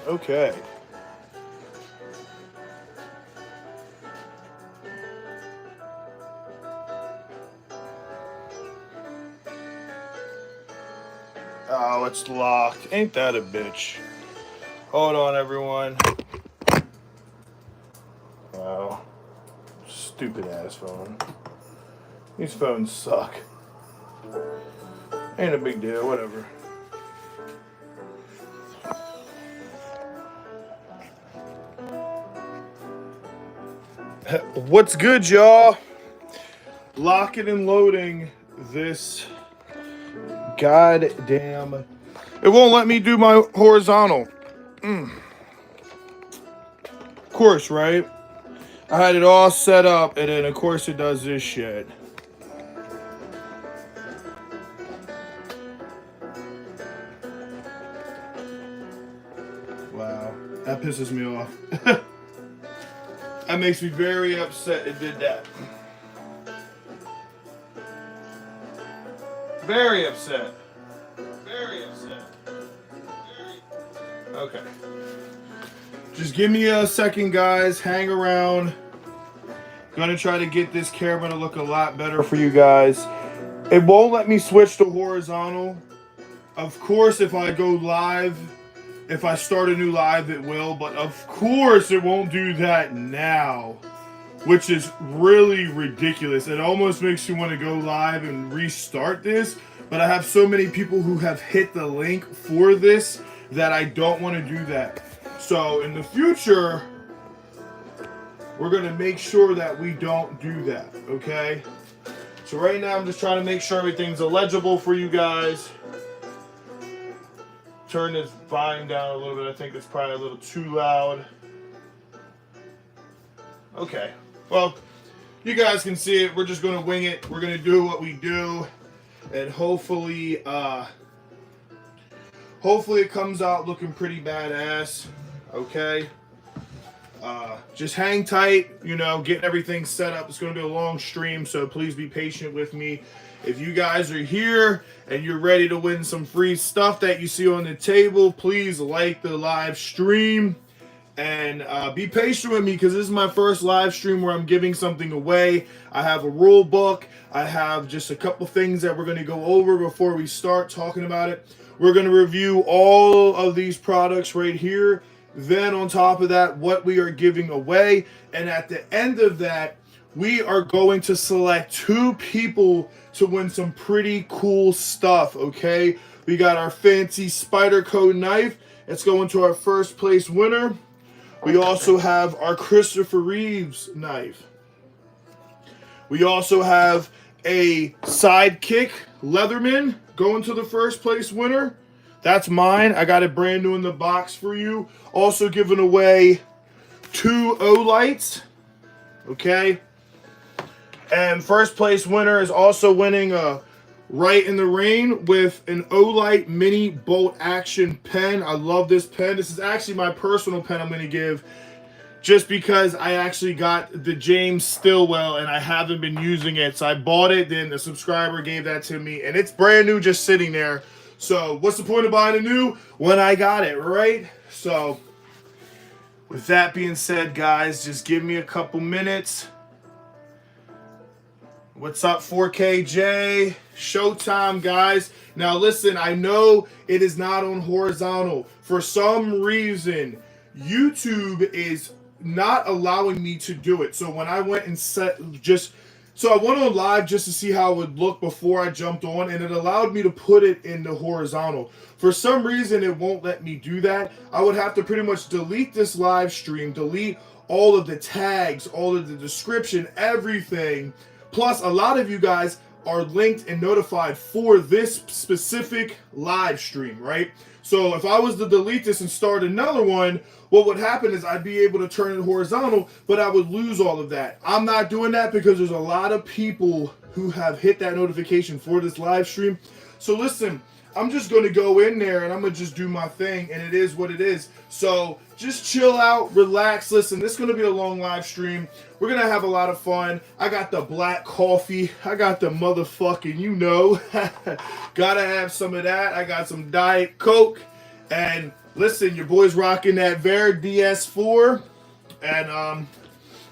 Okay. Oh, it's locked. Ain't that a bitch? Hold on, everyone. Wow. Stupid ass phone. These phones suck. Ain't a big deal, whatever. What's good, y'all? Locking and loading this goddamn... It won't let me do my horizontal. Of course, right? I had it all set up, and then of course it does this shit. Wow, that pisses me off. That makes me very upset it did that. Very upset. Very upset. Okay. Just give me a second, guys. Hang around. Gonna try to get this camera to look a lot better for you guys. It won't let me switch to horizontal. Of course, if I go live, if I start a new live, it will. But of course, it won't do that now, which is really ridiculous. It almost makes you want to go live and restart this. But I have so many people who have hit the link for this that I don't want to do that. So in the future, we're going to make sure that we don't do that, okay? So right now, I'm just trying to make sure everything's illegible for you guys. Turn this volume down a little bit. I think it's probably a little too loud. Okay. Well, you guys can see it. We're just going to wing it. We're going to do what we do. And hopefully it comes out looking pretty badass. Okay. Just hang tight, you know, getting everything set up. It's going to be a long stream, so please be patient with me. If you guys are here and you're ready to win some free stuff that you see on the table, please like the live stream and be patient with me because this is my first live stream where I'm giving something away. I have a rule book. I have just a couple things that we're going to go over before we start talking about it. We're going to review all of these products right here. Then on top of that, what we are giving away. And at the end of that, we are going to select 2 people to win some pretty cool stuff, okay? We got our fancy Spyderco knife. It's going to our first place winner. We also have our Christopher Reeves knife. We also have a Sidekick Leatherman going to the first place winner. That's mine. I got it brand new in the box for you. Also giving away 2 O-Lights. Okay. And first place winner is also winning a Right in the Rain with an O-Light mini bolt action pen. I love this pen. This is actually my personal pen I'm going to give just because I actually got the James Stillwell and I haven't been using it. So I bought it, then the subscriber gave that to me, and it's brand new just sitting there. So what's the point of buying a new when I got it, right? So with that being said, guys, just give me a couple minutes. What's up, 4KJ? Showtime, guys. Now listen, I know it is not on horizontal. For some reason, YouTube is not allowing me to do it. So when I went and so I went on live just to see how it would look before I jumped on, and it allowed me to put it in the horizontal. For some reason, it won't let me do that. I would have to pretty much delete this live stream, delete all of the tags, all of the description, everything. Plus, a lot of you guys are linked and notified for this specific live stream, right? So if I was to delete this and start another one, what would happen is I'd be able to turn it horizontal, but I would lose all of that. I'm not doing that because there's a lot of people who have hit that notification for this live stream. So listen, I'm just going to go in there and I'm going to just do my thing, and it is what it is. So just chill out, relax. Listen, this is going to be a long live stream. We're going to have a lot of fun. I got the black coffee. I got the motherfucking, you know, gotta have some of that. I got some Diet Coke. And listen, your boy's rocking that VIPERADE DS4. And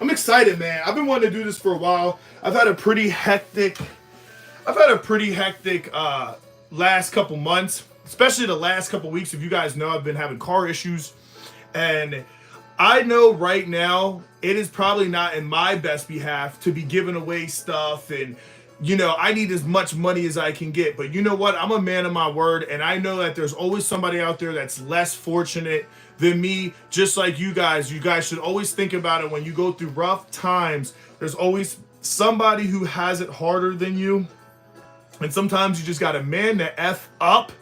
I'm excited, man. I've been wanting to do this for a while. I've had a pretty hectic last couple months, especially the last couple weeks. If you guys know, I've been having car issues, and I know right now it is probably not in my best behalf to be giving away stuff, and you know, I need as much money as I can get. But you know what? I'm a man of my word, and I know that there's always somebody out there that's less fortunate than me, just like you guys. You guys should always think about it when you go through rough times. There's always somebody who has it harder than you. And sometimes you just got to man the F up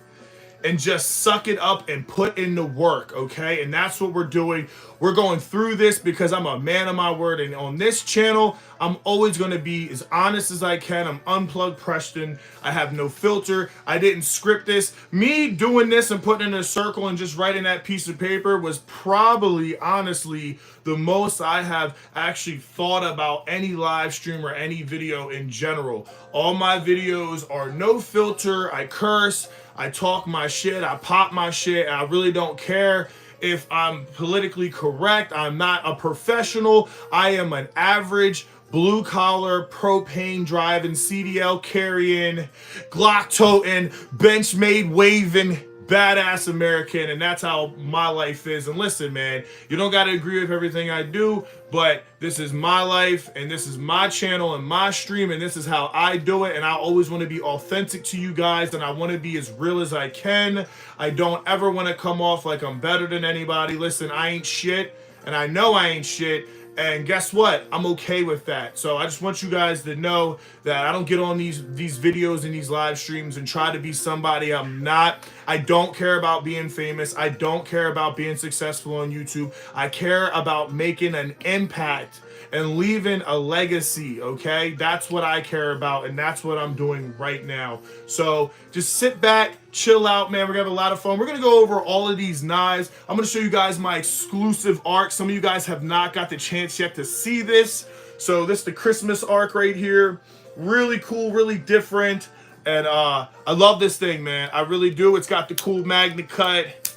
and just suck it up and put in the work, okay? And that's what we're doing. We're going through this because I'm a man of my word. And on this channel, I'm always going to be as honest as I can. I'm Unplugged Preston. I have no filter. I didn't script this. Me doing this and putting in a circle and just writing that piece of paper was probably, honestly, the most I have actually thought about any live stream or any video in general. All my videos are no filter. I curse. I talk my shit, I pop my shit, and I really don't care if I'm politically correct. I'm not a professional. I am an average blue collar, propane driving, CDL carrying, Glock toting, Benchmade waving, badass American, and that's how my life is. And listen, man, you don't got to agree with everything I do, but this is my life, and this is my channel and my stream, and this is how I do it. And I always want to be authentic to you guys, and I want to be as real as I can. I don't ever want to come off like I'm better than anybody. Listen, I ain't shit, and I know I ain't shit. And guess what? I'm okay with that. So I just want you guys to know that I don't get on these videos and these live streams and try to be somebody I'm not. I don't care about being famous. I don't care about being successful on YouTube. I care about making an impact and leaving a legacy, okay? That's what I care about, and that's what I'm doing right now. So just sit back, chill out, man. We're gonna have a lot of fun. We're gonna go over all of these knives. I'm gonna show you guys my exclusive arc. Some of you guys have not got the chance yet to see this. So this is the Christmas arc right here. Really cool, really different. And I love this thing, man. I really do. It's got the cool magnet cut.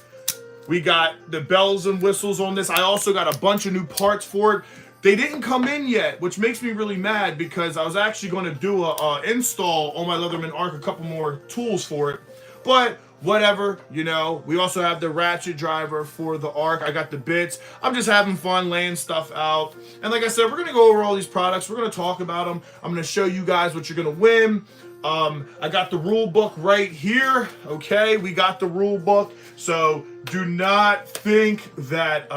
We got the bells and whistles on this. I also got a bunch of new parts for it. They didn't come in yet, which makes me really mad because I was actually going to do a install on my Leatherman Arc, a couple more tools for it. But whatever, you know. We also have the ratchet driver for the Arc. I got the bits. I'm just having fun laying stuff out. And like I said, we're going to go over all these products. We're going to talk about them. I'm going to show you guys what you're going to win. I got the rule book right here. Okay, we got the rule book. So do not think that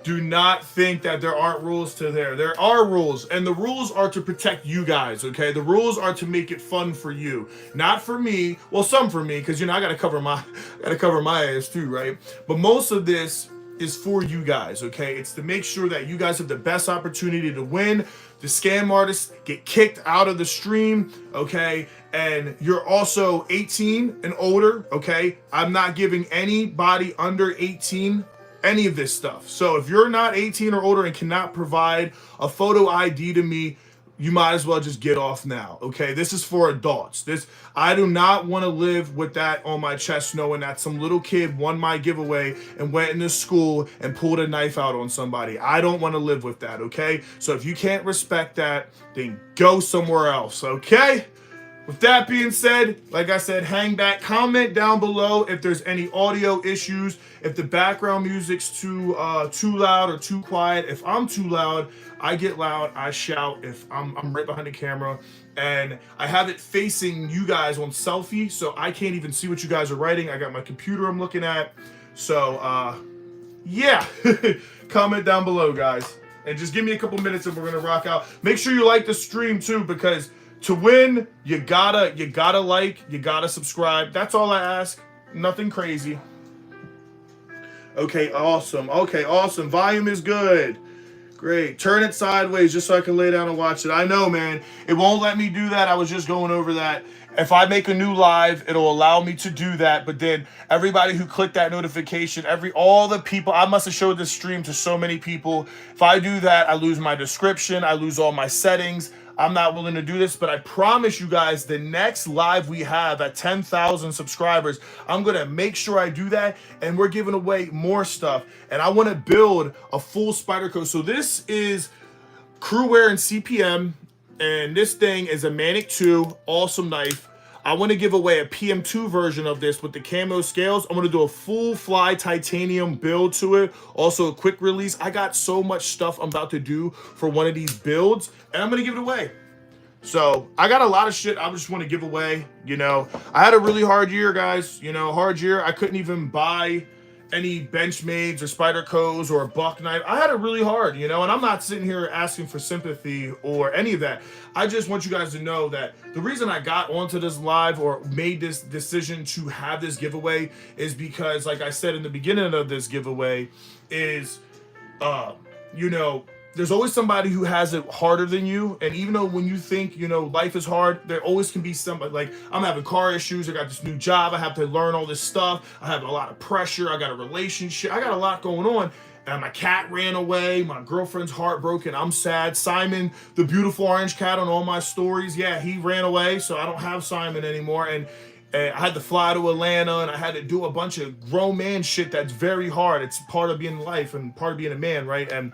do not think that there aren't rules to there. There are rules, and the rules are to protect you guys, okay? The rules are to make it fun for you, not for me. Well, some for me, because you know I gotta cover my ass too, right? But most of this is for you guys, okay? It's to make sure that you guys have the best opportunity to win. The scam artists get kicked out of the stream, okay? And you're also 18 and older, okay? I'm not giving anybody under 18 any of this stuff. So if you're not 18 or older and cannot provide a photo ID to me, you might as well just get off now, okay? This is for adults. I do not want to live with that on my chest, knowing that some little kid won my giveaway and went into school and pulled a knife out on somebody. I don't want to live with that, okay? So if you can't respect that, then go somewhere else, okay? With that being said, like I said, hang back, comment down below if there's any audio issues, if the background music's too loud or too quiet. If I'm too loud, I get loud, I shout if I'm right behind the camera. And I have it facing you guys on selfie, so I can't even see what you guys are writing. I got my computer I'm looking at. So, yeah, comment down below, guys. And just give me a couple minutes and we're gonna rock out. Make sure you like the stream too, because to win, you gotta like, you gotta subscribe. That's all I ask. Nothing crazy. Okay, awesome. Okay, awesome. Volume is good. Great. Turn it sideways just so I can lay down and watch it. I know, man. It won't let me do that. I was just going over that. If I make a new live, it'll allow me to do that. But then everybody who clicked that notification, all the people, I must have showed this stream to so many people. If I do that, I lose my description. I lose all my settings. I'm not willing to do this, but I promise you guys, the next live we have at 10,000 subscribers, I'm going to make sure I do that, and we're giving away more stuff. And I want to build a full Spyderco. So this is crew wear and CPM, and this thing is a Manic 2 awesome knife. I want to give away a PM2 version of this with the camo scales. I'm going to do a full fly titanium build to it. Also a quick release. I got so much stuff I'm about to do for one of these builds, and I'm going to give it away. So I got a lot of shit I just want to give away. You know, I had a really hard year, guys. You know, hard year. I couldn't even buy any Benchmades or Spydercos or a buck knife. I had it really hard, you know, and I'm not sitting here asking for sympathy or any of that. I just want you guys to know that the reason I got onto this live or made this decision to have this giveaway is because, like I said in the beginning of this giveaway, is, you know, there's always somebody who has it harder than you. And even though when you think, you know, life is hard, there always can be somebody. Like, I'm having car issues. I got this new job. I have to learn all this stuff. I have a lot of pressure. I got a relationship. I got a lot going on. And my cat ran away. My girlfriend's heartbroken. I'm sad. Simon, the beautiful orange cat on all my stories, yeah, he ran away. So I don't have Simon anymore. And I had to fly to Atlanta, and I had to do a bunch of grown man shit that's very hard. It's part of being life and part of being a man, right? And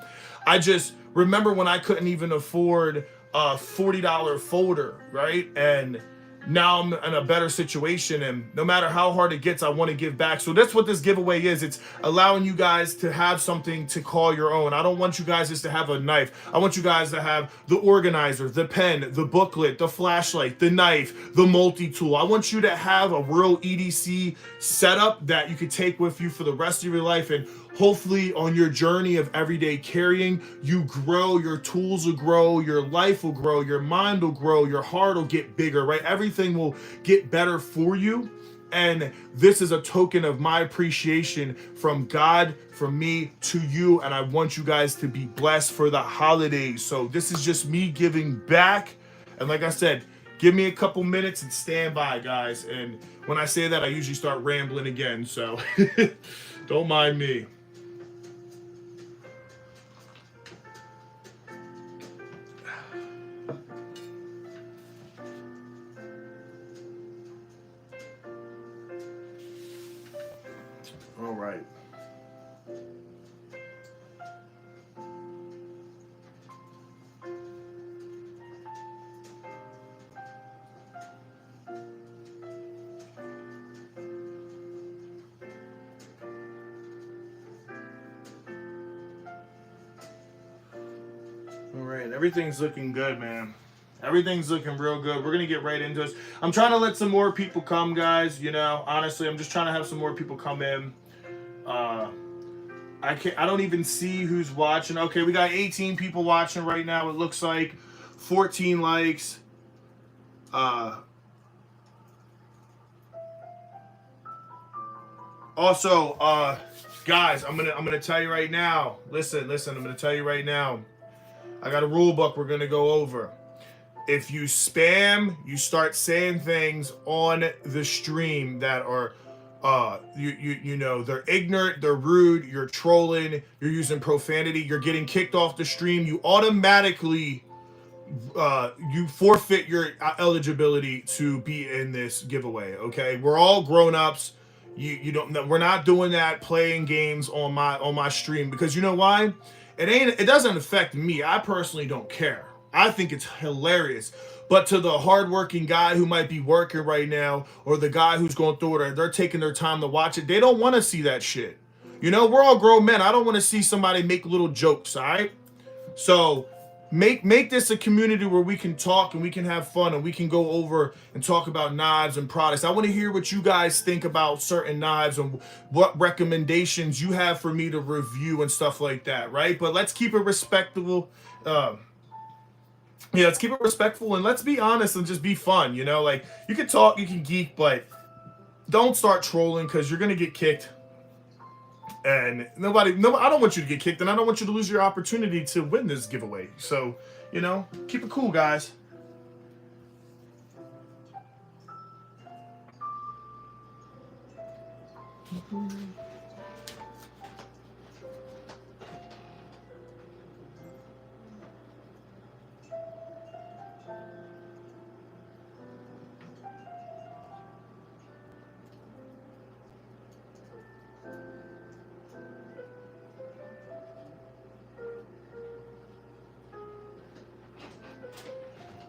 I just remember when I couldn't even afford a $40 folder, right? And now I'm in a better situation, and no matter how hard it gets, I want to give back. So that's what this giveaway is. It's allowing you guys to have something to call your own. I don't want you guys just to have a knife. I want you guys to have the organizer, the pen, the booklet, the flashlight, the knife, the multi-tool. I want you to have a real EDC setup that you could take with you for the rest of your life, and hopefully on your journey of everyday carrying, you grow, your tools will grow, your life will grow, your mind will grow, your heart will get bigger, right? Everything will get better for you. And this is a token of my appreciation from God, from me to you. And I want you guys to be blessed for the holidays. So this is just me giving back. And like I said, give me a couple minutes and stand by, guys. And when I say that, I usually start rambling again. So don't mind me. All right. All right, everything's looking good, man. Everything's looking real good. We're gonna get right into this. I'm trying to let some more people come, guys. You know, honestly, I'm just trying to have some more people come in. I don't even see who's watching. Okay, we got 18 people watching right now. It looks like 14 likes. Also, guys, I'm gonna tell you right now. Listen. I'm gonna tell you right now. I got a rule book we're gonna go over. If you spam, you start saying things on the stream that are you know, they're ignorant, they're rude, you're trolling, you're using profanity, you're getting kicked off the stream, you automatically you forfeit your eligibility to be in this giveaway. Okay, we're all grown-ups. You don't, we're not doing that, playing games on my stream, because you know why? It doesn't affect me. I personally don't care. I think it's hilarious. But to the hardworking guy who might be working right now, or the guy who's going through it, or they're taking their time to watch it, they don't want to see that shit. You know, we're all grown men. I don't want to see somebody make little jokes, all right? So make this a community where we can talk and we can have fun and we can go over and talk about knives and products. I want to hear what you guys think about certain knives and what recommendations you have for me to review and stuff like that, right? But let's keep it respectable. Yeah, let's keep it respectful and let's be honest and just be fun, you know? Like, you can talk, you can geek, but don't start trolling, because you're going to get kicked. And nobody, I don't want you to get kicked, and I don't want you to lose your opportunity to win this giveaway. So, you know, keep it cool, guys.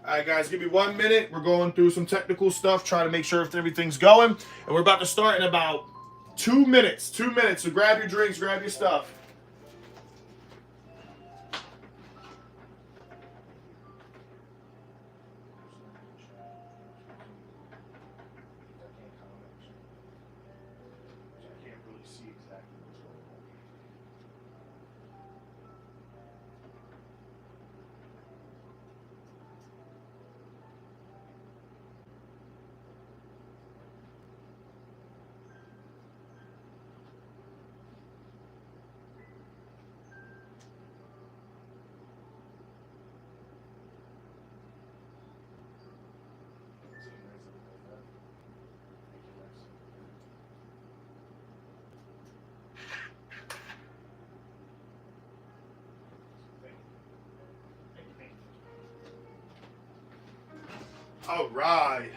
All right, guys, give me 1 minute. We're going through some technical stuff, trying to make sure if everything's going. And we're about to start in about 2 minutes. 2 minutes. So grab your drinks, grab your stuff. All right.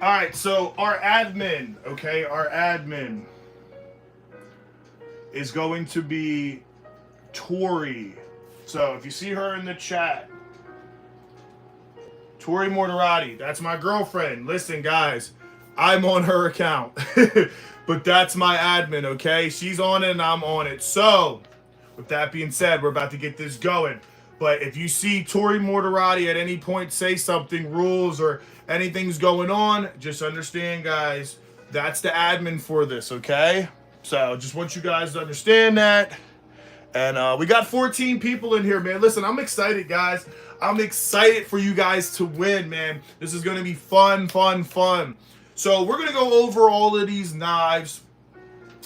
All right, so our admin, okay, our admin is going to be Tori. So if you see her in the chat, Tori Mortarati, that's my girlfriend. Listen, guys, I'm on her account, but that's my admin, okay? She's on it and I'm on it. So with that being said, we're about to get this going. But if you see Tori Mortarati at any point say something, rules or anything's going on, just understand, guys, that's the admin for this, okay? So just want you guys to understand that. And we got 14 people in here, man. Listen, I'm excited, guys. I'm excited for you guys to win, man. This is going to be fun, fun, fun. So we're going to go over all of these knives.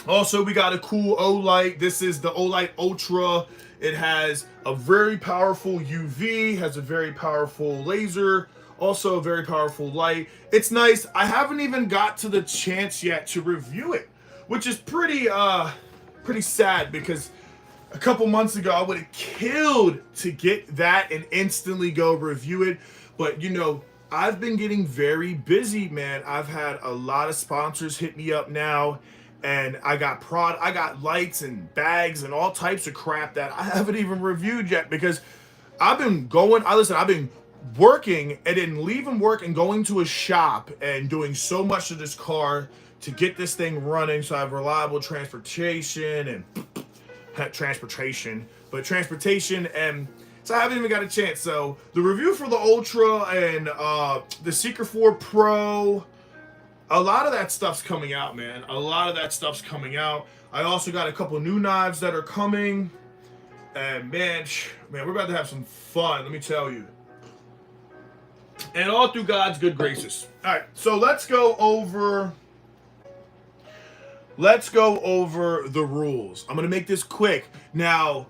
Also, we got a cool Olight. This is the Olight Ultra. It has a very powerful UV, has a very powerful laser, also a very powerful light. It's nice. I haven't even got to the chance yet to review it, which is pretty sad because a couple months ago I would have killed to get that and instantly go review it. But you know, I've been getting very busy, man. I've had a lot of sponsors hit me up now. And I got lights and bags and all types of crap that I haven't even reviewed yet because I've been I've been working and then leaving work and going to a shop and doing so much to this car to get this thing running so I have reliable transportation and and so I haven't even got a chance. So the review for the Ultra and the Seeker 4 Pro, a lot of that stuff's coming out, man. A lot of that stuff's coming out. I also got a couple new knives that are coming. And man, we're about to have some fun, let me tell you. And all through God's good graces. All right, so let's go over the rules. I'm going to make this quick. Now,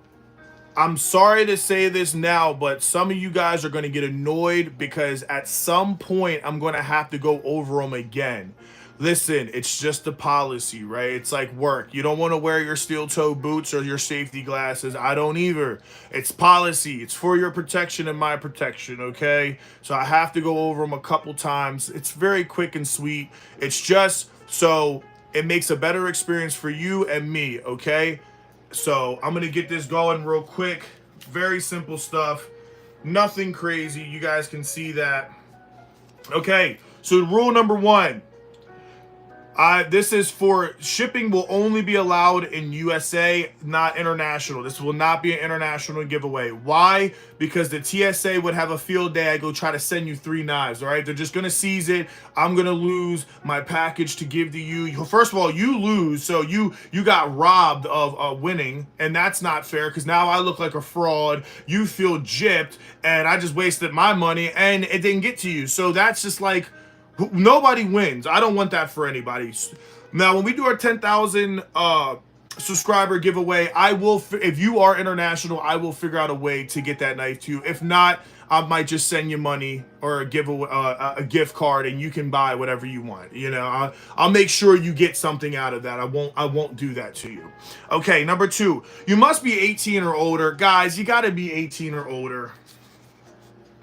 I'm sorry to say this now, but some of you guys are going to get annoyed because at some point I'm going to have to go over them again. Listen, it's just a policy, right? It's like work. You don't want to wear your steel toe boots or your safety glasses. I don't either. It's policy. It's for your protection and my protection, okay? So I have to go over them a couple times. It's very quick and sweet. It's just so it makes a better experience for you and me, okay? So I'm going to get this going real quick. Very simple stuff. Nothing crazy. You guys can see that. Okay, so rule number 1. This is for shipping will only be allowed in USA, not international. This will not be an international giveaway. Why? Because the TSA would have a field day. I go try to send you 3 knives, all right? They're just going to seize it. I'm going to lose my package to give to you. First of all, you lose, so you got robbed of winning, and that's not fair because now I look like a fraud. You feel gypped, and I just wasted my money, and it didn't get to you. So that's just like, Nobody wins. I don't want that for anybody. Now, when we do our 10,000 subscriber giveaway, I will, if you are international, I will figure out a way to get that knife to you. If not, I might just send you money or a gift card, and you can buy whatever you want. You know, I'll make sure you get something out of that. I won't do that to you. Okay, number 2, you must be 18 or older. Guys, you got to be 18 or older.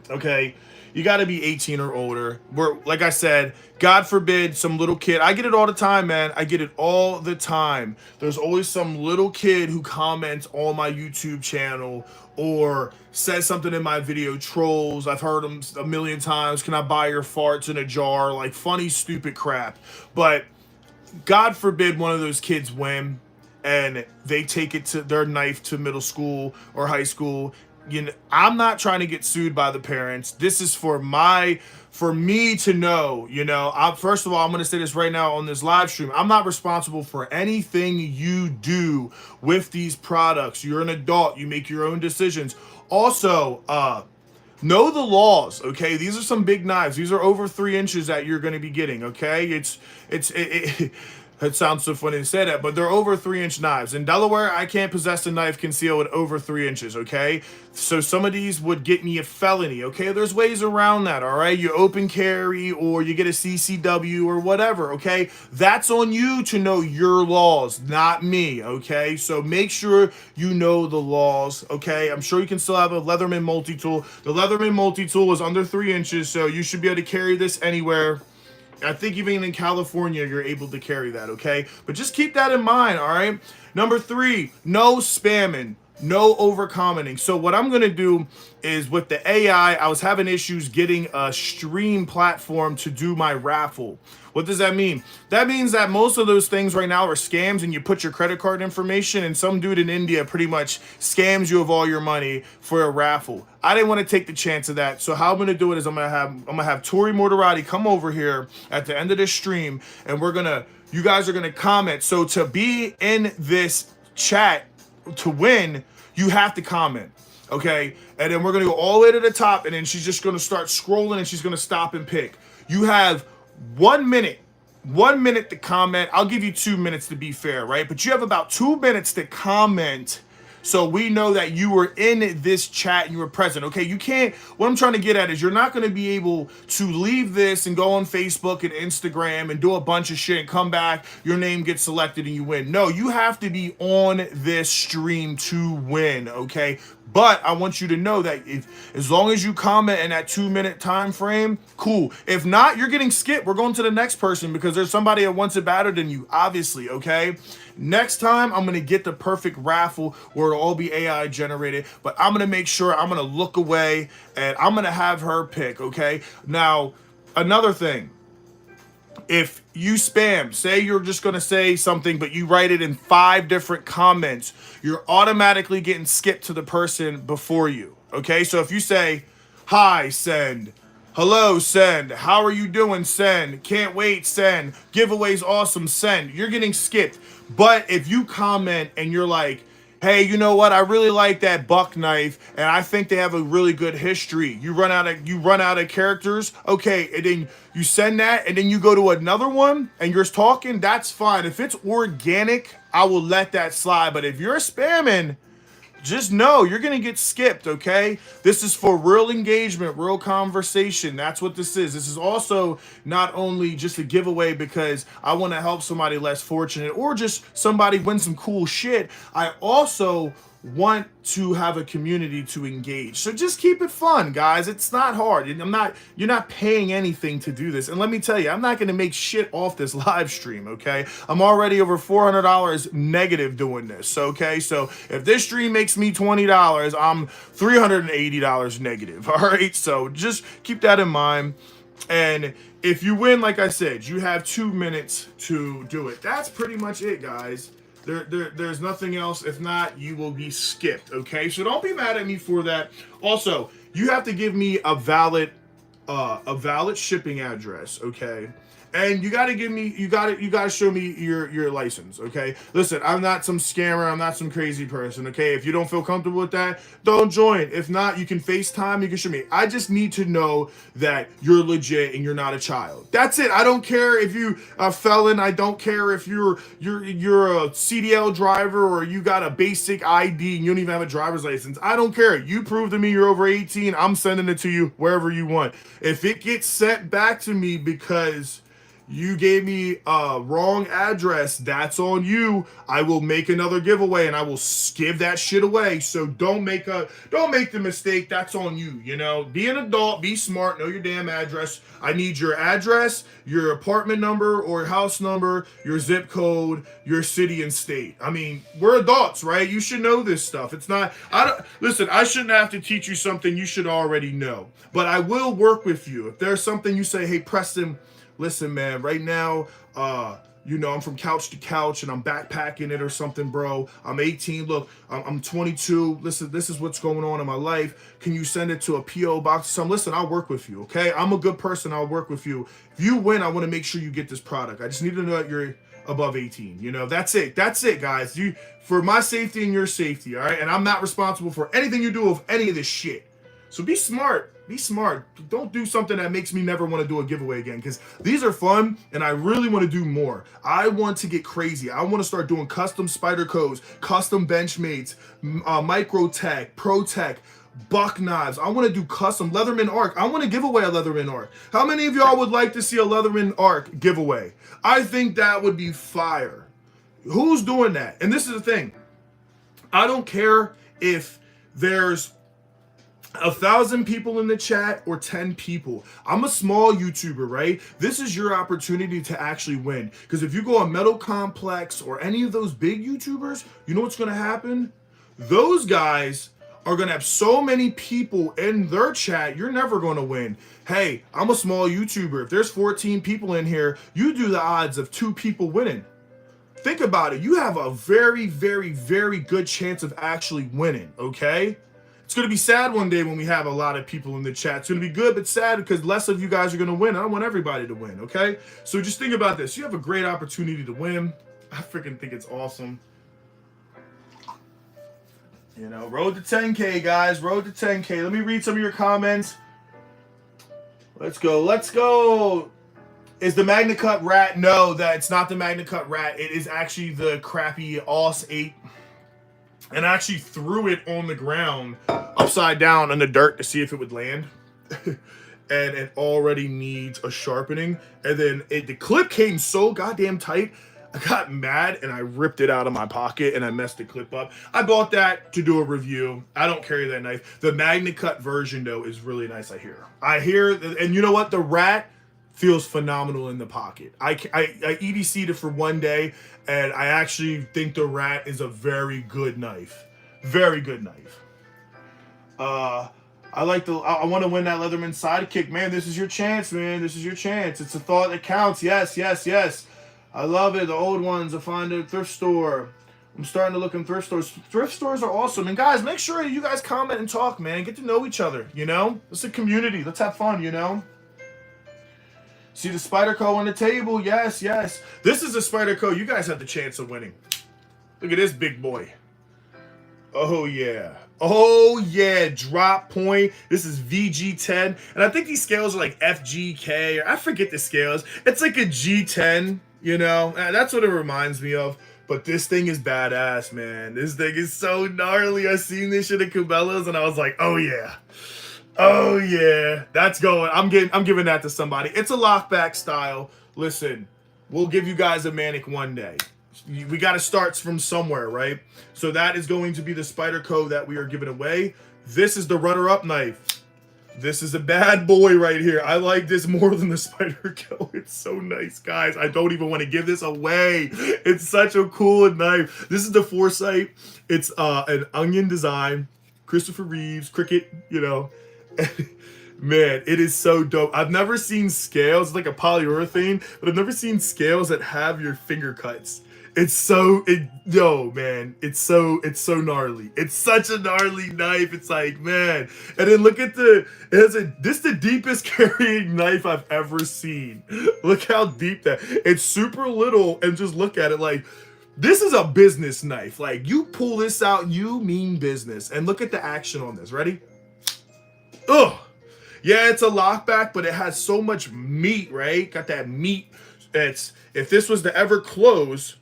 Okay, you got to be 18 or older. Like I said, God forbid some little kid. I get it all the time, man. I get it all the time. There's always some little kid who comments on my YouTube channel or says something in my video, trolls. I've heard them a million times. Can I buy your farts in a jar? Like funny, stupid crap. But God forbid one of those kids win and they take it to their knife to middle school or high school. You know, I'm not trying to get sued by the parents. This is for me to know, you know. First of all, I'm going to say this right now on this live stream. I'm not responsible for anything you do with these products. You're an adult. You make your own decisions. Also, know the laws, okay? These are some big knives. These are over 3 inches that you're going to be getting, okay? It sounds so funny to say that, but they're over 3-inch knives. In Delaware, I can't possess a knife concealed at over 3 inches, okay? So some of these would get me a felony, okay? There's ways around that, all right? You open carry or you get a CCW or whatever, okay? That's on you to know your laws, not me, okay? So make sure you know the laws, okay? I'm sure you can still have a Leatherman multi-tool. The Leatherman multi-tool is under 3 inches, so you should be able to carry this anywhere. I think even in California, you're able to carry that, okay? But just keep that in mind, all right? Number 3, no spamming, no over-commenting. So what I'm going to do is with the AI, I was having issues getting a stream platform to do my raffle. What does that mean? That means that most of those things right now are scams, and you put your credit card information, and some dude in India pretty much scams you of all your money for a raffle. I didn't want to take the chance of that. So how I'm gonna do it is I'm gonna have Tori Mortarati come over here at the end of this stream, and you guys are gonna comment. So to be in this chat to win, you have to comment. Okay, and then we're gonna go all the way to the top, and then she's just gonna start scrolling, and she's gonna stop and pick. You have 1 minute to comment. I'll give you 2 minutes to be fair, right? But you have about 2 minutes to comment, so we know that you were in this chat and you were present. Okay, you can't, what I'm trying to get at is you're not going to be able to leave this and go on Facebook and Instagram and do a bunch of shit and come back, your name gets selected and you win. No, you have to be on this stream to win, okay? But I want you to know that as long as you comment in that 2 minute time frame, cool. If not, you're getting skipped. We're going to the next person because there's somebody that wants it better than you, obviously, okay? Next time, I'm going to get the perfect raffle where it'll all be AI generated, but I'm going to make sure I'm going to look away and I'm going to have her pick, okay? Now, another thing. If you spam, say you're just going to say something, but you write it in 5 different comments, you're automatically getting skipped to the person before you. Okay, so if you say, hi, send. Hello, send. How are you doing? Send. Can't wait, send. Giveaway's awesome, send. You're getting skipped. But if you comment and you're like, hey, you know what? I really like that buck knife, and I think they have a really good history. You run out of characters, okay, and then you send that, and then you go to another one, and you're talking. That's fine. If it's organic, I will let that slide. But if you're spamming, just know you're gonna get skipped, okay? This is for real engagement, real conversation. That's what this is. This is also not only just a giveaway because I want to help somebody less fortunate or just somebody win some cool shit. I also want to have a community to engage. So just keep it fun, guys. It's not hard. You're not paying anything to do this. And let me tell you, I'm not going to make shit off this live stream, okay? I'm already over $400 negative doing this, okay? So if this stream makes me $20, I'm $380 negative, all right? So just keep that in mind. And if you win, like I said, you have 2 minutes to do it. That's pretty much it, guys. There's nothing else. If not, you will be skipped, okay? So don't be mad at me for that. Also, you have to give me a valid shipping address, okay? And you gotta give me, you gotta show me your license, okay? Listen, I'm not some scammer, I'm not some crazy person, okay? If you don't feel comfortable with that, don't join. If not, you can FaceTime, you can show me. I just need to know that you're legit and you're not a child. That's it. I don't care if you a felon. I don't care if you're a CDL driver or you got a basic ID and you don't even have a driver's license. I don't care. You prove to me you're over 18. I'm sending it to you wherever you want. If it gets sent back to me because you gave me a wrong address, that's on you. I will make another giveaway and I will give that shit away. So don't make the mistake. That's on you. You know, be an adult, be smart, know your damn address. I need your address, your apartment number or house number, your zip code, your city and state. I mean, we're adults, right? You should know this stuff. It's not, listen, I shouldn't have to teach you something you should already know, but I will work with you. If there's something you say, hey, Preston, listen, man, right now, you know, I'm from couch to couch and I'm backpacking it or something, bro. I'm 18. Look, I'm 22. Listen, this is what's going on in my life. Can you send it to a P.O. box or something? Listen, I'll work with you, okay? I'm a good person. I'll work with you. If you win, I want to make sure you get this product. I just need to know that you're above 18. You know, that's it. That's it, guys. For my safety and your safety, all right? And I'm not responsible for anything you do of any of this shit. So be smart. Be smart. Don't do something that makes me never want to do a giveaway again, because these are fun and I really want to do more. I want to get crazy. I want to start doing custom spider codes, custom benchmates, micro tech, pro tech, buck knives. I want to do custom Leatherman arc. I want to give away a Leatherman arc. How many of y'all would like to see a Leatherman arc giveaway? I think that would be fire. Who's doing that? And this is the thing. I don't care if there's 1,000 people in the chat or 10 people. I'm a small YouTuber, right? This is your opportunity to actually win. Because if you go on Metal Complex or any of those big YouTubers, you know what's going to happen? Those guys are going to have so many people in their chat, you're never going to win. Hey, I'm a small YouTuber. If there's 14 people in here, you do the odds of 2 people winning. Think about it. You have a very, very, very good chance of actually winning, okay? It's going to be sad one day when we have a lot of people in the chat. It's going to be good, but sad because less of you guys are going to win. I don't want everybody to win, okay? So just think about this. You have a great opportunity to win. I freaking think it's awesome. You know, road to 10K, guys. Road to 10K. Let me read some of your comments. Let's go. Let's go. Is the Magna Cut Rat? No, it's not the Magna Cut Rat. It is actually the crappy OS 8. And I actually threw it on the ground upside down in the dirt to see if it would land. And it already needs a sharpening. And then the clip came so goddamn tight, I got mad and I ripped it out of my pocket and I messed the clip up. I bought that to do a review. I don't carry that knife. The Magna Cut version, though, is really nice, I hear, and you know what? The Rat feels phenomenal in the pocket. I EDC'd it for one day, and I actually think the Rat is a very good knife. Very good knife. I want to win that Leatherman sidekick. Man, this is your chance, man. This is your chance. It's a thought that counts. Yes, yes, yes. I love it. The old ones. I find a thrift store. I'm starting to look in thrift stores. Thrift stores are awesome. And guys, make sure you guys comment and talk, man. Get to know each other, you know? It's a community. Let's have fun, you know? See the Spyderco on the table? Yes, yes. This is a Spyderco. You guys have the chance of winning. Look at this big boy. Oh, yeah. Oh, yeah. Drop point. This is VG10. And I think these scales are like FGK. Or I forget the scales. It's like a G10, you know? That's what it reminds me of. But this thing is badass, man. This thing is so gnarly. I seen this shit at Cabela's and I was like, oh, yeah. Oh yeah, that's going. I'm giving that to somebody. It's a lockback style. Listen, we'll give you guys a Manic one day. We got to start from somewhere, right? So that is going to be the Spyderco that we are giving away. This is the runner-up knife. This is a bad boy right here. I like this more than the Spyderco. It's so nice, guys. I don't even want to give this away. It's such a cool knife. This is the Foresight. It's an onion design. Christopher Reeves, Cricket, you know. Man, it is so dope. I've never seen scales, like a polyurethane, but I've never seen scales that have your finger cuts. yo, man, it's so gnarly. It's such a gnarly knife. It's like, man. And then look at this the deepest carrying knife I've ever seen. Look how deep that. It's super little, and just look at it like, this is a business knife. Like, you pull this out, you mean business. And look at the action on this. Ready? Ugh. Yeah, it's a lockback, but it has so much meat, right? Got that meat. If this was to ever close,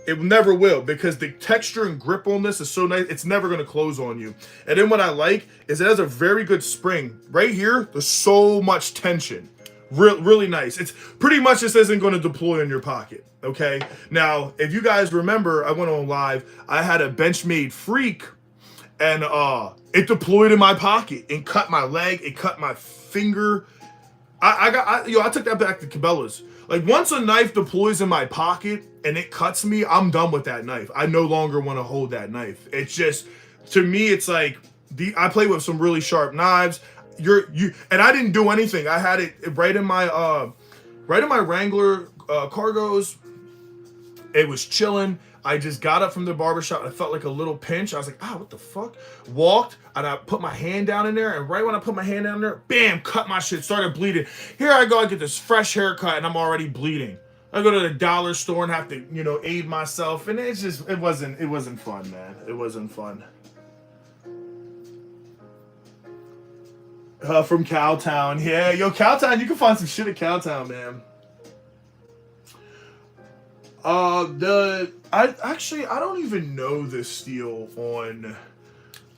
it never will, because the texture and grip on this is so nice. It's never going to close on you. And then what I like is it has a very good spring. Right here, there's so much tension. Really nice. It's pretty much, this isn't going to deploy in your pocket. Okay. Now, if you guys remember, I went on live. I had a Benchmade Freak, and it deployed in my pocket and cut my leg. It cut my finger. I took that back to Cabela's. Like, once a knife deploys in my pocket and it cuts me, I'm done with that knife. I no longer want to hold that knife. It's just, to me, it's like, I play with some really sharp knives. And I didn't do anything. I had it right in my Wrangler cargos. It was chilling. I just got up from the barbershop. I felt like a little pinch. I was like, what the fuck? Walked, and I put my hand down in there, and right when I put my hand down there, bam, cut my shit, started bleeding. Here I go, I get this fresh haircut, and I'm already bleeding. I go to the dollar store and have to, aid myself, and it wasn't fun, man. It wasn't fun. From Cowtown. Yeah, yo, Cowtown, you can find some shit at Cowtown, man. I don't even know the steel on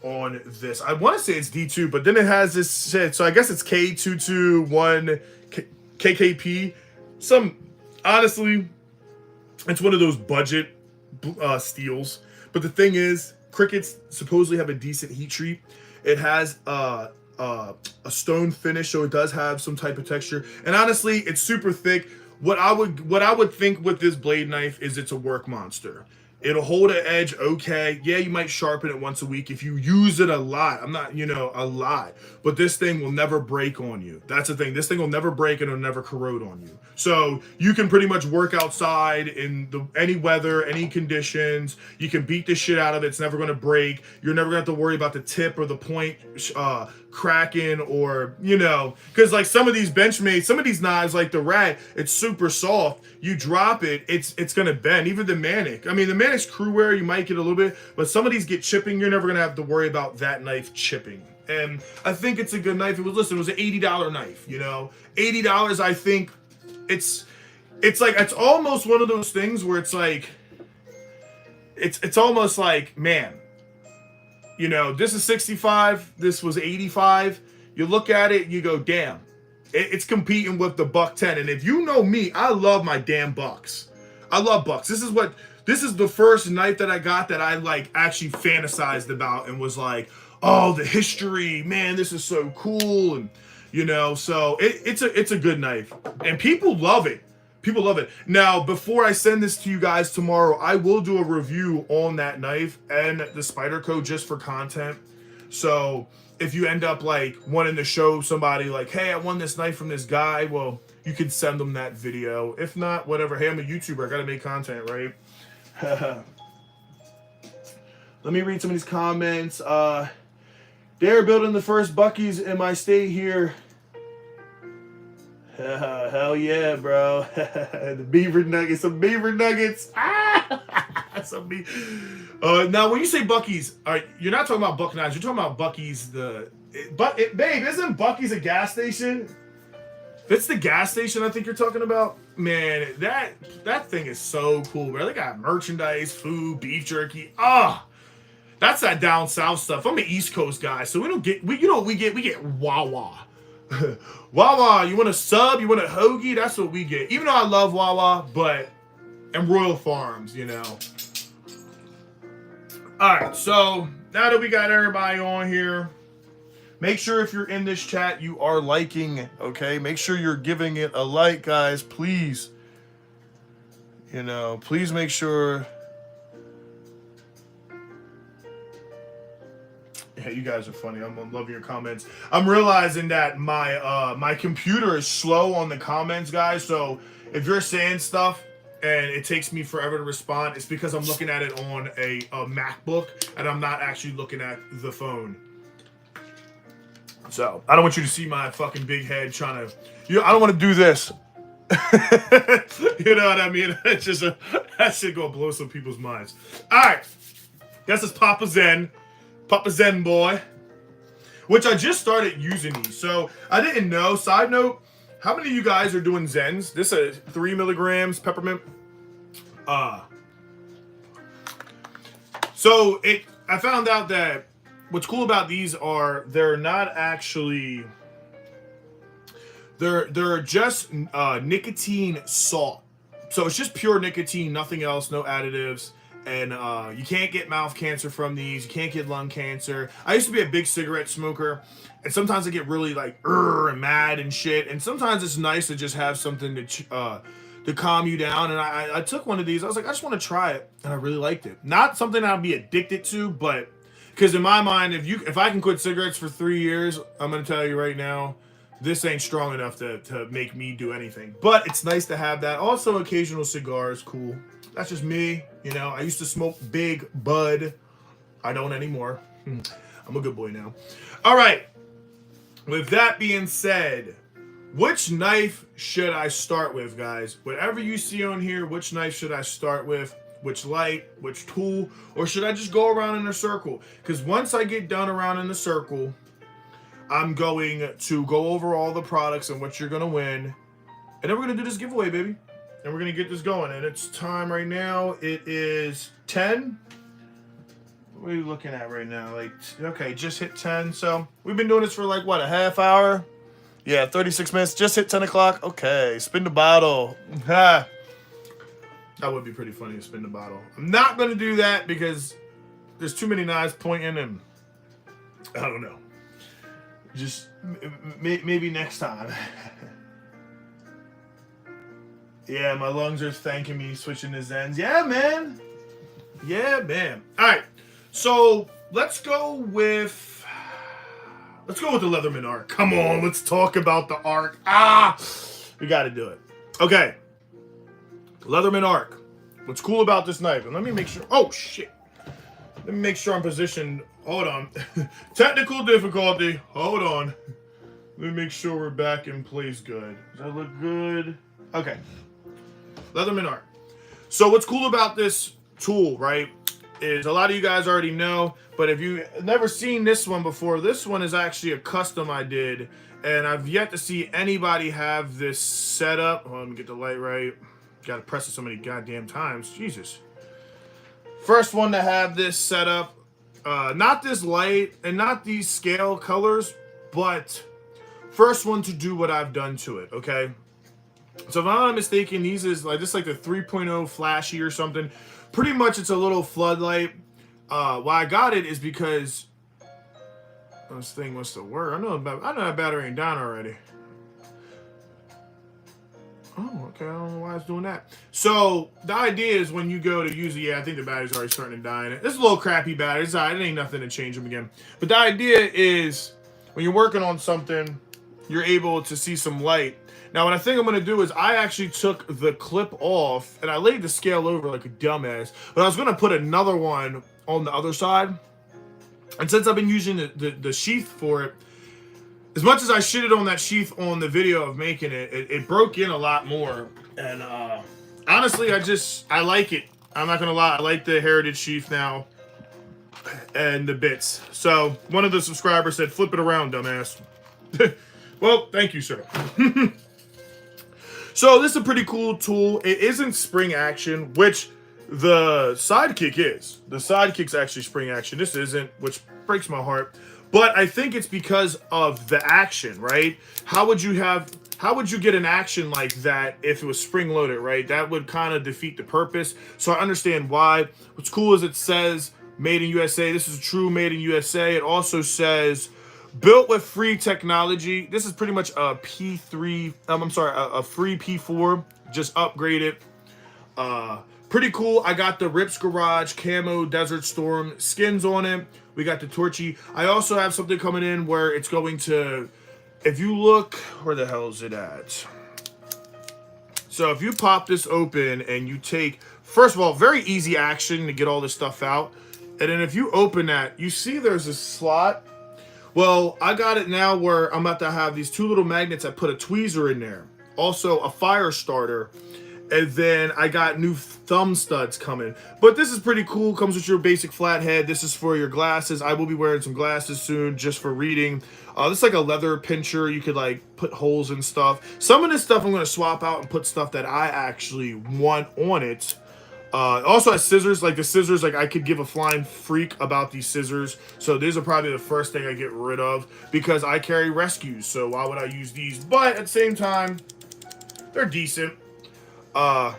this. I want to say it's D2, but then it has this shit. So I guess it's K221 KKP. Honestly, it's one of those budget steels. But the thing is, Crickets supposedly have a decent heat treat. It has a stone finish, so it does have some type of texture. And honestly, it's super thick. What I would think with this blade knife is it's a work monster. It'll hold an edge, okay. Yeah, you might sharpen it once a week if you use it a lot. I'm not, a lot. But this thing will never break on you. That's the thing. This thing will never break, and it'll never corrode on you. So you can pretty much work outside in any weather, any conditions. You can beat the shit out of it. It's never going to break. You're never going to have to worry about the tip or the point cracking, or because like some of these Benchmade, some of these knives, like the Rat, it's super soft. You drop it, it's gonna bend. Even the Manic, I mean, the Manic's crew wear, you might get a little bit, but some of these get chipping. You're never gonna have to worry about that knife chipping. And I think it's a good knife. It was an $80 knife. $80. I think it's almost one of those things where it's like, it's almost like, man, this is 65, this was 85. You look at it, you go, damn, it's competing with the $110. And if you know me, I love my damn bucks. I love bucks. This is the first knife that I got that I like actually fantasized about and was like, oh, the history, man, this is so cool. And so it's a good knife, and people love it. People love it. Now, before I send this to you guys tomorrow, I will do a review on that knife and the Spyderco just for content. So if you end up like wanting to show somebody like, hey, I won this knife from this guy, well, you can send them that video. If not, whatever. Hey, I'm a YouTuber. I got to make content, right? Let me read some of these comments. They're building the first Buc-ee's in my state here. Hell yeah, bro. The beaver nuggets, some beaver nuggets. Now, when you say Buc-ee's, you're not talking about Buck Knives. You're talking about Buc-ee's. Babe, isn't Buc-ee's a gas station? If it's the gas station I think you're talking about, man, that thing is so cool, bro. They got merchandise, food, beef jerky. That's that down south stuff. I'm an East Coast guy, so we get Wawa. Wawa, you want a sub? You want a hoagie? That's what we get. Even though I love Wawa, and Royal Farms, Alright, so now that we got everybody on here, make sure if you're in this chat, you are liking, okay? Make sure you're giving it a like, guys, please. Please make sure. Yeah, you guys are funny. I'm loving your comments. I'm realizing that my computer is slow on the comments, guys. So if you're saying stuff and it takes me forever to respond, it's because I'm looking at it on a MacBook and I'm not actually looking at the phone. So I don't want you to see my fucking big head trying to, I don't want to do this. You know what I mean? It's just that shit gonna blow some people's minds. All right, this is Papa Zen boy, which I just started using these. So I didn't know. Side note, how many of you guys are doing Zens? This is 3 milligrams peppermint. So I found out that what's cool about these are they're not actually. They're just nicotine salt. So it's just pure nicotine, nothing else, no additives. And you can't get mouth cancer from these. You can't get lung cancer. I used to be a big cigarette smoker, and sometimes I get really like and mad and shit. And sometimes it's nice to just have something to calm you down. And I took one of these. I was like, I just want to try it, and I really liked it. Not something I'd be addicted to, but because in my mind, if I can quit cigarettes for 3 years, I'm gonna tell you right now, this ain't strong enough to make me do anything. But it's nice to have that. Also, occasional cigars, cool. That's just me. You know, I used to smoke big bud. I don't anymore. I'm a good boy now. All right. With that being said, which knife should I start with, guys? Whatever you see on here, which knife should I start with? Which light? Which tool? Or should I just go around in a circle? Because once I get done around in the circle, I'm going to go over all the products and what you're going to win. And then we're going to do this giveaway, baby. And we're going to get this going. And it's time right now. It is 10. What are you looking at right now? Like, okay, just hit 10. So we've been doing this for like, what, a half hour? Yeah, 36 minutes. Just hit 10 o'clock. Okay, spin the bottle. Ha. That would be pretty funny to spin the bottle. I'm not going to do that because there's too many knives pointing and I don't know. Just maybe next time. Yeah, my lungs are thanking me switching to Zens. Yeah, man. Yeah, man. All right. So let's go with the Leatherman Arc. Come on, let's talk about the Arc. We got to do it. Okay. Leatherman Arc. What's cool about this knife? And let me make sure. Oh shit. Let me make sure I'm positioned. Hold on. Technical difficulty. Hold on. Let me make sure we're back in place good. Does that look good? Okay. Leatherman Arc. So what's cool about this tool, right, is a lot of you guys already know, but if you've never seen this one before, this one is actually a custom I did, and I've yet to see anybody have this set up. Hold on, let me get the light right. Got to press it so many goddamn times. Jesus. First one to have this set up. Not this light and not these scale colors, but first one to do what I've done to it, okay? So if I'm not mistaken, these is like this, like the 3.0 flashy or something. Pretty much it's a little floodlight. Why I got it is because this thing wants to work. I know that battery ain't down already. Oh, okay. I don't know why it's doing that. So the idea is when you go to use it, yeah, I think the battery's already starting to die in it. This is a little crappy battery. It's all right. It ain't nothing to change them again. But the idea is when you're working on something, you're able to see some light. Now, what I think I'm going to do is I actually took the clip off and I laid the scale over like a dumbass. But I was going to put another one on the other side. And since I've been using the sheath for it, as much as I shitted on that sheath on the video of making it, it broke in a lot more. And honestly, I like it. I'm not going to lie. I like the Heritage sheath now and the bits. So one of the subscribers said, flip it around, dumbass. Well, thank you, sir. So this is a pretty cool tool. It isn't spring action, which the Sidekick is. The Sidekick's actually spring action. This isn't, which breaks my heart. But I think it's because of the action, right? How would you get an action like that if it was spring loaded, right? That would kind of defeat the purpose. So I understand why. What's cool is it says made in USA. This is true made in USA. It also says built with free technology. This is pretty much a P3, a free P4, just upgraded. Pretty cool. I got the Rips Garage Camo Desert Storm skins on it. We got the Torchy. I also have something coming in where it's going to, if you look, where the hell is it at? So if you pop this open and you take, first of all, very easy action to get all this stuff out. And then if you open that, you see there's a slot. Well, I got it now where I'm about to have these 2 little magnets. I put a tweezer in there. Also a fire starter. And then I got new thumb studs coming. But this is pretty cool. Comes with your basic flat head. This is for your glasses. I will be wearing some glasses soon just for reading. This is like a leather pincher. You could like put holes in stuff. Some of this stuff I'm going to swap out and put stuff that I actually want on it. Also has scissors. Like the scissors, like I could give a flying freak about these scissors. So these are probably the first thing I get rid of because I carry rescues. So why would I use these? But at the same time, they're decent. And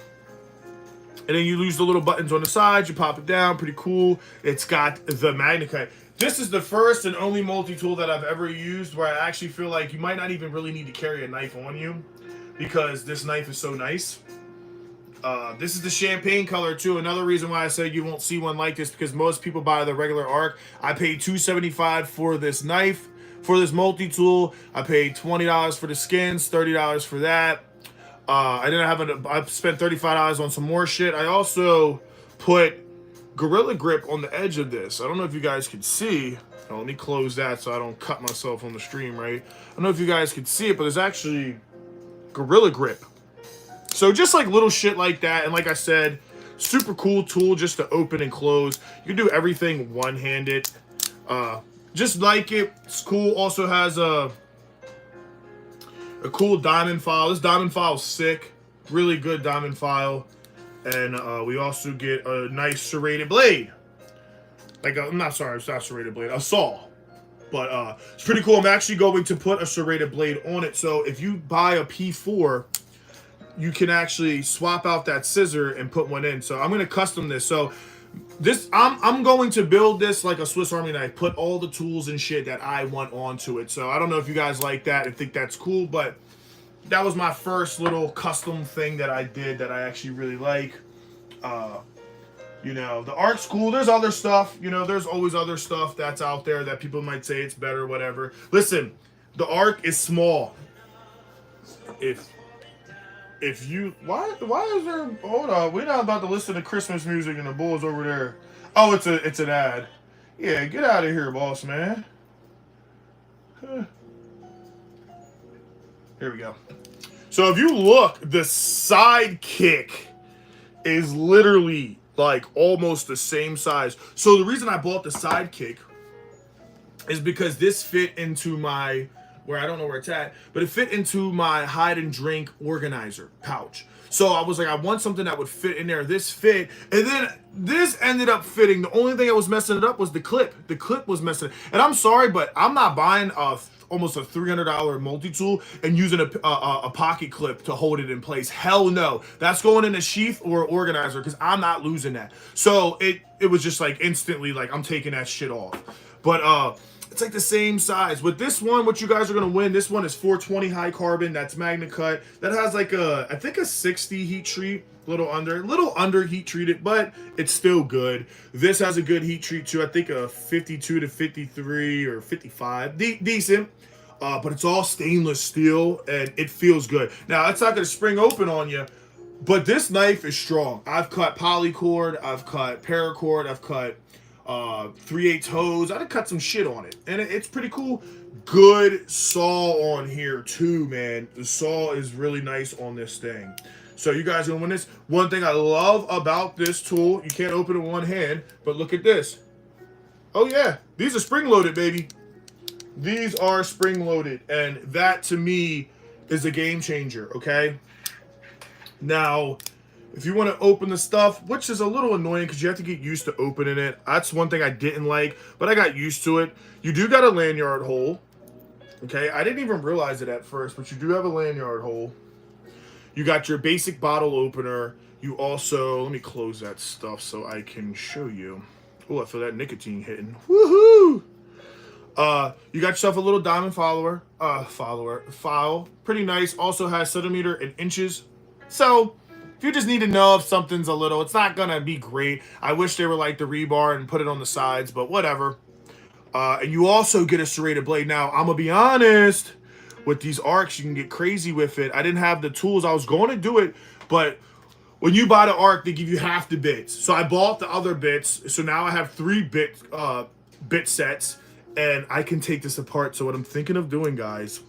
then you use the little buttons on the sides. You pop it down. Pretty cool. It's got the magnet cut. This is the first and only multi-tool that I've ever used where I actually feel like you might not even really need to carry a knife on you because this knife is so nice. This is the champagne color too. Another reason why I said you won't see one like this because most people buy the regular arc. I paid $275 for this knife, for this multi-tool. I paid $20 for the skins, $30 for that. I spent $35 on some more shit. I also put Gorilla Grip on the edge of this. I don't know if you guys can see. Oh, let me close that so I don't cut myself on the stream, right? I don't know if you guys can see it, but there's actually Gorilla Grip. So just like little shit like that. And like I said, super cool tool just to open and close. You can do everything one-handed. Just like it. It's cool. Also has a cool diamond file. This diamond file is sick. Really good diamond file. And we also get a nice serrated blade. Like, I'm not sorry, it's not serrated blade. A saw. But it's pretty cool. I'm actually going to put a serrated blade on it. So if you buy a P4, you can actually swap out that scissor and put one in. So I'm going to custom this. So this, I'm going to build this like a Swiss Army knife. Put all the tools and shit that I want onto it. So I don't know if you guys like that and think that's cool, but that was my first little custom thing that I did that I actually really like. You know, the art's cool. There's other stuff. You know, there's always other stuff that's out there that people might say it's better, whatever. Listen, the arc is small. If you why is there? Hold on, we're not about to listen to Christmas music and the bull's over there. Oh, it's an ad. Yeah, get out of here, boss man. Huh. Here we go. So if you look, the side kick is literally like almost the same size. So the reason I bought the side kick is because this fit into my, where I don't know where it's at, but it fit into my hide and drink organizer pouch. So I was like, I want something that would fit in there. This fit, and then this ended up fitting. The only thing that was messing it up was the clip. The clip was messing it. And I'm sorry, but I'm not buying almost a $300 multi-tool and using a pocket clip to hold it in place. Hell no. That's going in a sheath or organizer because I'm not losing that. So it was just like instantly like I'm taking that shit off. But it's like the same size. With this one, what you guys are going to win, this one is 420 high carbon. That's magnet cut. That has like I think a 60 heat treat. A little under heat treated, but it's still good. This has a good heat treat too. I think a 52 to 53 or 55. Decent. But it's all stainless steel and it feels good. Now, it's not going to spring open on you, but this knife is strong. I've cut polycord, I've cut paracord, I've cut 3/8 hose. I've cut some shit on it, and it's pretty cool. Good saw on here too, man. The saw is really nice on this thing. So you guys are gonna win this. One thing I love about this tool, you can't open it with one hand, but look at this. Oh yeah, these are spring loaded, baby. These are spring loaded, and that to me is a game changer, okay? Now, if you want to open the stuff, which is a little annoying because you have to get used to opening it. That's one thing I didn't like, but I got used to it. You do got a lanyard hole, okay? I didn't even realize it at first, but you do have a lanyard hole. You got your basic bottle opener. You also, let me close that stuff so I can show you. Oh, I feel that nicotine hitting. Woohoo! You got yourself a little diamond file. Pretty nice. Also has centimeter and inches. So, if you just need to know if something's a little, it's not gonna be great. I wish they were like the rebar and put it on the sides, but whatever. And you also get a serrated blade. Now, I'm gonna be honest, with these arcs. You can get crazy with it. I didn't have the tools. I was going to do it, but when you buy the arc, they give you half the bits. So I bought the other bits. So now I have 3 bit sets, and I can take this apart. So what I'm thinking of doing, guys,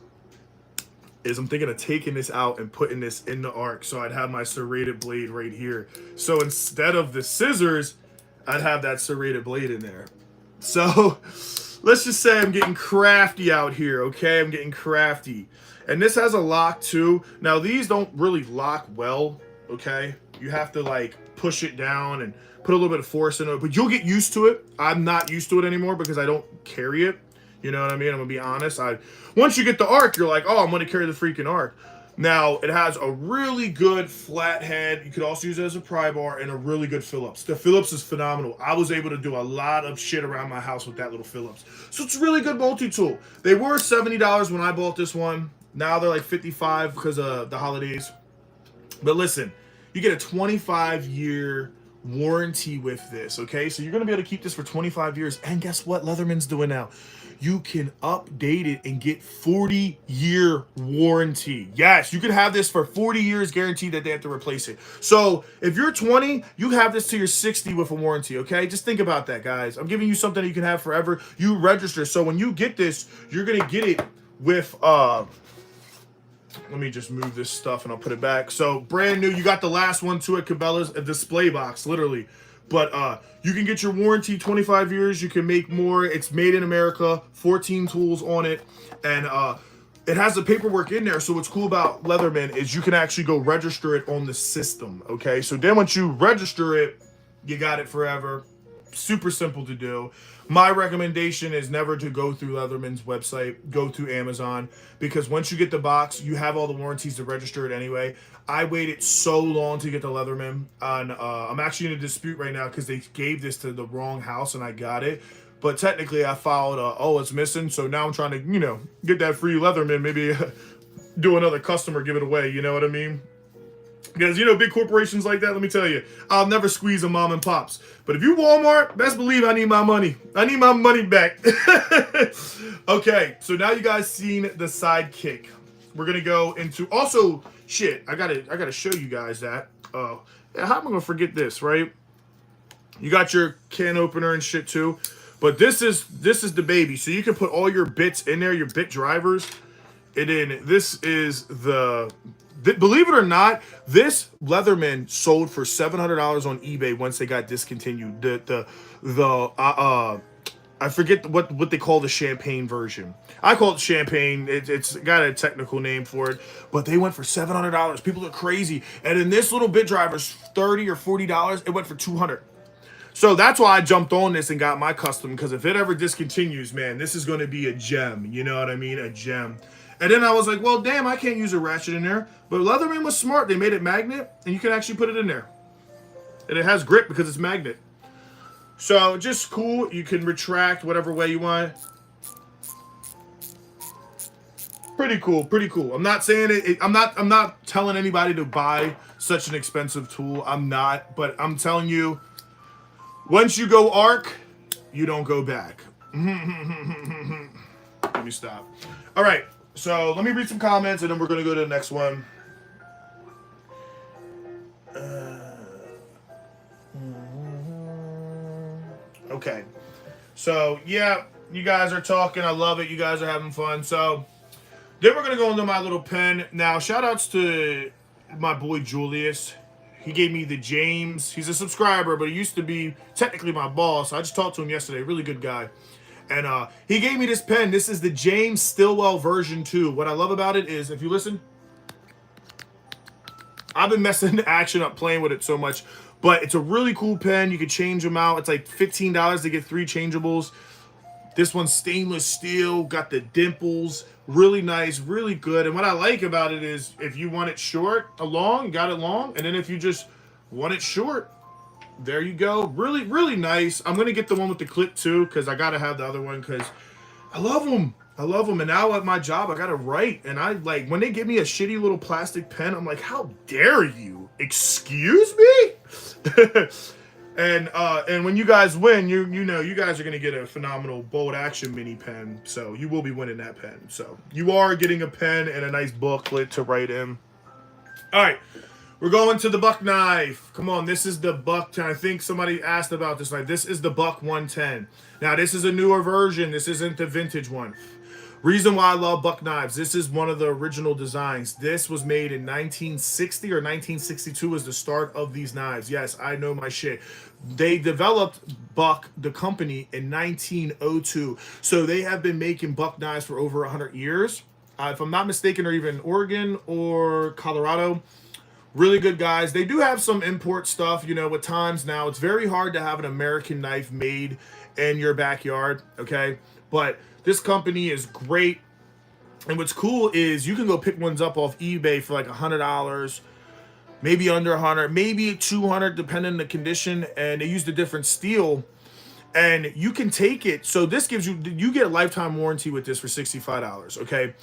is I'm thinking of taking this out and putting this in the arc. So I'd have my serrated blade right here. So instead of the scissors, I'd have that serrated blade in there. So let's just say I'm getting crafty out here, okay? I'm getting crafty. And this has a lock too. Now these don't really lock well, okay? You have to like push it down and put a little bit of force in it, but you'll get used to it. I'm not used to it anymore because I don't carry it. You know what I mean? I'm gonna be honest. Once you get the arc, you're like, oh, I'm gonna carry the freaking arc. Now it has a really good flat head. You could also use it as a pry bar and a really good Phillips. The Phillips is phenomenal. I was able to do a lot of shit around my house with that little Phillips. So it's a really good multi-tool. They were $70 when I bought this one. Now they're like $55 because of the holidays. But listen, you get a 25-year warranty with this, okay? So you're going to be able to keep this for 25 years. And guess what Leatherman's doing now? You can update it and get 40-year warranty. Yes, you can have this for 40 years guaranteed that they have to replace it. So if you're 20, you have this till you're 60 with a warranty, okay? Just think about that, guys. I'm giving you something that you can have forever. You register. So when you get this, you're going to get it with... let me just move this stuff and I'll put it back. So brand new. You got the last one too at Cabela's, a display box, literally. But you can get your warranty 25 years. You can make more. It's made in America, 14 tools on it. And it has the paperwork in there. So what's cool about Leatherman is you can actually go register it on the system. Okay. So then once you register it, you got it forever. Super simple to do. My recommendation is never to go through Leatherman's website, go through Amazon, because once you get the box, you have all the warranties to register it anyway. I waited so long to get the Leatherman, and I'm actually in a dispute right now because they gave this to the wrong house and I got it. But technically I filed, oh, it's missing. So now I'm trying to, you know, get that free Leatherman, maybe do another customer, give it away. You know what I mean? Because, you know, big corporations like that, let me tell you, I'll never squeeze a mom and pops. But if you Walmart, best believe I need my money. I need my money back. Okay, so now you guys seen the sidekick. We're going to go into, also, shit, I gotta show you guys that. Yeah, how am I going to forget this, right? You got your can opener and shit too. But this is the baby. So you can put all your bits in there, your bit drivers. And then this is the... Believe it or not, this Leatherman sold for $700 on eBay once they got discontinued. I forget what they call the champagne version. I call it champagne. It's got a technical name for it, but they went for $700. People are crazy. And in this little bit driver's $30 or $40, it went for $200. So that's why I jumped on this and got my custom, because if it ever discontinues, man, this is going to be a gem. You know what I mean? A gem. And then I was like, well, damn, I can't use a ratchet in there. But Leatherman was smart. They made it magnet, and you can actually put it in there. And it has grip because it's magnet. So just cool. You can retract whatever way you want. Pretty cool. Pretty cool. I'm not saying it. I'm not telling anybody to buy such an expensive tool. I'm not. But I'm telling you, once you go arc, you don't go back. Let me stop. All right. So let me read some comments, and then we're going to go to the next one. Okay. So, yeah, you guys are talking. I love it. You guys are having fun. So, then we're going to go into my little pen. Now, shout-outs to my boy Julius. He gave me the James. He's a subscriber, but he used to be technically my boss. I just talked to him yesterday. Really good guy. And he gave me this pen. This is the James Stillwell version 2. What I love about it is, if you listen, I've been messing the action up playing with it so much. But it's a really cool pen. You can change them out. It's like $15 to get 3 changeables. This one's stainless steel. Got the dimples. Really nice. Really good. And what I like about it is, if you want it short, long, got it long. And then if you just want it short, there you go. Really, really nice. I'm going to get the one with the clip too, because I got to have the other one because I love them. I love them. And now at my job, I got to write. And I like, when they give me a shitty little plastic pen, I'm like, how dare you? Excuse me? And when you guys win, you know you guys are gonna get a phenomenal bold action mini pen. So you will be winning that pen. So you are getting a pen and a nice booklet to write in. All right, we're going to the buck knife. Come on, this is the buck 10. I think somebody asked about this knife. This is the buck 110. Now this is a newer version. This isn't the vintage one. Reason why I love buck knives. This is one of the original designs. This was made in 1960 or 1962 was the start of these knives. Yes, I know my shit. They developed Buck, the company, in 1902. So they have been making buck knives for over 100 years. If I'm not mistaken, or even Oregon or Colorado. Really good guys. They do have some import stuff, you know, with times now. It's very hard to have an American knife made in your backyard, okay? But this company is great. And what's cool is you can go pick ones up off eBay for like $100, maybe under 100, maybe 200, depending on the condition. And they use the different steel. And you can take it. So this gives you get a lifetime warranty with this for $65, okay?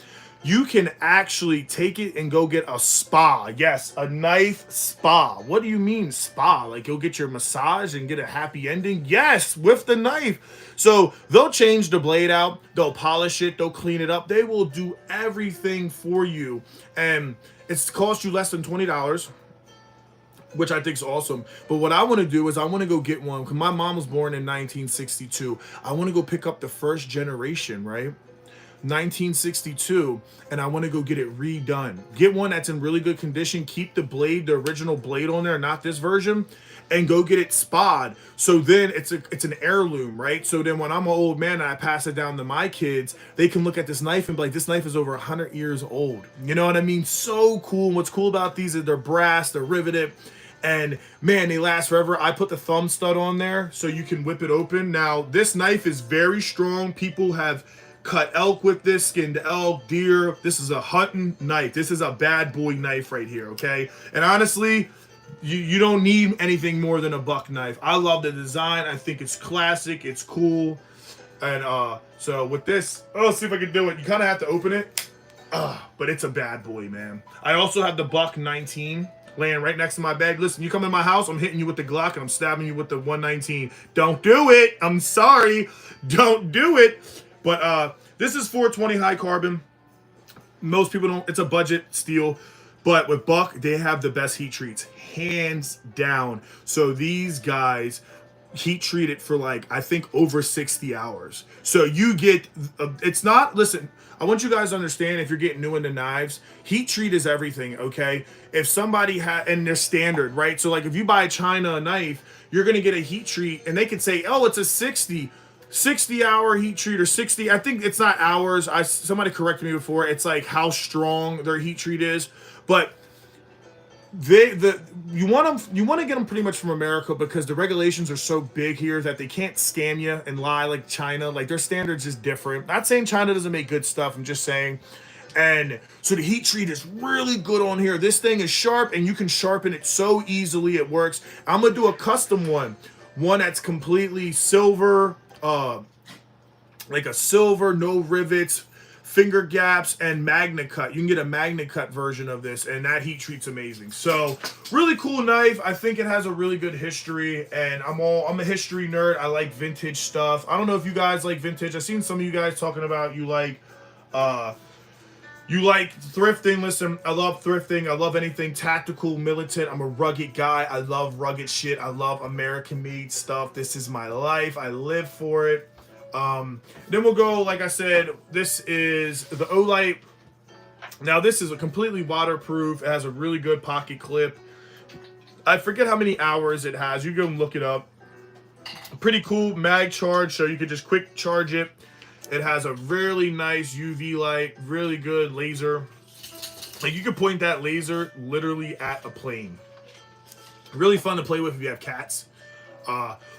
You can actually take it and go get a spa. Yes, a knife spa. What do you mean spa? Like you'll get your massage and get a happy ending? Yes, with the knife. So they'll change the blade out. They'll polish it. They'll clean it up. They will do everything for you. And it's cost you less than $20. Which I think is awesome. But what I want to do is I want to go get one. Because my mom was born in 1962. I want to go pick up the first generation, right? 1962, and I want to go get it redone. Get one that's in really good condition. Keep the blade, the original blade on there, not this version, and go get it spa'd. So then it's an heirloom, right? So then when I'm an old man and I pass it down to my kids, they can look at this knife and be like, this knife is over 100 years old. You know what I mean? So cool. What's cool about these is they're brass, they're riveted. And man, they last forever. I put the thumb stud on there so you can whip it open. Now, this knife is very strong. People have cut elk with this, skinned elk, deer. This is a hunting knife. This is a bad boy knife right here, okay? And honestly, you don't need anything more than a buck knife. I love the design. I think it's classic. It's cool. And so with this, let's see if I can do it. You kind of have to open it. But it's a bad boy, man. I also have the buck 19 laying right next to my bed. Listen, you come in my house, I'm hitting you with the Glock and I'm stabbing you with the 119. Don't do it. I'm sorry. Don't do it. But this is 420 high carbon. Most people don't. It's a budget steel. But with Buck, they have the best heat treats. Hands down. So these guys heat treat it for like, I think, over 60 hours. So you get, it's not, listen, I want you guys to understand if you're getting new into knives, heat treat is everything, okay? If somebody and they're standard, right? So like if you buy a China knife, you're going to get a heat treat and they can say, oh, it's a 60-hour heat treat or 60. I think it's not hours. Somebody corrected me before. It's like how strong their heat treat is. But you want to get them pretty much from America because the regulations are so big here that they can't scam you and lie like China. Like their standards is different. Not saying China doesn't make good stuff. I'm just saying. And so the heat treat is really good on here. This thing is sharp and you can sharpen it so easily. It works. I'm gonna do a custom one that's completely silver, like a silver, no rivets, finger gaps, and magna cut. You can get a magna cut version of this, and that heat treat's amazing. So really cool knife. I think it has a really good history, and I'm a history nerd. I like vintage stuff. I don't know if you guys like vintage. I've seen some of you guys talking about you like thrifting. Listen, I love thrifting. I love anything tactical, militant. I'm a rugged guy. I love rugged shit. I love American made stuff. This is my life. I live for it. Then we'll go, like I said, this is the Olight. Now this is a completely waterproof. It has a really good pocket clip. I forget how many hours it has. You can look it up. Pretty cool mag charge, so you can just quick charge it. It has a really nice UV light, really good laser. Like you can point that laser literally at a plane. Really fun to play with if you have cats.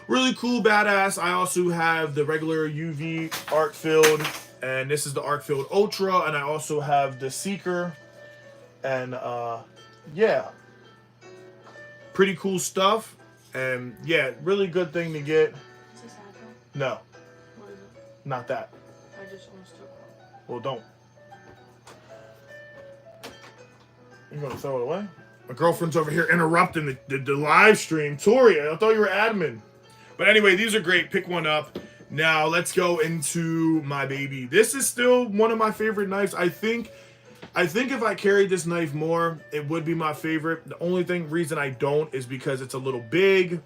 Really cool, badass. I also have the regular UV arc filled, and this is the arc filled ultra, and I also have the Seeker, and yeah, pretty cool stuff, and yeah, really good thing to get. Is this Apple? No, What is it? not that. I just almost took one. Well, don't. You're gonna throw it away? My girlfriend's over here interrupting the live stream. Tori, I thought you were admin. But anyway, these are great. Pick one up. Now, let's go into my baby. This is still one of my favorite knives. I think if I carried this knife more, it would be my favorite. The only reason I don't is because it's a little big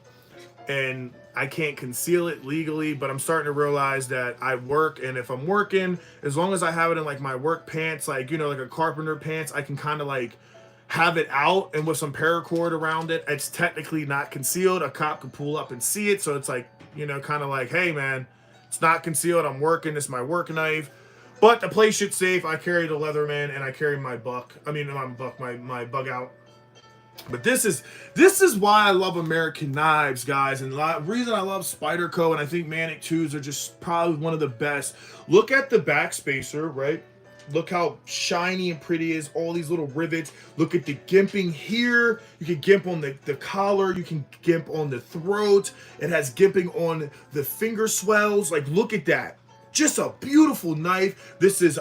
and I can't conceal it legally, but I'm starting to realize that I work, and if I'm working, as long as I have it in like my work pants, like, you know, like a carpenter pants, I can kind of like have it out, and with some paracord around it, it's technically not concealed. A cop could pull up and see it, so it's like, you know, kind of like, hey man, it's not concealed, I'm working, it's my work knife. But to play shit safe, I carry the Leatherman and I carry my my bug out. But this is why I love American knives, guys, and the reason I love Spyderco, and I think Manic 2s are just probably one of the best. Look at the back spacer, right? Look how shiny and pretty it is, all these little rivets. Look at the gimping here. You can gimp on the collar. You can gimp on the throat. It has gimping on the finger swells. Like, look at that. Just a beautiful knife. This is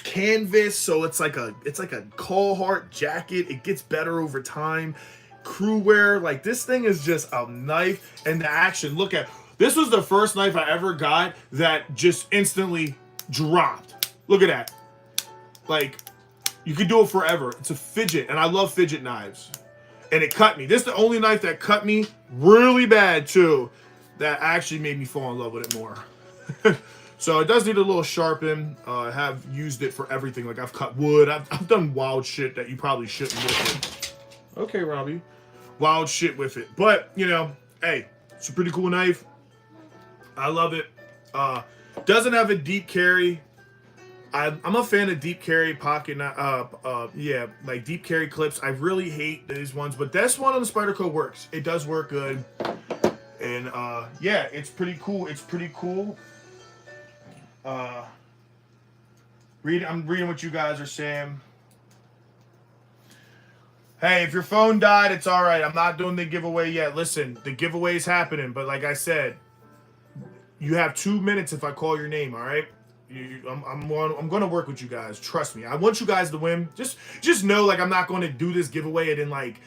canvas, so it's like a Carhartt jacket. It gets better over time. Crew wear. Like, this thing is just a knife. And the action. Look at, this was the first knife I ever got that just instantly dropped. Look at that. Like, you could do it forever. It's a fidget, and I love fidget knives. And it cut me. This is the only knife that cut me really bad, too, that actually made me fall in love with it more. So it does need a little sharpen. I have used it for everything. Like, I've cut wood. I've done wild shit that you probably shouldn't with it. Okay, Robbie. Wild shit with it. But, you know, hey, it's a pretty cool knife. I love it. Doesn't have a deep carry. I'm a fan of deep carry pocket, yeah, like deep carry clips. I really hate these ones, but this one on the Spyderco works. It does work good, and yeah, it's pretty cool. It's pretty cool. I'm reading what you guys are saying. Hey, if your phone died, it's all right. I'm not doing the giveaway yet. Listen, the giveaway is happening, but like I said, you have 2 minutes if I call your name. All right. I'm going to work with you guys. Trust me. I want you guys to win. Just know, like, I'm not going to do this giveaway and then, like,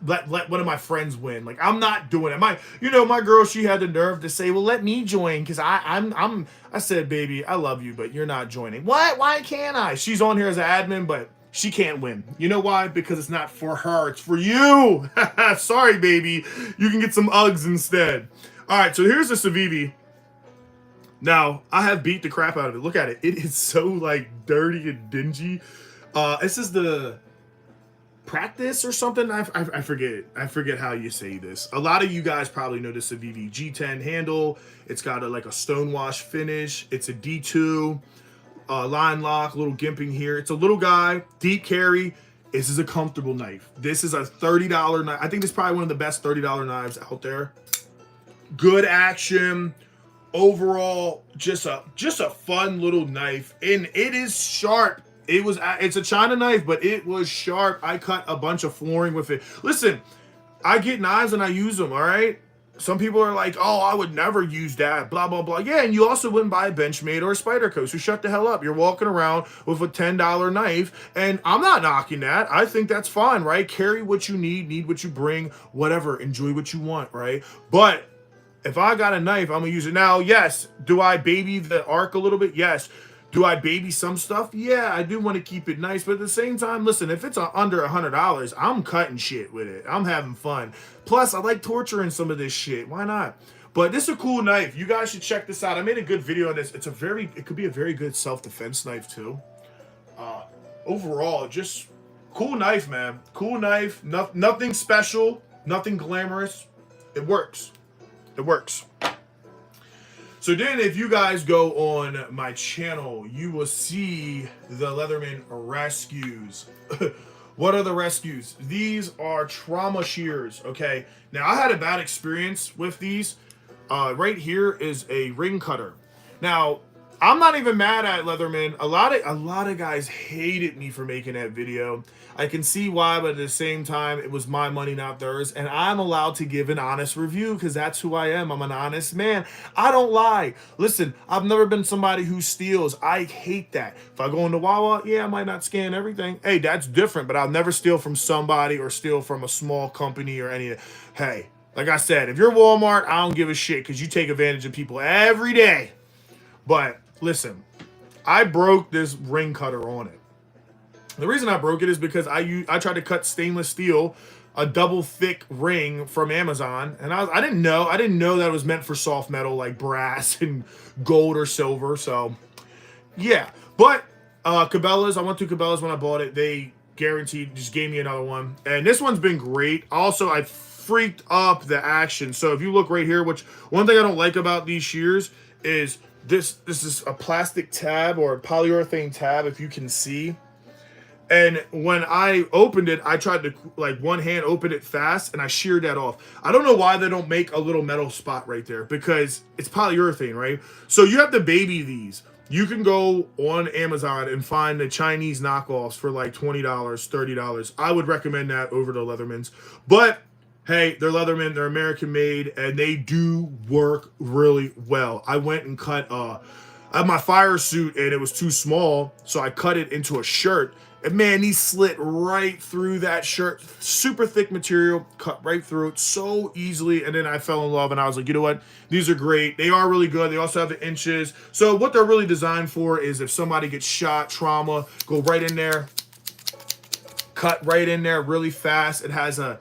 let one of my friends win. Like, I'm not doing it. My girl, she had the nerve to say, well, let me join, because I said, baby, I love you, but you're not joining. What? Why can't I? She's on here as an admin, but she can't win. You know why? Because it's not for her. It's for you. Sorry, baby. You can get some Uggs instead. All right, so here's the Civivi. Now, I have beat the crap out of it. Look at it. It is so, like, dirty and dingy. This is the Practice or something. I forget it. I forget how you say this. A lot of you guys probably know this Civivi G10 handle. It's got like a stonewash finish. It's a D2. Line lock, little gimping here. It's a little guy. Deep carry. This is a comfortable knife. This is a $30 knife. I think this is probably one of the best $30 knives out there. Good action. Overall, just a fun little knife, and it is sharp. It's a China knife, but it was sharp. I cut a bunch of flooring with it. Listen, I get knives and I use them. All right. Some people are like, oh, I would never use that. Blah blah blah. Yeah, and you also wouldn't buy a Benchmade or a Spyderco. So shut the hell up. You're walking around with a $10 knife, and I'm not knocking that. I think that's fine, right? Carry what you need what you bring, whatever. Enjoy what you want, right? But if I got a knife, I'm going to use it. Now, yes, do I baby the arc a little bit? Yes. Do I baby some stuff? Yeah, I do want to keep it nice. But at the same time, listen, if it's under $100, I'm cutting shit with it. I'm having fun. Plus, I like torturing some of this shit. Why not? But this is a cool knife. You guys should check this out. I made a good video on this. It could be a very good self-defense knife, too. Overall, just cool knife, man. Cool knife. Nothing special. Nothing glamorous. It works. It works. So then if you guys go on my channel, you will see the Leatherman rescues. What are the rescues? These are trauma shears, okay? Now, I had a bad experience with these. Right here is a ring cutter. Now, I'm not even mad at Leatherman. A lot of guys hated me for making that video. I can see why, but at the same time, it was my money, not theirs. And I'm allowed to give an honest review because that's who I am. I'm an honest man. I don't lie. Listen, I've never been somebody who steals. I hate that. If I go into Wawa, yeah, I might not scan everything. Hey, that's different, but I'll never steal from somebody or steal from a small company or any. Hey, like I said, if you're Walmart, I don't give a shit because you take advantage of people every day. But listen, I broke this ring cutter on it. The reason I broke it is because I tried to cut stainless steel, a double thick ring from Amazon, and I didn't know that it was meant for soft metal like brass and gold or silver. So yeah, but Cabela's, I went to Cabela's when I bought it. They guaranteed just gave me another one, and this one's been great. Also, I freaked up the action. So if you look right here, which one thing I don't like about these shears is this is a plastic tab or a polyurethane tab, if you can see. And when I opened it, I tried to like one hand open it fast and I sheared that off. I don't know why they don't make a little metal spot right there because it's polyurethane, right? So you have to baby these. You can go on Amazon and find the Chinese knockoffs for like $20, $30. I would recommend that over the Leathermans. But hey, they're Leatherman, they're American made, and they do work really well. I went and cut I had my fire suit and it was too small, so I cut it into a shirt. And man, these slit right through that shirt. Super thick material, cut right through it so easily. And then I fell in love and I was like, you know what? These are great. They are really good. They also have the inches. So what they're really designed for is if somebody gets shot, trauma, go right in there, cut right in there really fast. It has a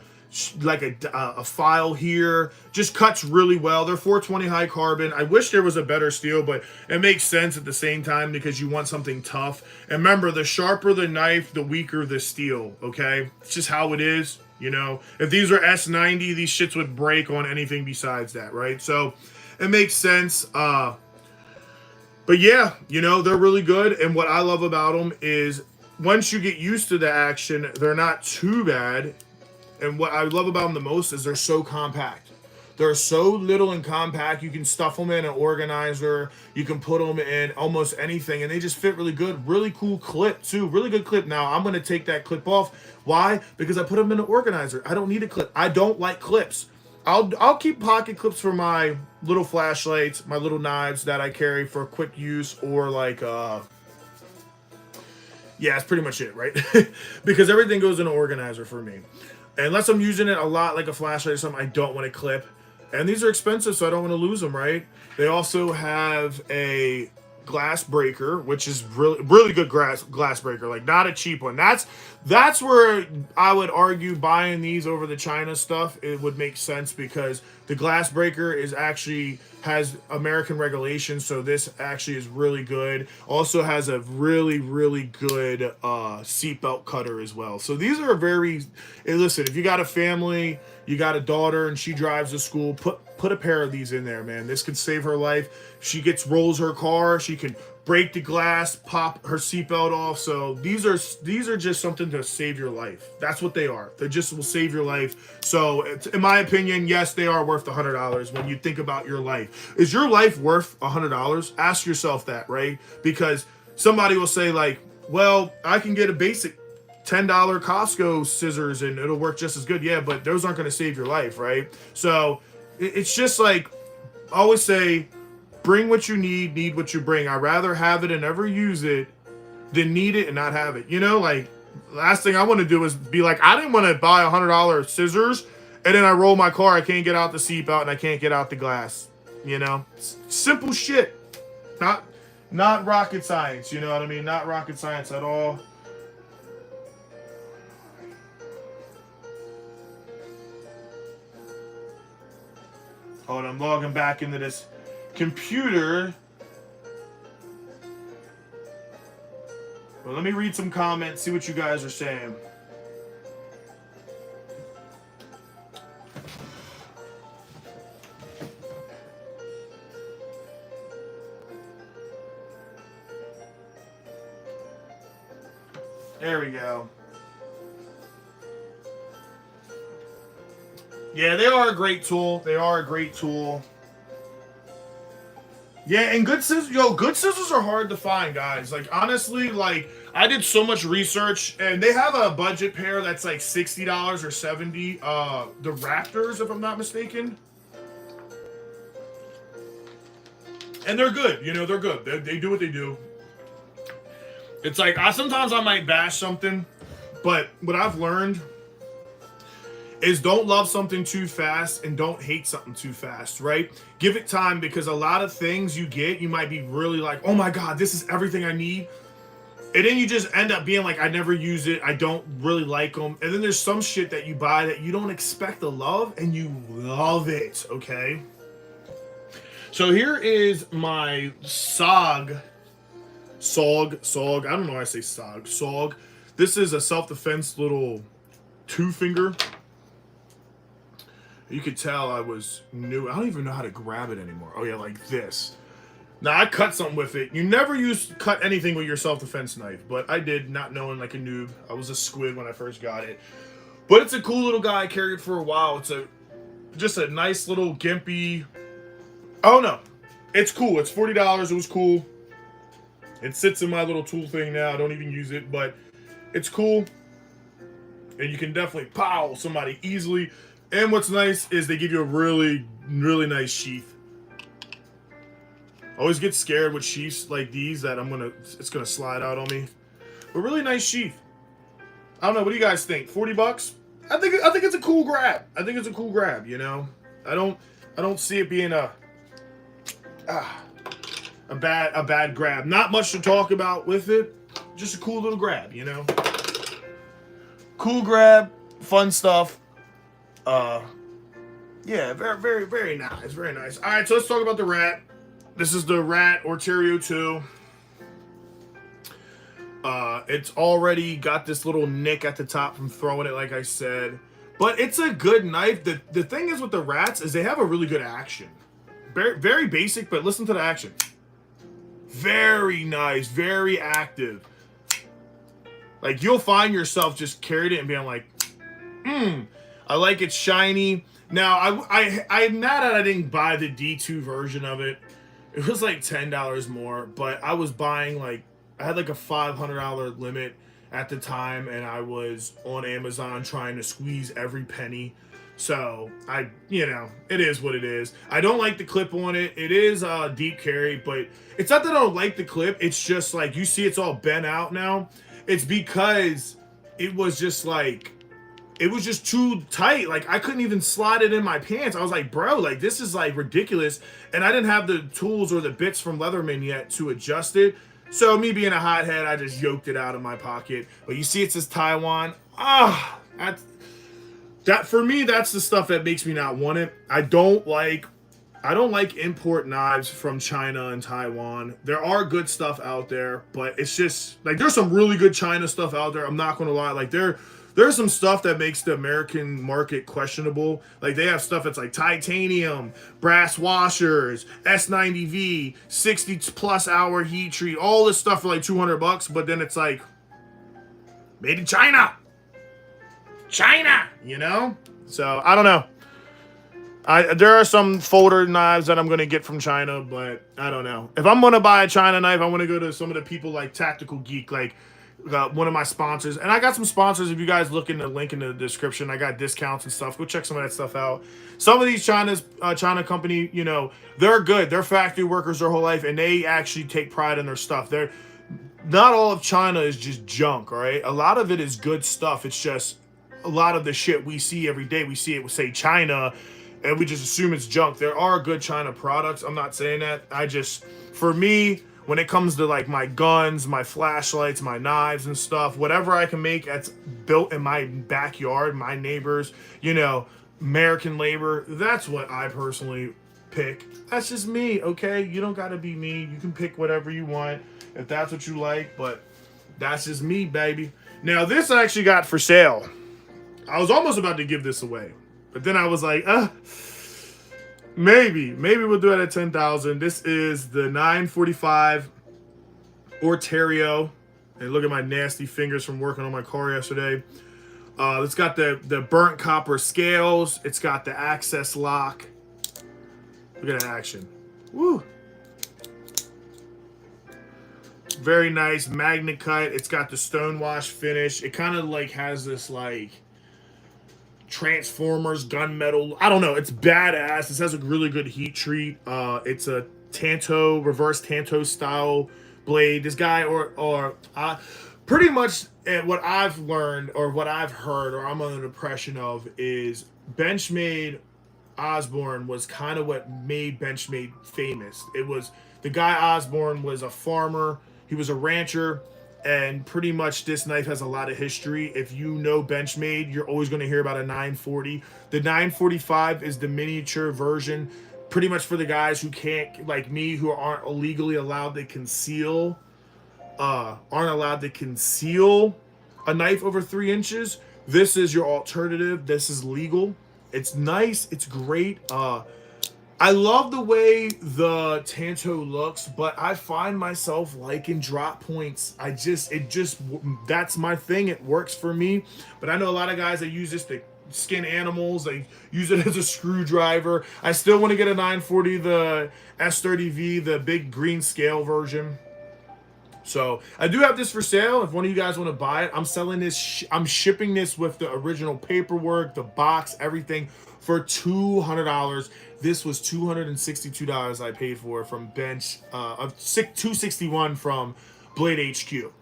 file here, just cuts really well. They're 420 high carbon. I wish there was a better steel, but it makes sense at the same time because you want something tough. And remember, the sharper the knife, the weaker the steel, okay? It's just how it is, you know? If these are S90, these shits would break on anything besides that, right? So it makes sense. But yeah, you know, they're really good. And what I love about them is once you get used to the action, they're not too bad. And what I love about them the most is they're so compact. They're so little and compact. You can stuff them in an organizer. You can put them in almost anything, and they just fit really good. Really cool clip, too. Really good clip. Now, I'm going to take that clip off. Why? Because I put them in an organizer. I don't need a clip. I don't like clips. I'll keep pocket clips for my little flashlights, my little knives that I carry for quick use, or like, yeah, that's pretty much it, right? Because everything goes in an organizer for me. Unless I'm using it a lot like a flashlight or something, I don't want to clip. And these are expensive, so I don't want to lose them, right? They also have a glass breaker, which is really good glass breaker, like not a cheap one. That's where I would argue buying these over the China stuff. It would make sense because the glass breaker is actually has American regulations, so this actually is really good. Also has a really good seatbelt cutter as well. So these are very. Hey, listen, if you got a family, you got a daughter, and she drives to school, put a pair of these in there, man. This could save her life. She rolls her car, she can break the glass, pop her seatbelt off. So these are just something to save your life. That's what they are. They just will save your life. So in my opinion, yes, they are worth $100 when you think about your life. Is your life worth $100? Ask yourself that, right? Because somebody will say like, well, I can get a basic $10 Costco scissors and it'll work just as good. Yeah, but those aren't going to save your life, right? So it's just like, I always say, bring what you need what you bring. I'd rather have it and never use it than need it and not have it. You know, like, last thing I want to do is be like, I didn't want to buy $100 scissors and then I roll my car, I can't get out the seatbelt and I can't get out the glass. You know, simple shit. Not rocket science, you know what I mean? Not rocket science at all. Hold on, I'm logging back into this computer. Well, let me read some comments, see what you guys are saying. There we go. Yeah, they are a great tool. They are a great tool. Yeah, and good scissors, good scissors are hard to find, guys. Like, honestly, like, I did so much research, and they have a budget pair that's like $60 or $70. The Raptors, if I'm not mistaken. And they're good, they're good. They do what they do. It's like, sometimes I might bash something, but what I've learned is don't love something too fast and don't hate something too fast, right? Give it time, because a lot of things you get, you might be really like, oh my God, this is everything I need. And then you just end up being like, I never use it. I don't really like them. And then there's some shit that you buy that you don't expect to love and you love it, okay? So here is my SOG. I don't know why I say SOG. This is a self-defense little 2-finger. You could tell I was new. I don't even know how to grab it anymore. Oh yeah, like this. Now I cut something with it. You never cut anything with your self-defense knife, but I did, not knowing, like a noob. I was a squid when I first got it. But it's a cool little guy. I carried it for a while. It's just a nice little gimpy. Oh no, it's cool. It's $40. It was cool. It sits in my little tool thing now. I don't even use it, but it's cool. And you can definitely pow somebody easily. And what's nice is they give you a really, really nice sheath. I always get scared with sheaths like these that it's gonna slide out on me. But really nice sheath. I don't know, what do you guys think? 40 bucks? I think it's a cool grab. I don't see it being a bad grab. Not much to talk about with it. Just a cool little grab, Cool grab, fun stuff. Yeah, very, very, very nice. Very nice. All right, so let's talk about the rat. This is the Rat Orterio 2. It's already got this little nick at the top from throwing it, like I said. But it's a good knife. The thing is with the Rats is they have a really good action. Very, very basic, but listen to the action. Very nice, very active. Like, you'll find yourself just carried it and being like, I like it shiny. Now, I'm mad that I didn't buy the D2 version of it. It was like $10 more, but I was buying I had like a $500 limit at the time, and I was on Amazon trying to squeeze every penny. So it is what it is. I don't like the clip on it. It is deep carry, but it's not that I don't like the clip. It's just like, you see it's all bent out now. It's because it was just too tight. Like, I couldn't even slide it in my pants. I was like, bro, like, this is like ridiculous. And I didn't have the tools or the bits from Leatherman yet to adjust it. So me being a hothead, I just yoked it out of my pocket. But you see it says Taiwan. That for me, that's the stuff that makes me not want it. I don't like import knives from China and Taiwan. There are good stuff out there, but it's just like, there's some really good China stuff out there. I'm not going to lie. Like, there's some stuff that makes the American market questionable. Like, they have stuff that's like titanium, brass washers, S90V, 60+ hour heat treat, all this stuff for like $200, but then it's like made in China. So I don't know. There are some folder knives that I'm going to get from China, but I don't know. If I'm going to buy a China knife, I want to go to some of the people like Tactical Geek, like one of my sponsors. And I got some sponsors. If you guys look in the link in the description, I got discounts and stuff. Go check some of that stuff out. Some of these China company, they're good. They're factory workers their whole life, and they actually take pride in their stuff. Not all of China is just junk, all right? A lot of it is good stuff. It's just a lot of the shit we see every day. We see it, we say China, and we just assume it's junk. There are good China products. I'm not saying that. For me, when it comes to like my guns, my flashlights, my knives and stuff, whatever I can make that's built in my backyard, my neighbors, American labor, that's what I personally pick. That's just me, okay? You don't gotta be me. You can pick whatever you want if that's what you like, but that's just me, baby. Now, this I actually got for sale. I was almost about to give this away, but then I was like, maybe we'll do it at 10,000. This is the 945 Orterio, and look at my nasty fingers from working on my car yesterday. It's got the burnt copper scales. It's got the access lock. Look at that action. Woo! very nice magnet cut. It's got the stone wash finish. It kind of like has this like Transformers gunmetal. I don't know. It's badass. This has a really good heat treat. It's a Tanto, reverse Tanto style blade. This guy pretty much what I've learned or what I've heard or I'm under the impression of is Benchmade Osborne was kind of what made Benchmade famous. It was the guy Osborne was a farmer. He was a rancher. And pretty much this knife has a lot of history. If you know Benchmade, you're always going to hear about a 940. The 945 is the miniature version, pretty much for the guys who can't, like me, who aren't legally allowed to conceal, a knife over 3 inches. This is your alternative. This is legal. It's nice. It's great. I love the way the Tanto looks, but I find myself liking drop points. That's my thing. It works for me. But I know a lot of guys that use this to skin animals. They use it as a screwdriver. I still want to get a 940, the S30V, the big green scale version. So I do have this for sale. If one of you guys want to buy it, I'm selling this. I'm shipping this with the original paperwork, the box, everything for $200. This was $262 I paid for from $261 from Blade HQ.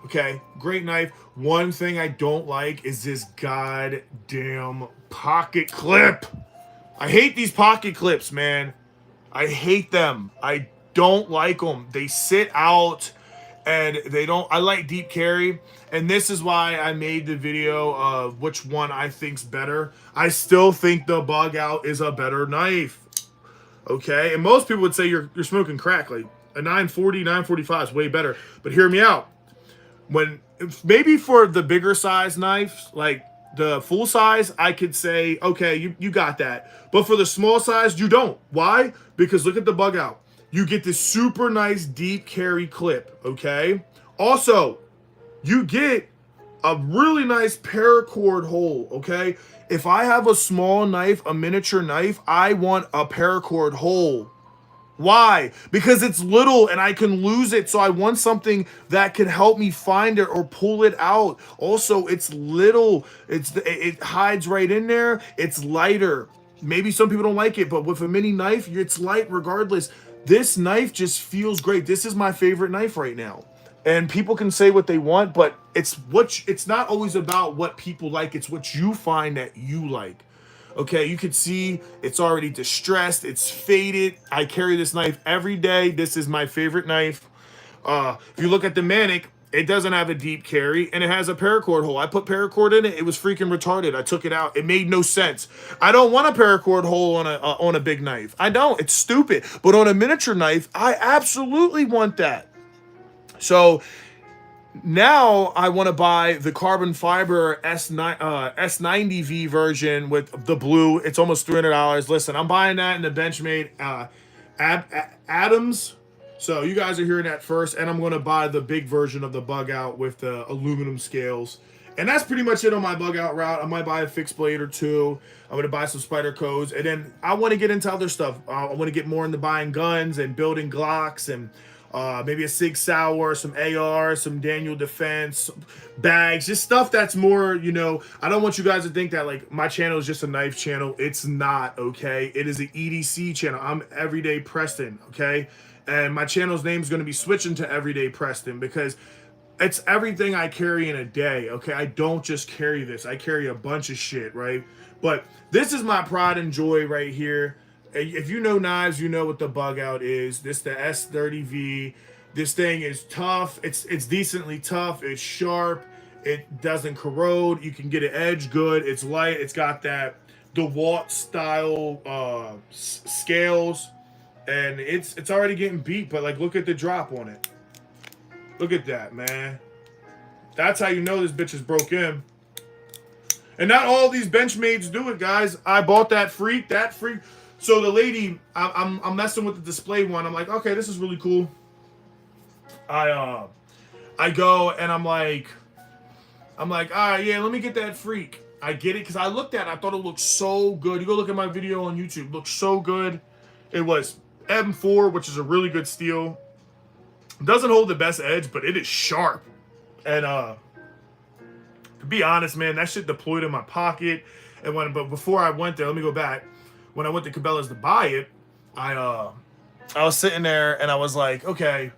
Okay, great knife. One thing I don't like is this goddamn pocket clip. I hate these pocket clips, man. I hate them. I don't like them. They sit out and they don't. I like deep carry, and this is why I made the video of which one I think's better. I still think the Bug Out is a better knife. Okay, and most people would say you're smoking crack. Like a 940, 945 is way better. But hear me out. Maybe for the bigger size knives, like the full size, I could say, okay, you got that. But for the small size, you don't. Why? Because look at the Bug Out. You get this super nice deep carry clip, okay? Also, you get a really nice paracord hole, okay? If I have a small knife, a miniature knife, I want a paracord hole. Why? Because it's little and I can lose it, so I want something that can help me find it or pull it out. Also, it's little. It hides right in there. It's lighter. Maybe some people don't like it, but with a mini knife, it's light regardless. This knife just feels great. This is my favorite knife right now. And people can say what they want, but it's not always about what people like. It's what you find that you like. Okay, you can see it's already distressed. It's faded. I carry this knife every day. This is my favorite knife. If you look at the Manic, it doesn't have a deep carry, and it has a paracord hole. I put paracord in it. It was freaking retarded. I took it out. It made no sense. I don't want a paracord hole on a big knife. I don't. It's stupid. But on a miniature knife, I absolutely want that. So now I want to buy the carbon fiber S90V version with the blue. It's almost $300. Listen, I'm buying that in the Benchmade Adams. So you guys are hearing that first, and I'm going to buy the big version of the Bug Out with the aluminum scales. And that's pretty much it on my Bug Out route. I might buy a fixed blade or two. I'm going to buy some spider codes, and then I want to get into other stuff. I want to get more into buying guns and building Glocks and maybe a Sig Sauer, some AR, some Daniel Defense, bags, just stuff that's more, you know, I don't want you guys to think that like my channel is just a knife channel. It's not, okay? It is an EDC channel. I'm Everyday Preston, okay? And my channel's name is going to be switching to Everyday Preston because it's everything I carry in a day, okay? I don't just carry this. I carry a bunch of shit, right? But this is my pride and joy right here. If you know knives, you know what the Bug Out is. This the S30V. This thing is tough. It's decently tough. It's sharp. It doesn't corrode. You can get an edge good. It's light. It's got that DeWalt style scales. And it's already getting beat, but like look at the drop on it. Look at that, man. That's how you know this bitch is broke in. And not all these Benchmades do it, guys. I bought that freak. So the lady, I'm messing with the display one. I'm like, okay, this is really cool. I go and I'm like, all right, yeah, let me get that freak. I get it because I looked at it. I thought it looked so good. You go look at my video on YouTube. It looked so good. It was M4, which is a really good steel. Doesn't hold the best edge, but it is sharp. And to be honest, man, that shit deployed in my pocket. And but before I went there, let me go back. When I went to Cabela's to buy it, I was sitting there and I was like, okay,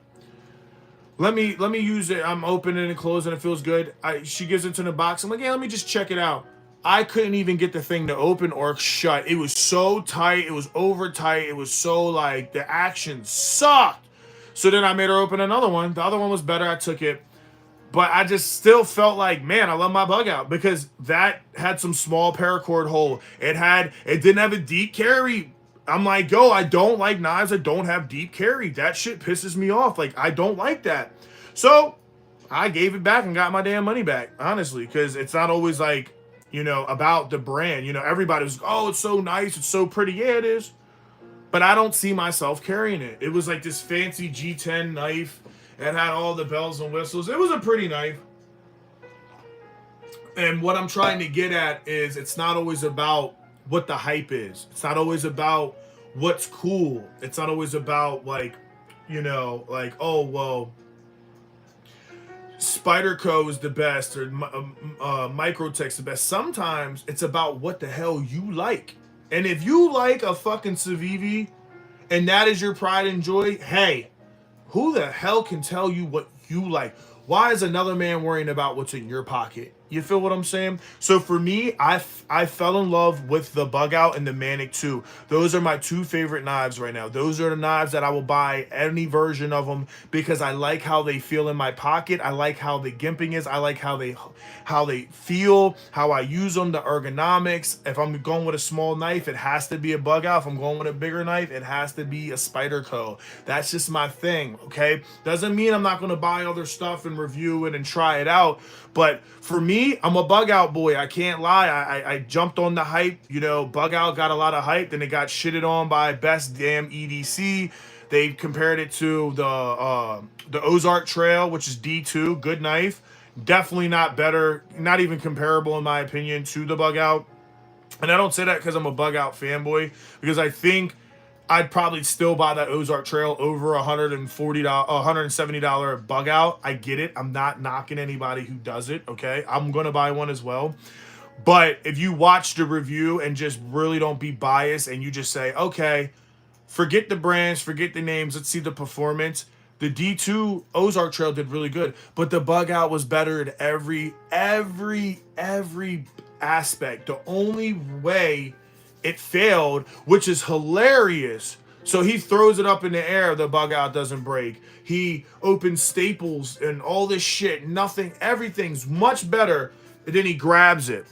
let me use it. I'm opening and closing. It feels good. She gives it to the box. I'm like, yeah, let me just check it out. I couldn't even get the thing to open or shut. It was so tight. It was over tight. It was so like the action sucked. So then I made her open another one. The other one was better. I took it. But I just still felt like, man, I love my bug out because that had some small paracord hole. It didn't have a deep carry. I'm like, yo, I don't like knives that don't have deep carry. That shit pisses me off. Like, I don't like that. So I gave it back and got my damn money back, honestly, because it's not always like, about the brand. Everybody was, oh, it's so nice. It's so pretty. Yeah, it is. But I don't see myself carrying it. It was like this fancy G10 knife. It had all the bells and whistles. It was a pretty knife. And what I'm trying to get at is it's not always about what the hype is. It's not always about what's cool. It's not always about like, oh, well, Spyderco is the best or Microtech's the best. Sometimes it's about what the hell you like. And if you like a fucking Civivi and that is your pride and joy, hey, who the hell can tell you what you like? Why is another man worrying about what's in your pocket? You feel what I'm saying? So for me, I fell in love with the Bug Out and the Manic 2. Those are my two favorite knives right now. Those are the knives that I will buy any version of them because I like how they feel in my pocket. I like how the gimping is. I like how they feel, how I use them, the ergonomics. If I'm going with a small knife, it has to be a Bug Out. If I'm going with a bigger knife, it has to be a Spyderco. That's just my thing, okay? Doesn't mean I'm not going to buy other stuff and review it and try it out. But for me, I'm a Bug Out boy. I can't lie. I jumped on the hype. Bug Out got a lot of hype. Then it got shitted on by Best Damn EDC. They compared it to the Ozark Trail, which is D2. Good knife. Definitely not better. Not even comparable, in my opinion, to the Bug Out. And I don't say that because I'm a Bug Out fanboy. Because I think I'd probably still buy that Ozark Trail over $170 Bug Out. I get it. I'm not knocking anybody who does it, okay? I'm going to buy one as well. But if you watch the review and just really don't be biased and you just say, okay, forget the brands, forget the names, let's see the performance. The D2 Ozark Trail did really good, but the Bug Out was better in every aspect. The only way it failed, which is hilarious. So he throws it up in the air, the Bug Out doesn't break. He opens staples and all this shit, everything's much better, and then he grabs it.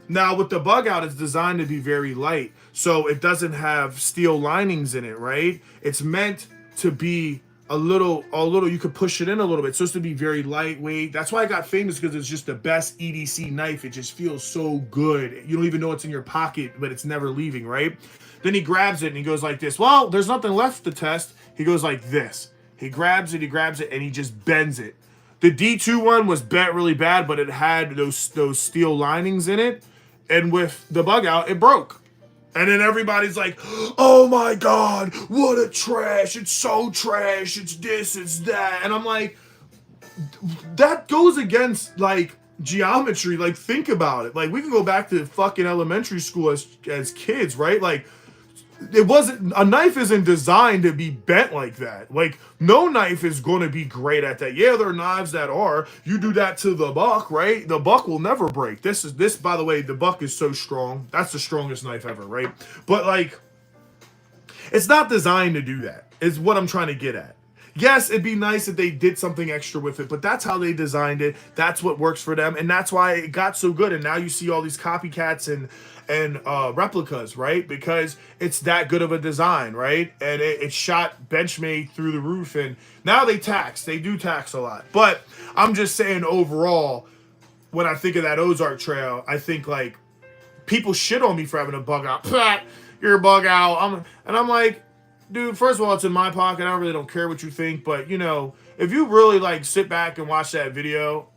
Now with the Bug Out, it's designed to be very light, so it doesn't have steel linings in it, right? It's meant to be a little, you could push it in a little bit. It's supposed to be very lightweight. That's why I got famous, because it's just the best EDC knife. It just feels so good. You don't even know it's in your pocket, but it's never leaving, right? Then he grabs it and he goes like this. Well, there's nothing left to test. He goes like this. He grabs it, and he just bends it. The D2 one was bent really bad, but it had those steel linings in it. And with the Bug Out, it broke. And then everybody's like, oh my God, what a trash. It's so trash. It's this, it's that. And I'm like, that goes against like geometry. Like, think about it. Like, we can go back to fucking elementary school as kids, right? Like, a knife isn't designed to be bent like that. Like, no knife is going to be great at that. Yeah, there are knives that are. You do that to the buck, right? The buck will never break. This, by the way, the buck is so strong. That's the strongest knife ever, right? But like, it's not designed to do that, is what I'm trying to get at. Yes, it'd be nice if they did something extra with it, but that's how they designed it. That's what works for them, and that's why it got so good. And now you see all these copycats and replicas, right? Because it's that good of a design, right? And it shot Benchmade through the roof, and now they do tax a lot. But I'm just saying, overall, when I think of that Ozark Trail, I think like people shit on me for having a Bug Out. You're a Bug Out. I'm like, dude, first of all, it's in my pocket. I really don't care what you think, but if you really like sit back and watch that video,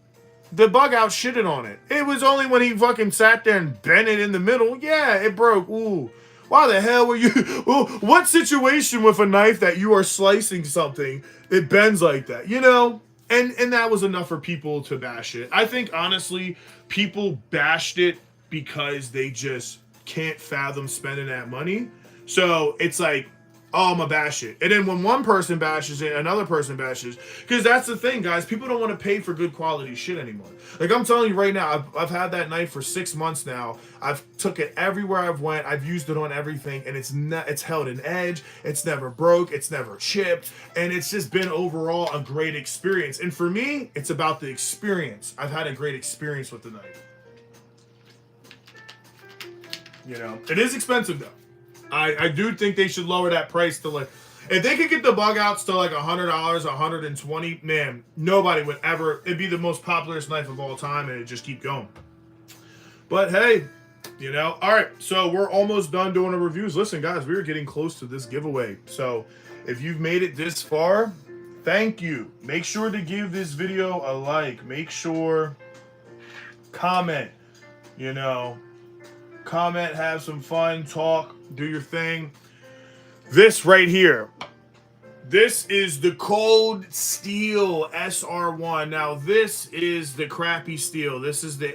the Bug Out shitted on it. It was only when he fucking sat there and bent it in the middle. Yeah, it broke. Ooh. Why the hell were you? Well, what situation with a knife that you are slicing something, it bends like that, you know? And that was enough for people to bash it. I think honestly, people bashed it because they just can't fathom spending that money. So it's like, oh, I'm gonna bash it. And then when one person bashes it, another person bashes. Because that's the thing, guys. People don't want to pay for good quality shit anymore. Like I'm telling you right now, I've had that knife for 6 months now. I've took it everywhere I've went. I've used it on everything, and it's held an edge. It's never broke. It's never chipped, and it's just been overall a great experience. And for me, it's about the experience. I've had a great experience with the knife. You know, it is expensive though. I do think they should lower that price to like, if they could get the bug outs to like $100, $120, man, nobody would ever. It'd be the most popular knife of all time, and it'd just keep going. But hey, you know, all right. So we're almost done doing the reviews. Listen, guys, we are getting close to this giveaway. So if you've made it this far, thank you. Make sure to give this video a like. Make sure comment. You know. Comment, have some fun, talk, do your thing. This right here, this is the Cold Steel SR1. Now this is the crappy steel. This is the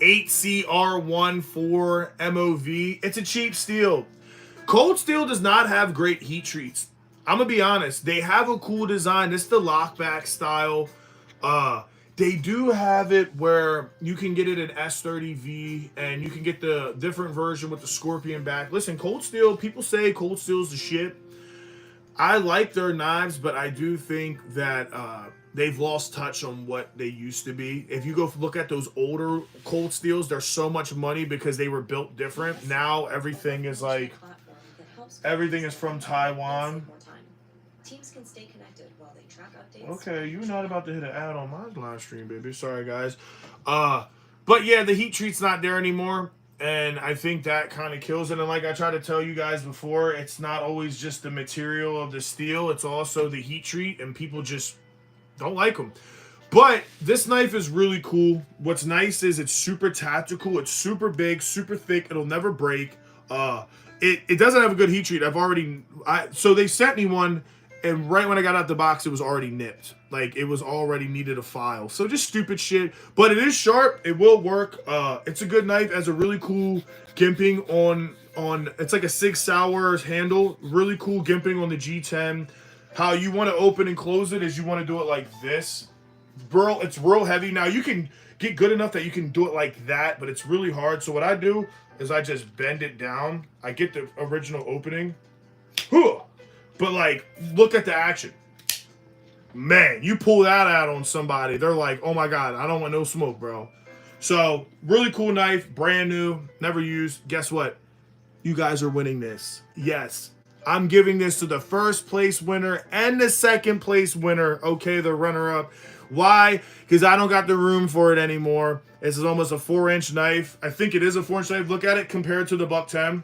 8CR14 MOV. It's a cheap steel. Cold Steel does not have great heat treats. I'm gonna be honest. They have a cool design. This is the lockback style. They do have it where you can get it in S30V, and you can get the different version with the scorpion back. Listen, Cold Steel, people say Cold Steel's the shit. I like their knives, but I do think that they've lost touch on what they used to be. If you go look at those older Cold Steels, they're so much money because they were built different. Now everything is like, everything is from Taiwan. Teams can stay connected while they track updates. Okay, you're not about to hit an ad on my live stream, baby. Sorry, guys. But yeah, the heat treat's not there anymore, and I think that kind of kills it. And like I tried to tell you guys before, it's not always just the material of the steel. It's also the heat treat, and people just don't like them. But this knife is really cool. What's nice is it's super tactical. It's super big, super thick. It'll never break. It doesn't have a good heat treat. So they sent me one. And right when I got out the box, it was already nipped. Like, it was already needed a file. So just stupid shit. But it is sharp. It will work. It's a good knife. It has a really cool gimping on it's like a Sig Sauer handle. Really cool gimping on the G10. How you want to open and close it is you want to do it like this. It's real heavy. Now, you can get good enough that you can do it like that, but it's really hard. So what I do is I just bend it down. I get the original opening. But like, look at the action. Man, you pull that out on somebody, they're like, oh my God, I don't want no smoke, bro. So, really cool knife, brand new, never used. Guess what? You guys are winning this. Yes, I'm giving this to the first place winner and the second place winner. Okay, the runner-up. Why? Because I don't got the room for it anymore. This is almost a 4-inch knife. I think it is a 4-inch knife. Look at it compared to the Buck 10.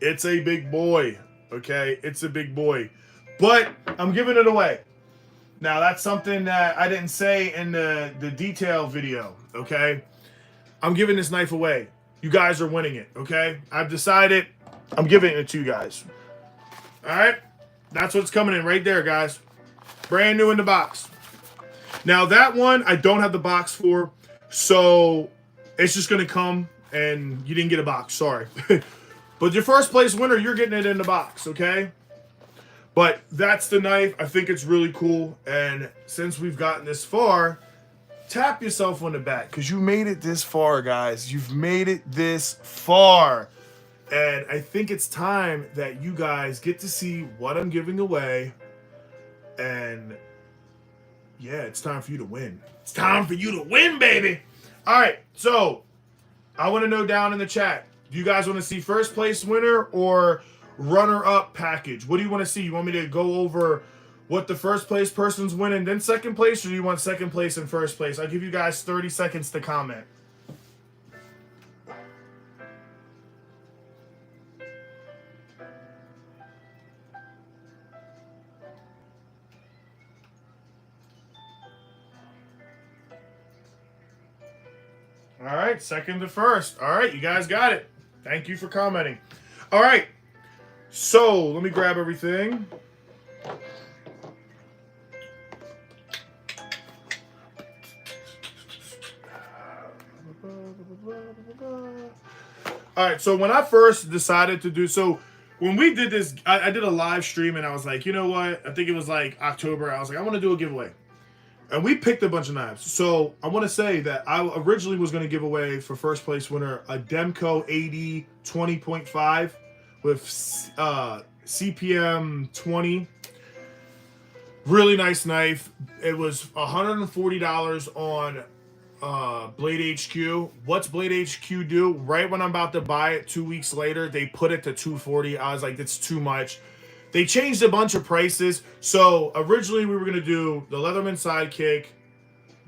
It's a big boy. Okay, it's a big boy, but I'm giving it away. Now that's something that I didn't say in the detail video. Okay, I'm giving this knife away. You guys are winning it. Okay, I've decided I'm giving it to you guys. All right, that's what's coming in right there, guys. Brand new in the box. Now that one I don't have the box for, so it's just gonna come, and you didn't get a box. Sorry. But your first place winner, you're getting it in the box, okay? But that's the knife. I think it's really cool. And since we've gotten this far, tap yourself on the back because you made it this far, guys. You've made it this far. And I think it's time that you guys get to see what I'm giving away. And yeah, it's time for you to win. It's time for you to win, baby. All right, so I want to know down in the chat. Do you guys want to see first place winner or runner-up package? What do you want to see? You want me to go over what the first place person's winning, then second place, or do you want second place and first place? I'll give you guys 30 seconds to comment. All right, second to first. All right, you guys got it. Thank you for commenting. All right. So let me grab everything. All right. So when I first decided to do so, when we did this, I did a live stream and I was like, you know what? I think it was like October. I was like, I want to do a giveaway. And we picked a bunch of knives. So I want to say that I originally was going to give away for first place winner a Demco 80 20.5 with CPM 20. Really nice knife. It was $140 on Blade HQ. What's Blade HQ do? Right when I'm about to buy it 2 weeks later, they put it to $240. I was like, that's too much. They changed a bunch of prices. So originally we were going to do the Leatherman Sidekick,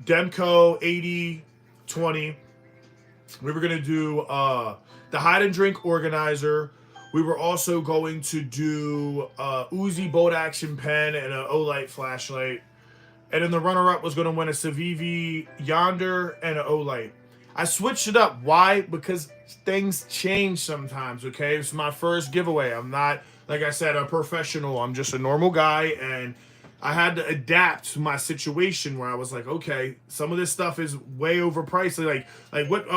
Demco 80 20. We were going to do the Hide and Drink Organizer. We were also going to do Uzi bolt action pen and an Olight flashlight. And then the runner-up was going to win a Civivi Yonder and an Olight. I switched it up. Why? Because things change sometimes, okay? It's my first giveaway. I'm not, like I said, a professional. I'm just a normal guy, and I had to adapt to my situation where I was like, okay, some of this stuff is way overpriced. Like what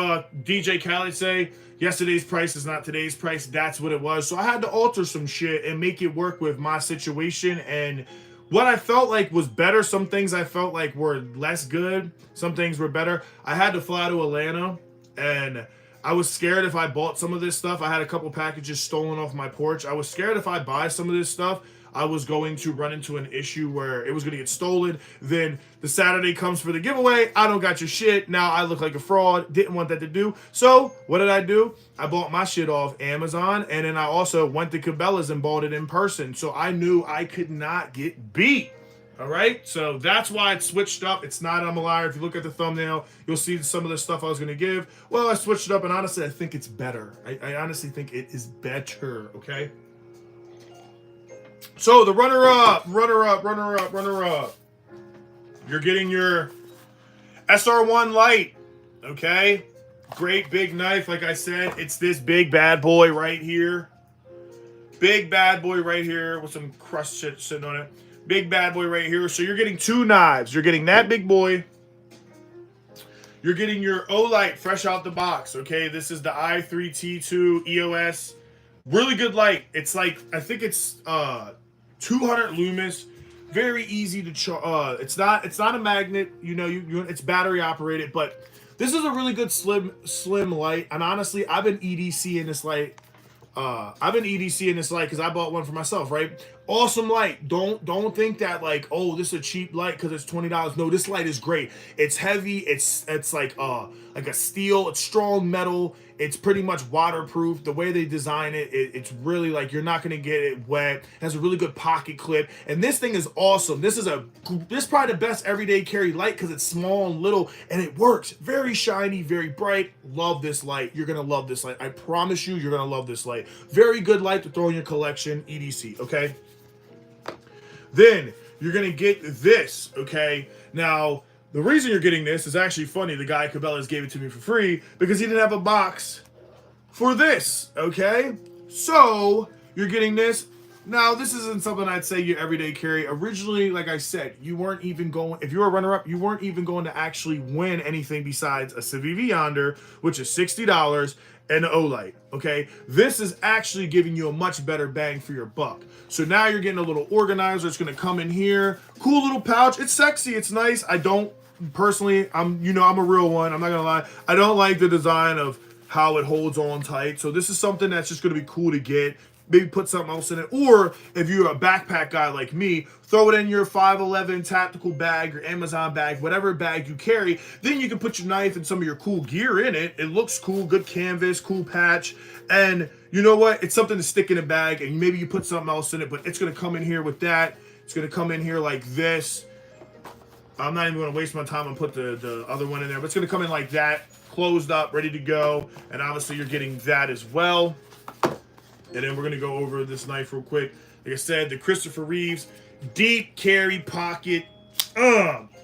DJ Khaled say, yesterday's price is not today's price. That's what it was. So I had to alter some shit and make it work with my situation. And what I felt like was better, some things I felt like were less good, some things were better. I had to fly to Atlanta, and I was scared if I bought some of this stuff. I had a couple packages stolen off my porch. I was scared if I buy some of this stuff, I was going to run into an issue where it was going to get stolen. Then the Saturday comes for the giveaway. I don't got your shit. Now I look like a fraud. Didn't want that to do. So what did I do? I bought my shit off Amazon. And then I also went to Cabela's and bought it in person. So I knew I could not get beat. All right. So that's why it switched up. It's not I'm a liar. If you look at the thumbnail, you'll see some of the stuff I was going to give. Well, I switched it up. And honestly, I think it's better. I honestly think it is better. Okay. So the runner-up. You're getting your SR1 Light, okay? Great big knife, like I said. It's this big bad boy right here. Big bad boy right here with some crust shit sitting on it. Big bad boy right here. So you're getting two knives. You're getting that big boy. You're getting your Olight fresh out the box, okay? This is the i3T2 EOS. Really good light. It's like, I think it's 200 lumens. Very easy to charge. It's not a magnet. You know, it's battery operated, but this is a really good slim light. And honestly, I've been EDC in this light. Because I bought one for myself, right? Awesome light. Don't think that like, oh, this is a cheap light because it's $20. No, this light is great. It's heavy. It's like a steel. It's strong metal. It's pretty much waterproof. The way they design it, it's really like you're not gonna get it wet. It has a really good pocket clip, and this thing is awesome. This is probably the best everyday carry light because it's small and little, and it works. Very shiny, very bright. Love this light. You're gonna love this light. I promise you, you're gonna love this light. Very good light to throw in your collection. EDC. Okay. Then you're gonna get this. Okay. Now, the reason you're getting this is actually funny. The guy at Cabela's gave it to me for free because he didn't have a box for this, okay? So, you're getting this. Now, this isn't something I'd say you everyday carry. Originally, like I said, you weren't even going, if you were a runner-up, you weren't even going to actually win anything besides a Civivi Yonder, which is $60, and an Olight, okay? This is actually giving you a much better bang for your buck. So now you're getting a little organizer. It's going to come in here. Cool little pouch. It's sexy. It's nice. I don't, personally, I'm a real one. I'm not going to lie. I don't like the design of how it holds on tight. So this is something that's just going to be cool to get. Maybe put something else in it. Or if you're a backpack guy like me, throw it in your 511 tactical bag, your Amazon bag, whatever bag you carry. Then you can put your knife and some of your cool gear in it. It looks cool, good canvas, cool patch. And you know what? It's something to stick in a bag, and maybe you put something else in it, but it's going to come in here with that. It's going to come in here like this. I'm not even going to waste my time and put the other one in there, but it's going to come in like that, closed up, ready to go. And obviously you're getting that as well. And then we're going to go over this knife real quick. Like I said, the Christopher Reeves deep carry pocket.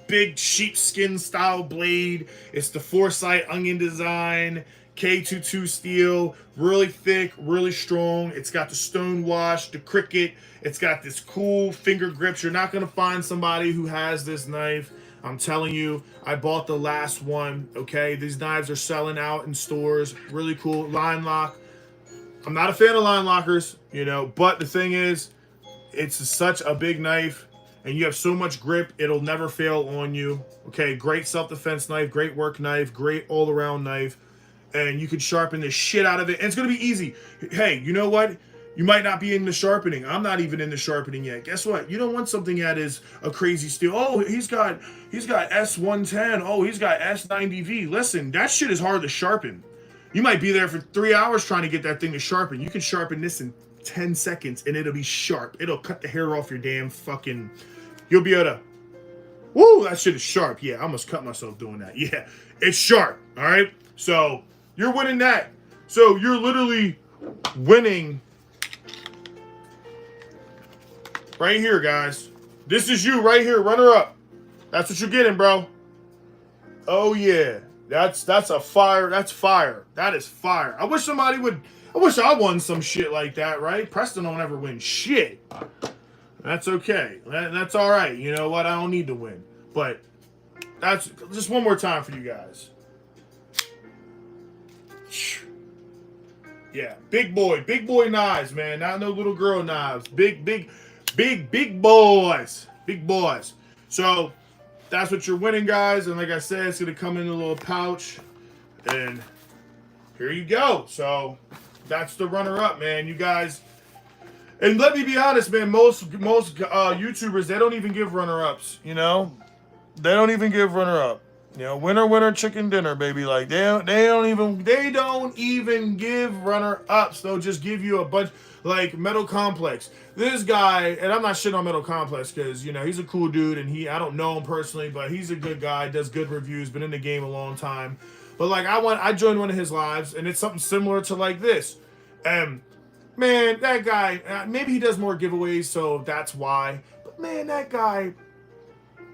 big sheepskin style blade. It's the Foresight onion design, K22 steel, really thick, really strong. It's got the stone wash, the cricket. It's got this cool finger grips. You're not gonna find somebody who has this knife. I'm telling you, I bought the last one, okay? These knives are selling out in stores. Really cool. Line lock. I'm not a fan of line lockers, you know, but the thing is, it's such a big knife and you have so much grip, it'll never fail on you. Okay, great self-defense knife, great work knife, great all-around knife, and you can sharpen the shit out of it, and it's gonna be easy. Hey, you know what? You might not be into sharpening. I'm not even into sharpening yet. Guess what? You don't want something that is a crazy steel. Oh, he's got S110. Oh, he's got S90V. Listen, that shit is hard to sharpen. You might be there for 3 hours trying to get that thing to sharpen. You can sharpen this in 10 seconds and it'll be sharp. It'll cut the hair off your damn fucking... You'll be able to... Woo, that shit is sharp. Yeah, I almost cut myself doing that. Yeah, it's sharp, all right? So, you're winning that. So, you're literally winning right here, guys. This is you right here, runner up. That's what you're getting, bro. Oh, yeah. That's a fire. That's fire. That is fire. I wish somebody would... I wish I won some shit like that, right? Preston don't ever win shit. That's okay. That's all right. You know what? I don't need to win. But that's just one more time for you guys. Yeah, big boy knives, man. Not no little girl knives. Big boys. Big boys. So that's what you're winning, guys. And like I said, it's gonna come in a little pouch. And here you go. So that's the runner-up, man. You guys, and let me be honest, man. Most YouTubers, they don't even give runner-ups. You know, they don't even give runner-up. You know, winner, chicken dinner, baby. Like they don't even give runner-ups. They'll just give you a bunch. Like Metal Complex. This guy, and I'm not shitting on Metal Complex because, you know, he's a cool dude and I don't know him personally, but he's a good guy, does good reviews, been in the game a long time. But like I joined one of his lives and it's something similar to like this. And man, that guy, maybe he does more giveaways, so that's why. But man, that guy,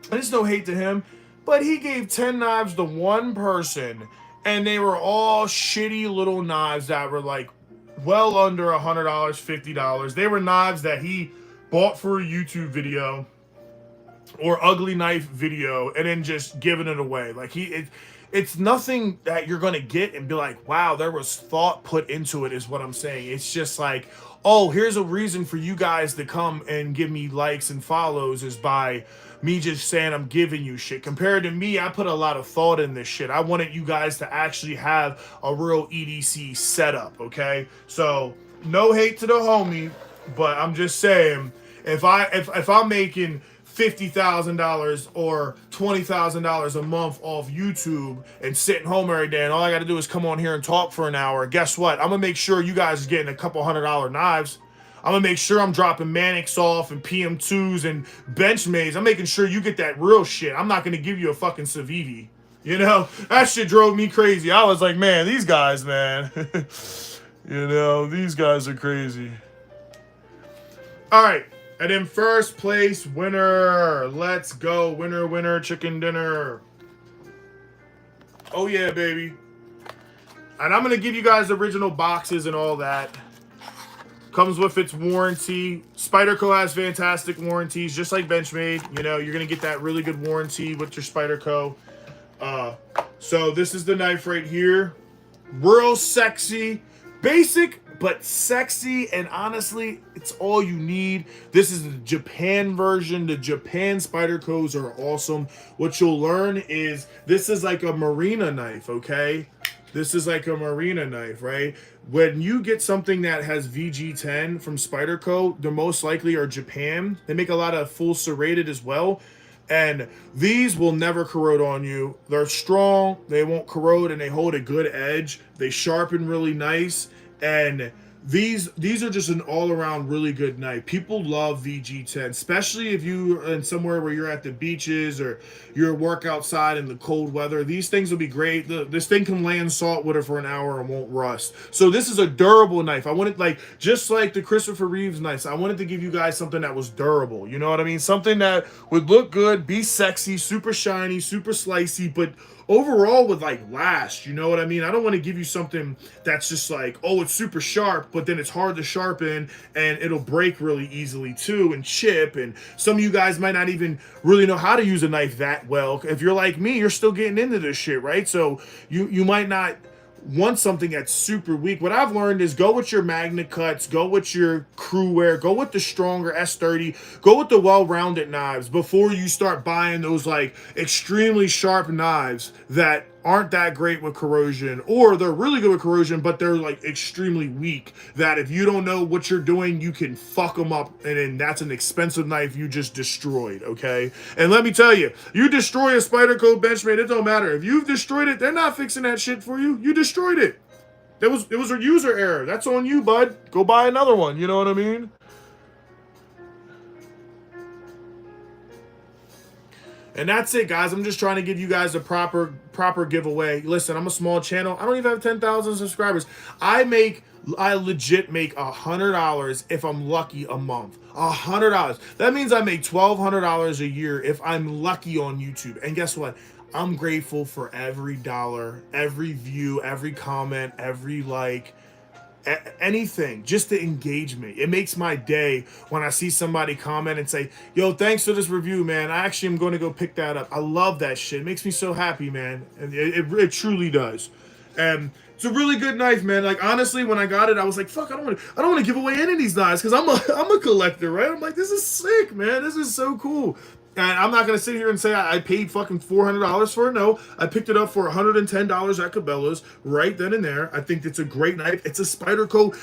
there's no hate to him, but he gave 10 knives to one person and they were all shitty little knives that were like well under $100, $50. They were knives that he bought for a YouTube video or ugly knife video and then just giving it away. Like it's nothing that you're gonna get and be like, wow, there was thought put into it, is what I'm saying. It's just like, oh, here's a reason for you guys to come and give me likes and follows is by me just saying I'm giving you shit. Compared to me, I put a lot of thought in this shit. I wanted you guys to actually have a real EDC setup, okay? So no hate to the homie, but I'm just saying, if I'm making $50,000 or $20,000 a month off YouTube and sitting home every day, and all I got to do is come on here and talk for an hour, guess what? I'm gonna make sure you guys are getting a couple $100 knives. I'm gonna make sure I'm dropping Mannix off and PM2s and Benchmays. I'm making sure you get that real shit. I'm not gonna give you a fucking Civivi. You know, that shit drove me crazy. I was like, man, these guys, man. You know, these guys are crazy. All right, and in first place, winner. Let's go, winner, chicken dinner. Oh yeah, baby. And I'm gonna give you guys original boxes and all that. Comes with its warranty. Spyderco has fantastic warranties, just like Benchmade. You know, you're going to get that really good warranty with your Spyderco. So this is the knife right here. Real sexy. Basic, but sexy. And honestly, it's all you need. This is the Japan version. The Japan Spydercos are awesome. What you'll learn is this is like a marina knife, okay? This is like a marina knife, right? When you get something that has VG10 from Spyderco, they're most likely are Japan. They make a lot of full serrated as well. And these will never corrode on you. They're strong, they won't corrode, and they hold a good edge. They sharpen really nice. And these are just an all-around really good knife. People love VG10, especially if you're in somewhere where you're at the beaches or you're work outside in the cold weather. These things will be great. This thing can lay in salt water for an hour and won't rust. So this is a durable knife. I wanted, like, just like the Christopher Reeves knives, I wanted to give you guys something that was durable. You know what I mean? Something that would look good, be sexy, super shiny, super slicey, but overall would like last. You know what I mean? I don't want to give you something that's just like, oh, it's super sharp, but then it's hard to sharpen and it'll break really easily too and chip. And some of you guys might not even really know how to use a knife that well. If you're like me, you're still getting into this shit, right? So you might not want something that's super weak. What I've learned is go with your Magna Cuts, go with your crew wear, go with the stronger S30, go with the well-rounded knives before you start buying those like extremely sharp knives that aren't that great with corrosion, or they're really good with corrosion but they're like extremely weak, that if you don't know what you're doing you can fuck them up, and then that's an expensive knife you just destroyed. Okay, and let me tell you, you destroy a Spyderco Benchmade, it don't matter if you've destroyed it, they're not fixing that shit for you. You destroyed it. It was a user error. That's on you, bud. Go buy another one. You know what I mean? And that's it, guys. I'm just trying to give you guys a proper giveaway. Listen, I'm a small channel. I don't even have 10,000 subscribers. I legit make $100 if I'm lucky a month. $100. That means I make $1,200 a year if I'm lucky on YouTube. And guess what? I'm grateful for every dollar, every view, every comment, every like, anything just to engage me. It makes my day when I see somebody comment and say, yo, thanks for this review, man. I actually am going to go pick that up. I love that shit. It makes me so happy, man. And it truly does. And it's a really good knife, man. Like, honestly, when I got it, I was like, fuck, I don't want to give away any of these knives because I'm a collector, right? I'm like, this is sick, man. This is so cool. And I'm not going to sit here and say I paid fucking $400 for it. No, I picked it up for $110 at Cabela's right then and there. I think it's a great knife. It's a Spyderco.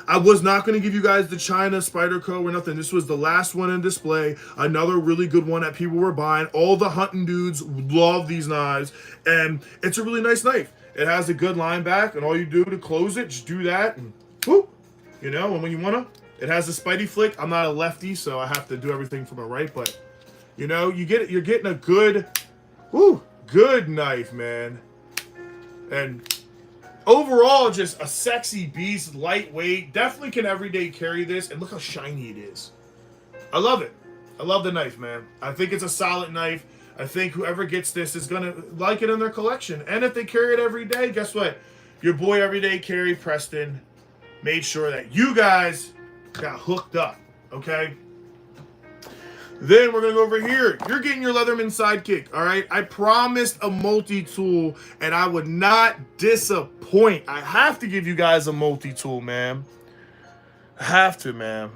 I was not going to give you guys the China Spyderco or nothing. This was the last one in display. Another really good one that people were buying. All the hunting dudes love these knives. And it's a really nice knife. It has a good line back. And all you do to close it, just do that. And whoop. You know, and when you want to. It has a Spidey flick. I'm not a lefty, so I have to do everything from my right. But you know, you're getting a good knife, man. And overall, just a sexy beast, lightweight. Definitely can everyday carry this. And look how shiny it is. I love it. I love the knife, man. I think it's a solid knife. I think whoever gets this is going to like it in their collection. And if they carry it every day, guess what? Your boy Everyday Carry Preston made sure that you guys got hooked up, okay? Then we're going to go over here. You're getting your Leatherman sidekick, all right? I promised a multi-tool, and I would not disappoint. I have to give you guys a multi-tool, man. I have to, man.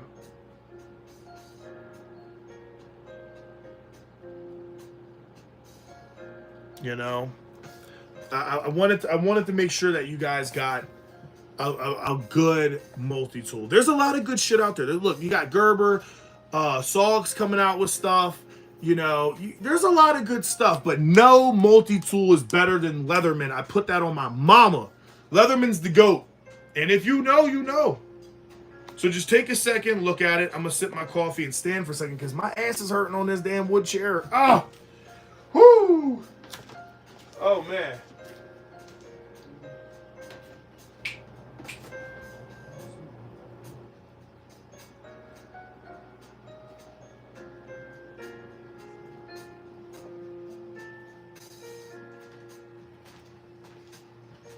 You know? I wanted to make sure that you guys got a good multi-tool. There's a lot of good shit out there. Look, you got Gerber, Sog's coming out with stuff. You know, there's a lot of good stuff, but no multi-tool is better than Leatherman. I put that on my mama. Leatherman's the GOAT. And if you know, you know. So just take a second, look at it. I'm going to sip my coffee and stand for a second because my ass is hurting on this damn wood chair. Oh, whoo. Oh, man.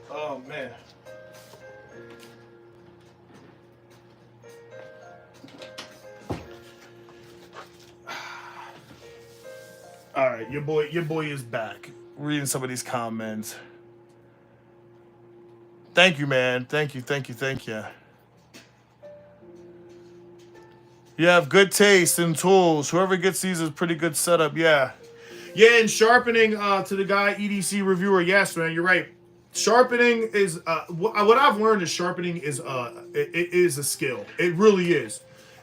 Oh, man. All right, your boy is back. Reading some of these comments. Thank you, man. Thank you. You have good taste in tools. Whoever gets these is pretty good setup. Yeah, and sharpening to the guy EDC reviewer. Yes, man, you're right. Sharpening is what I've learned is sharpening is it is a skill. It really is,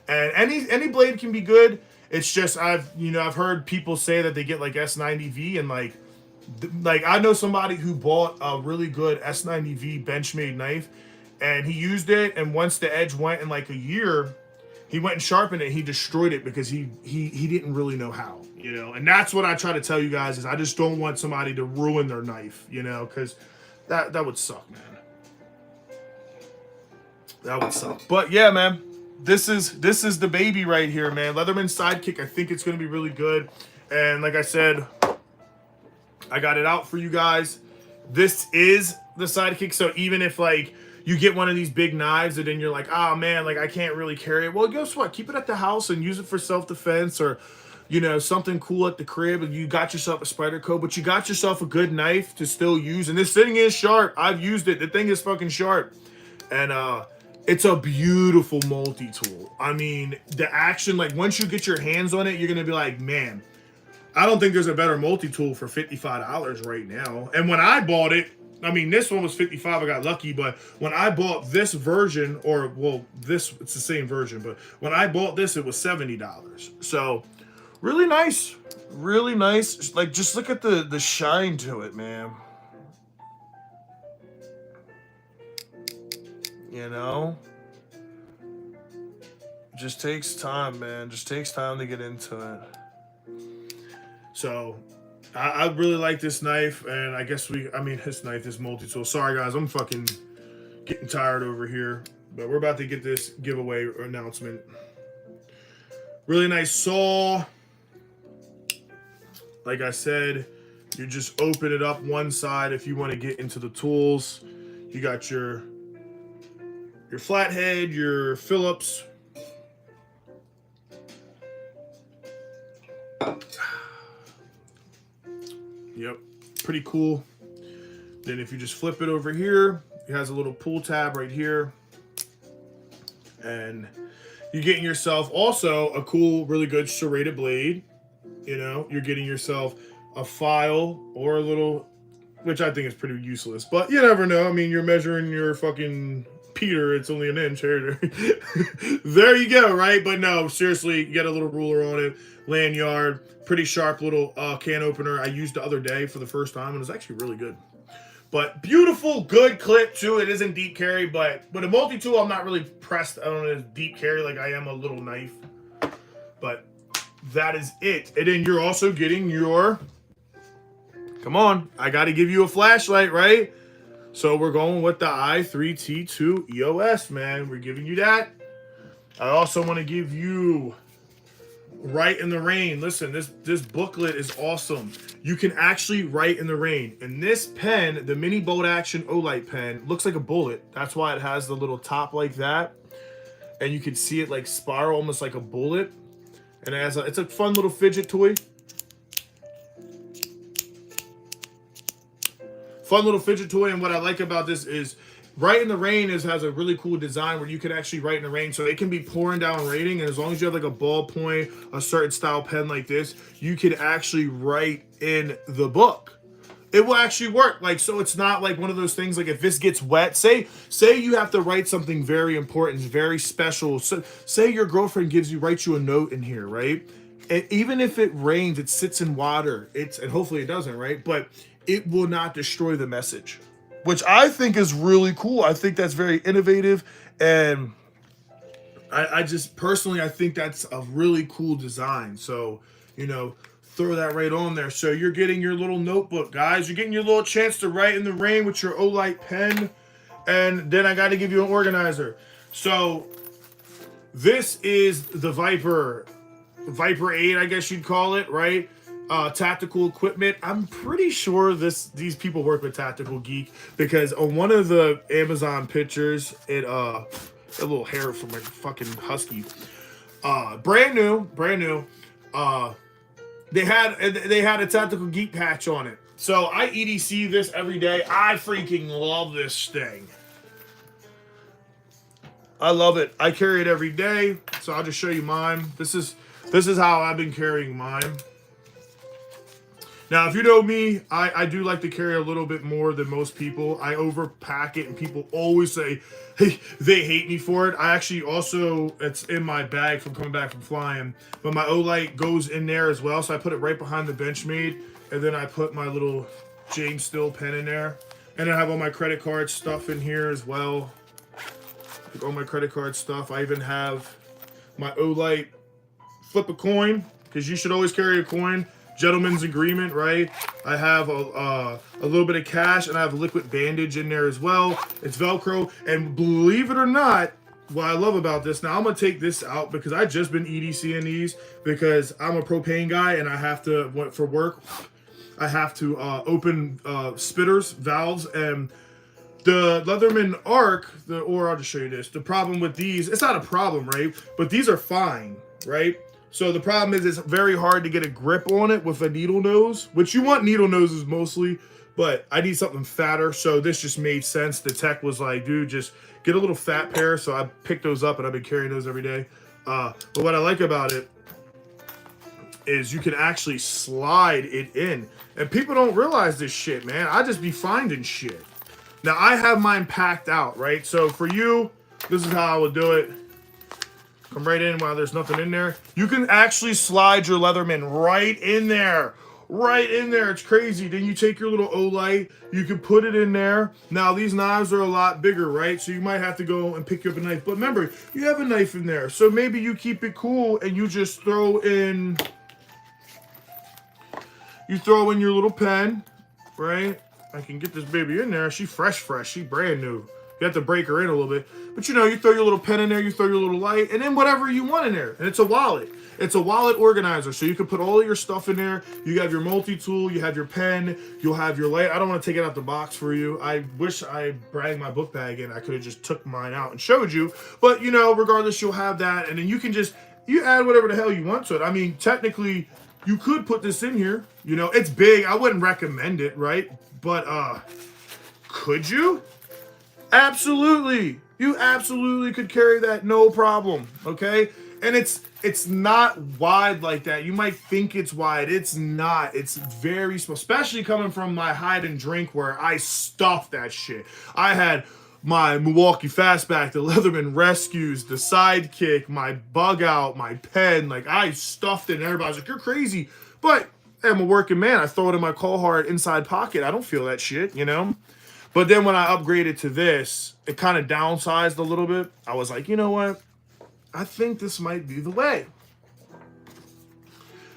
and any blade can be good. It's just I've heard people say that they get like S90V and like I know somebody who bought a really good S90V Benchmade knife, and he used it, and once the edge went in like a year, he went and sharpened it. He destroyed it because he didn't really know how, you know. And that's what I try to tell you guys is I just don't want somebody to ruin their knife, you know, because that would suck, man. That would suck. But yeah, man, this is the baby right here, man. Leatherman Sidekick. I think it's gonna be really good. And like I said, I got it out for you guys. This is the Sidekick. So even if like you get one of these big knives and then you're like, oh man, like I can't really carry it. Well, guess what? Keep it at the house and use it for self-defense or, you know, something cool at the crib. And you got yourself a Spyderco, but you got yourself a good knife to still use. And this thing is sharp. I've used it. The thing is fucking sharp. And it's a beautiful multi-tool. I mean, the action, like once you get your hands on it, you're gonna be like, man, I don't think there's a better multi-tool for $55 right now. And when I bought it, I mean, this one was $55, I got lucky, but when I bought this version, or well, it's the same version, but when I bought this, it was $70. So really nice, really nice. Like just look at the shine to it, man. You know, just takes time, man. Just takes time to get into it. So I really like this knife, and I guess this multi-tool. Sorry guys, I'm fucking getting tired over here, but we're about to get this giveaway announcement. Really nice saw. Like I said, you just open it up one side if you want to get into the tools. You got your flathead, your Phillips. Yep, pretty cool. Then if you just flip it over here, it has a little pull tab right here. And you're getting yourself also a cool, really good serrated blade. You know, you're getting yourself a file or a little, which I think is pretty useless, but you never know. I mean, you're measuring your fucking Peter, it's only an inch here. There you go, right? But no, seriously, you get a little ruler on it, lanyard, pretty sharp little can opener. I used the other day for the first time, and it was actually really good. But beautiful, good clip too. It isn't deep carry, but with a multi-tool, I'm not really pressed on a deep carry like I am a little knife. But that is it. And then you're also getting your, come on, I got to give you a flashlight, right? So we're going with the i3T2 EOS, man. We're giving you that. I also want to give you Write in the Rain. Listen, this booklet is awesome. You can actually write in the rain. And this pen, the mini bolt action Olight pen, looks like a bullet. That's why it has the little top like that. And you can see it like spiral, almost like a bullet. And it has it's a fun little fidget toy. Fun little fidget toy, and what I like about this is Write in the Rain has a really cool design where you can actually write in the rain. So it can be pouring down raining, and as long as you have like a ballpoint, a certain style pen like this, you can actually write in the book. It will actually work. Like, so it's not like one of those things like if this gets wet, say you have to write something very important, very special. So say your girlfriend writes you a note in here, right? And even if it rains, it sits in water. And hopefully it doesn't, right? But it will not destroy the message, which I think is really cool. I think that's very innovative, and I just personally, I think that's a really cool design. So, you know, throw that right on there. So you're getting your little notebook, guys. You're getting your little chance to write in the rain with your Olight pen, and then I got to give you an organizer. So this is the VIPERADE, I guess you'd call it, right? Tactical equipment. I'm pretty sure these people work with Tactical Geek, because on one of the Amazon pictures, a little hair from my fucking husky, brand new. They had a Tactical Geek patch on it. So I EDC this every day. I freaking love this thing. I love it. I carry it every day. So I'll just show you mine. This is how I've been carrying mine. Now, if you know me, I do like to carry a little bit more than most people. I overpack it, and people always say, hey, they hate me for it. I actually also, it's in my bag from coming back from flying, but my Olight goes in there as well. So I put it right behind the Benchmade, and then I put my little James Still pen in there. And I have all my credit card stuff in here as well. all my credit card stuff. I even have my Olight flip a coin, because you should always carry a coin. Gentleman's agreement, right? I have a little bit of cash, and I have a liquid bandage in there as well. It's Velcro, and believe it or not, what I love about this, now I'm gonna take this out because I just been EDCing these because I'm a propane guy and I have to, for work, I have to open spitters, valves, and the Leatherman Arc, or I'll just show you this. The problem with these, it's not a problem, right? But these are fine, right? So the problem is it's very hard to get a grip on it with a needle nose, which you want needle noses mostly, but I need something fatter. So this just made sense. The tech was like, dude, just get a little fat pair. So I picked those up and I've been carrying those every day. But what I like about it is you can actually slide it in. And people don't realize this shit, man. I just be finding shit. Now I have mine packed out, right? So for you, this is how I would do it. Come right in while there's nothing in there. You can actually slide your Leatherman right in there. Right in there. It's crazy. Then you take your little Olight. You can put it in there. Now, these knives are a lot bigger, right? So you might have to go and pick up a knife. But remember, you have a knife in there. So maybe you keep it cool and you just throw in... You throw in your little pen, right? I can get this baby in there. She fresh. She brand new. You have to break her in a little bit. But you know, you throw your little pen in there, you throw your little light, and then whatever you want in there. And it's a wallet. It's a wallet organizer. So you can put all of your stuff in there. You have your multi-tool, you have your pen, you'll have your light. I don't want to take it out the box for you. I wish I brought my book bag in. I could have just took mine out and showed you. But you know, regardless, you'll have that. And then you can just, you add whatever the hell you want to it. I mean, technically, you could put this in here. You know, it's big. I wouldn't recommend it, right? But could you? Absolutely. You absolutely could carry that, no problem, okay? And it's not wide like that. You might think it's wide. It's not. It's very small, especially coming from my hide and drink where I stuffed that shit. I had my Milwaukee Fastback, the Leatherman Rescues, the Sidekick, my Bug Out, my pen. Like, I stuffed it, and everybody's like, you're crazy. But I'm a working man. I throw it in my Carhartt inside pocket. I don't feel that shit, you know? But then when I upgraded to this, it kind of downsized a little bit. I was like, you know what? I think this might be the way.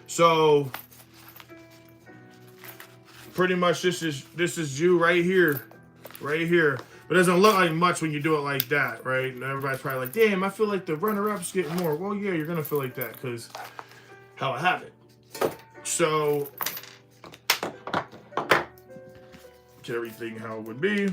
So pretty much this is you right here. Right here. But it doesn't look like much when you do it like that, right? And everybody's probably like, damn, I feel like the runner-up's getting more. Well, yeah, you're going to feel like that because how I have it. So everything how it would be.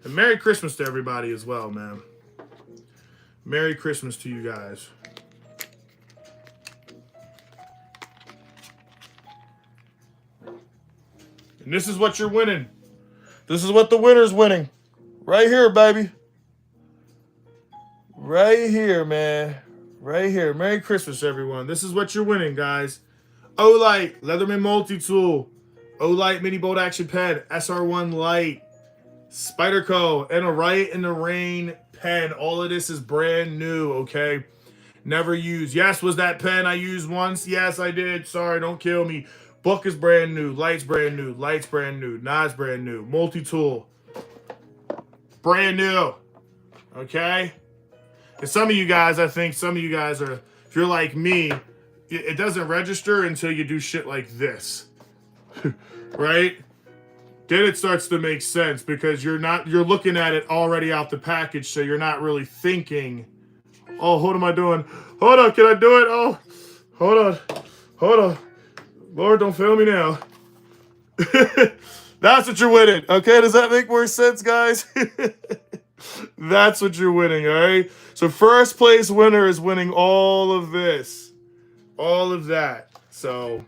And Merry Christmas to everybody as well, man. Merry Christmas to you guys. And this is what you're winning. This is what the winner's winning. Right here, baby. Right here, man. Right here. Merry Christmas, everyone. This is what you're winning, guys. Olight, Leatherman Multi-Tool, Olight Mini Bolt Action Pen, SR1 Light, Spyderco, and a Right in the Rain pen. All of this is brand new, okay? Never used. Yes, was that pen I used once? Yes, I did. Sorry, don't kill me. Book is brand new. Light's brand new. Light's brand new. Knob's brand new. Multi-tool. Brand new. Okay? And some of you guys, I think some of you guys are, if you're like me, it doesn't register until you do shit like this. Right? Then it starts to make sense because you're looking at it already out the package, so you're not really thinking, oh, what am I doing? Hold on, can I do it? Oh, hold on. Lord, don't fail me now. That's what you're winning. Okay, does that make more sense, guys? That's what you're winning, all right? So first place winner is winning all of this. All of that. So,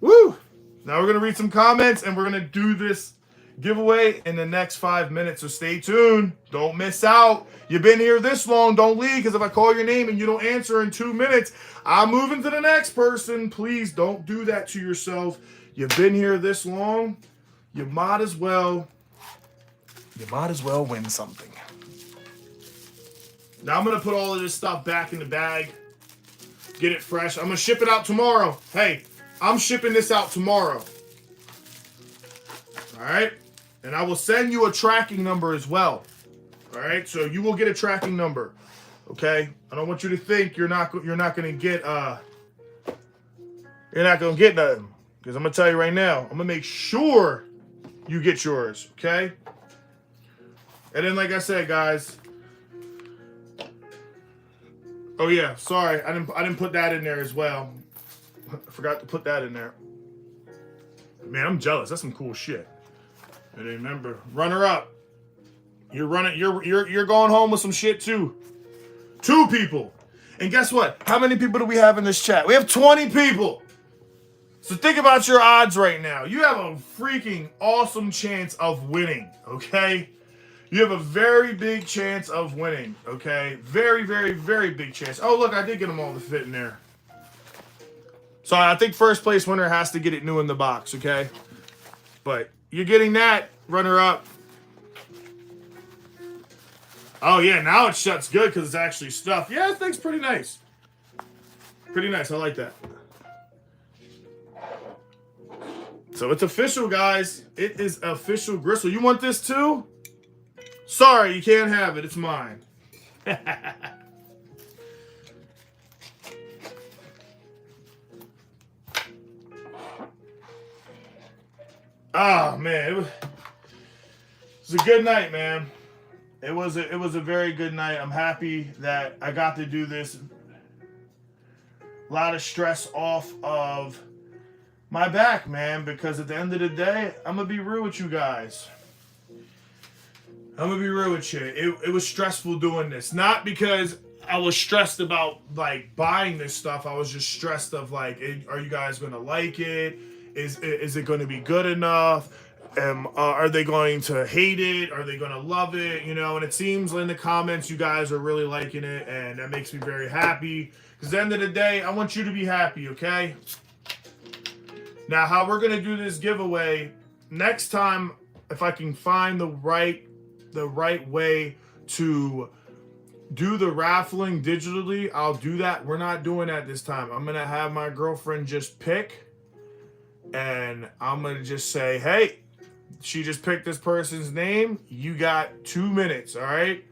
woo! Now we're going to read some comments and we're going to do this giveaway in the next 5 minutes. So stay tuned. Don't miss out. You've been here this long. Don't leave, because if I call your name and you don't answer in 2 minutes, I'm moving to the next person. Please don't do that to yourself. You've been here this long. You might as well win something. Now I'm going to put all of this stuff back in the bag. Get it fresh. I'm going to ship it out tomorrow. Hey, I'm shipping this out tomorrow. All right? And I will send you a tracking number as well. All right? So you will get a tracking number. Okay? I don't want you to think you're not going to get nothing. Because I'm going to tell you right now, I'm going to make sure you get yours. Okay? And then, like I said, guys. Oh yeah, sorry, I didn't put that in there as well. I forgot to put that in there. Man, I'm jealous. That's some cool shit. And remember, runner up. You're going home with some shit too. 2 people. And guess what? How many people do we have in this chat? We have 20 people. So think about your odds right now. You have a freaking awesome chance of winning, okay? You have a very big chance of winning, okay? Very, very, very big chance. Oh, look, I did get them all to fit in there. So I think first place winner has to get it new in the box, okay? But you're getting that, runner-up. Oh, yeah, now it shuts good because it's actually stuffed. Yeah, that thing's pretty nice. Pretty nice. I like that. So it's official, guys. It is official gristle. You want this too? Sorry, you can't have it. It's mine. Oh, man. It was a good night, man. It was a very good night. I'm happy that I got to do this. A lot of stress off of my back, man, because at the end of the day, I'm going to be real with you guys. I'm gonna be real with you. It was stressful doing this. Not because I was stressed about like buying this stuff. I was just stressed of like, are you guys gonna like it? Is it gonna be good enough? Are they going to hate it? Are they gonna love it? You know, and it seems in the comments you guys are really liking it, and that makes me very happy. Because at the end of the day, I want you to be happy, okay? Now, how we're gonna do this giveaway next time, if I can find the right way to do the raffling digitally, I'll do that. We're not doing that this time. I'm gonna have my girlfriend just pick, and I'm gonna just say, hey, she just picked this person's name. You got 2 minutes, all right?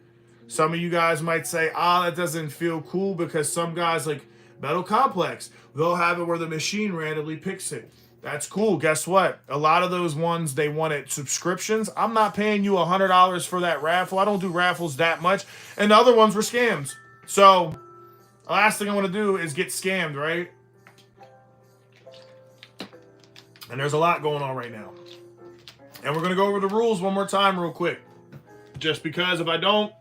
Some of you guys might say, that doesn't feel cool, because some guys like Metal Complex, they'll have it where the machine randomly picks it. That's cool. Guess what? A lot of those ones, they wanted subscriptions. I'm not paying you $100 for that raffle. I don't do raffles that much. And the other ones were scams. So the last thing I want to do is get scammed, right? And there's a lot going on right now. And we're going to go over the rules one more time real quick. Just because if I don't,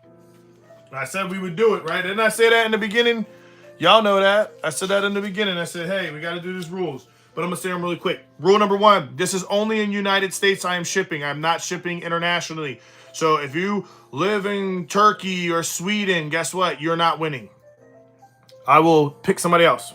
I said we would do it, right? Didn't I say that in the beginning? Y'all know that. I said that in the beginning. I said, hey, we got to do these rules. But I'm going to say them really quick. Rule number 1, this is only in United States I am shipping. I'm not shipping internationally. So if you live in Turkey or Sweden, guess what? You're not winning. I will pick somebody else.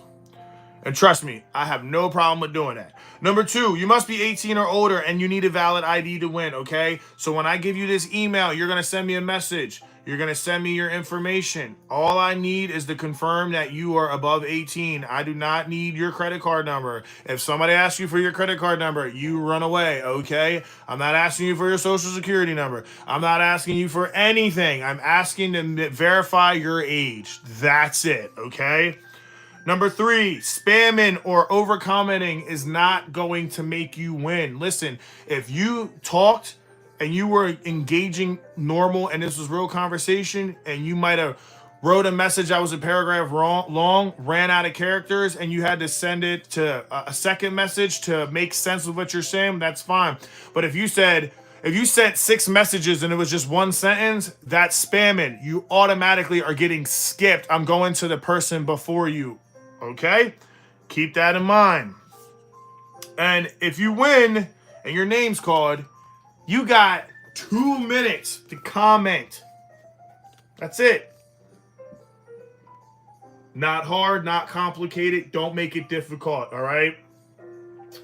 And trust me, I have no problem with doing that. Number 2, you must be 18 or older and you need a valid ID to win, okay? So when I give you this email, you're going to send me a message. You're going to send me your information. All I need is to confirm that you are above 18. I do not need your credit card number. If somebody asks you for your credit card number, you run away, okay? I'm not asking you for your social security number. I'm not asking you for anything. I'm asking to verify your age. That's it, okay? Number 3, spamming or over-commenting is not going to make you win. Listen, if you talked and you were engaging normal and this was real conversation and you might have wrote a message that was a paragraph long, ran out of characters, and you had to send it to a second message to make sense of what you're saying, that's fine. But if you sent 6 messages and it was just one sentence, that's spamming. You automatically are getting skipped. I'm going to the person before you. Okay? Keep that in mind. And if you win and your name's called, you got 2 minutes to comment. That's it. Not hard, not complicated. Don't make it difficult, all right?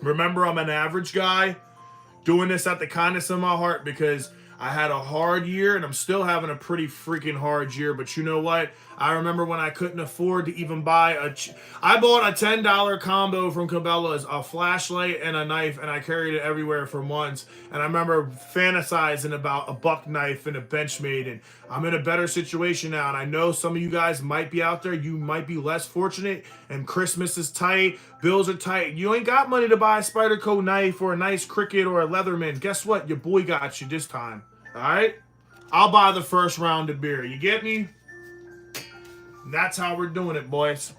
Remember, I'm an average guy doing this at the kindness of my heart because I had a hard year, and I'm still having a pretty freaking hard year. But you know what? I remember when I couldn't afford to even buy I bought a $10 combo from Cabela's, a flashlight and a knife, and I carried it everywhere for months. And I remember fantasizing about a buck knife and a Benchmade, and I'm in a better situation now. And I know some of you guys might be out there. You might be less fortunate, and Christmas is tight, bills are tight. You ain't got money to buy a Spyderco knife or a nice Cricut or a Leatherman. Guess what? Your boy got you this time. All right? I'll buy the first round of beer. You get me? That's how we're doing it, boys.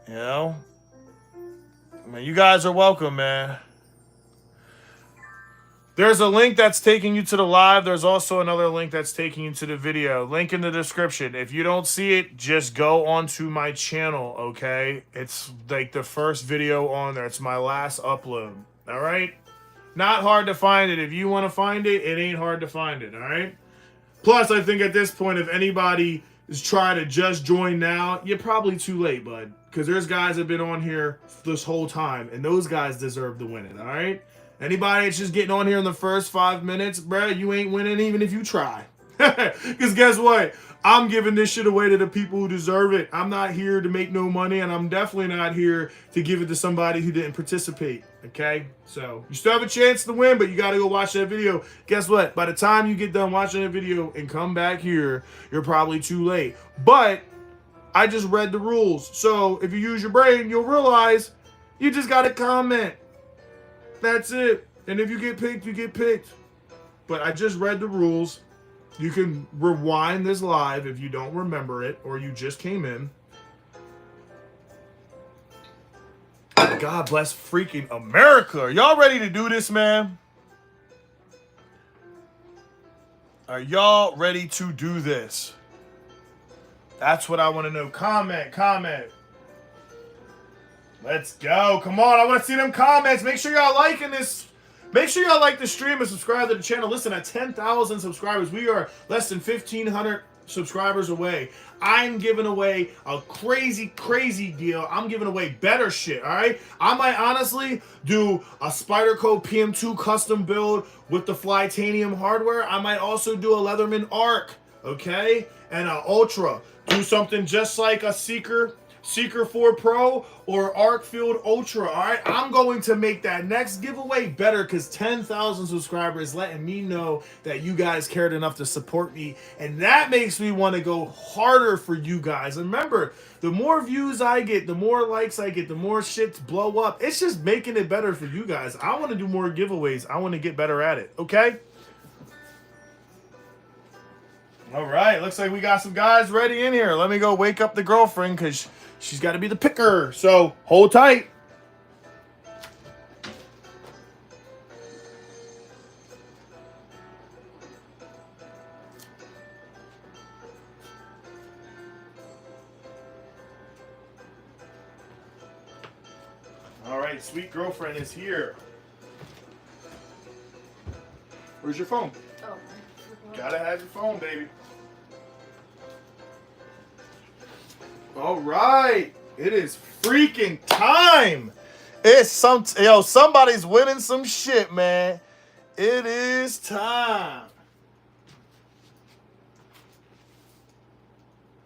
You know? I mean, you guys are welcome, man. There's a link that's taking you to the live. There's also another link that's taking you to the video. Link in the description. If you don't see it, just go onto my channel, okay? It's like the first video on there. It's my last upload, all right? Not hard to find it. If you want to find it, it ain't hard to find it, all right? Plus, I think at this point, if anybody is trying to just join now, you're probably too late, bud. Because there's guys that have been on here this whole time, and those guys deserve to win it, all right? Anybody that's just getting on here in the first 5 minutes, bruh, you ain't winning even if you try. Because guess what? I'm giving this shit away to the people who deserve it. I'm not here to make no money, and I'm definitely not here to give it to somebody who didn't participate, okay? So, you still have a chance to win, but you got to go watch that video. Guess what? By the time you get done watching the video and come back here, you're probably too late. But I just read the rules. So, if you use your brain, you'll realize you just got to comment. That's it. And if you get picked, you get picked. But I just read the rules. You can rewind this live if you don't remember it or you just came in. God bless freaking America. Are y'all ready to do this, man? Are y'all ready to do this? That's what I want to know. Comment. Let's go. Come on. I want to see them comments. Make sure y'all liking this. Make sure y'all like the stream and subscribe to the channel. Listen, at 10,000 subscribers, we are less than 1,500 subscribers away. I'm giving away a crazy, crazy deal. I'm giving away better shit, all right? I might honestly do a Spyderco PM2 custom build with the Flytanium hardware. I might also do a Leatherman Arc, okay? And an Ultra. Do something just like a Seeker 4 Pro or Arc Field Ultra, all right? I'm going to make that next giveaway better because 10,000 subscribers letting me know that you guys cared enough to support me, and that makes me want to go harder for you guys. And remember, the more views I get, the more likes I get, the more shits blow up. It's just making it better for you guys. I want to do more giveaways. I want to get better at it, okay? All right, looks like we got some guys ready in here. Let me go wake up the girlfriend because she's got to be the picker. So hold tight. All right, sweet girlfriend is here. Where's your phone? Oh. Gotta have your phone, baby. All right, it is freaking time. It's somebody's winning some shit, man. It is time.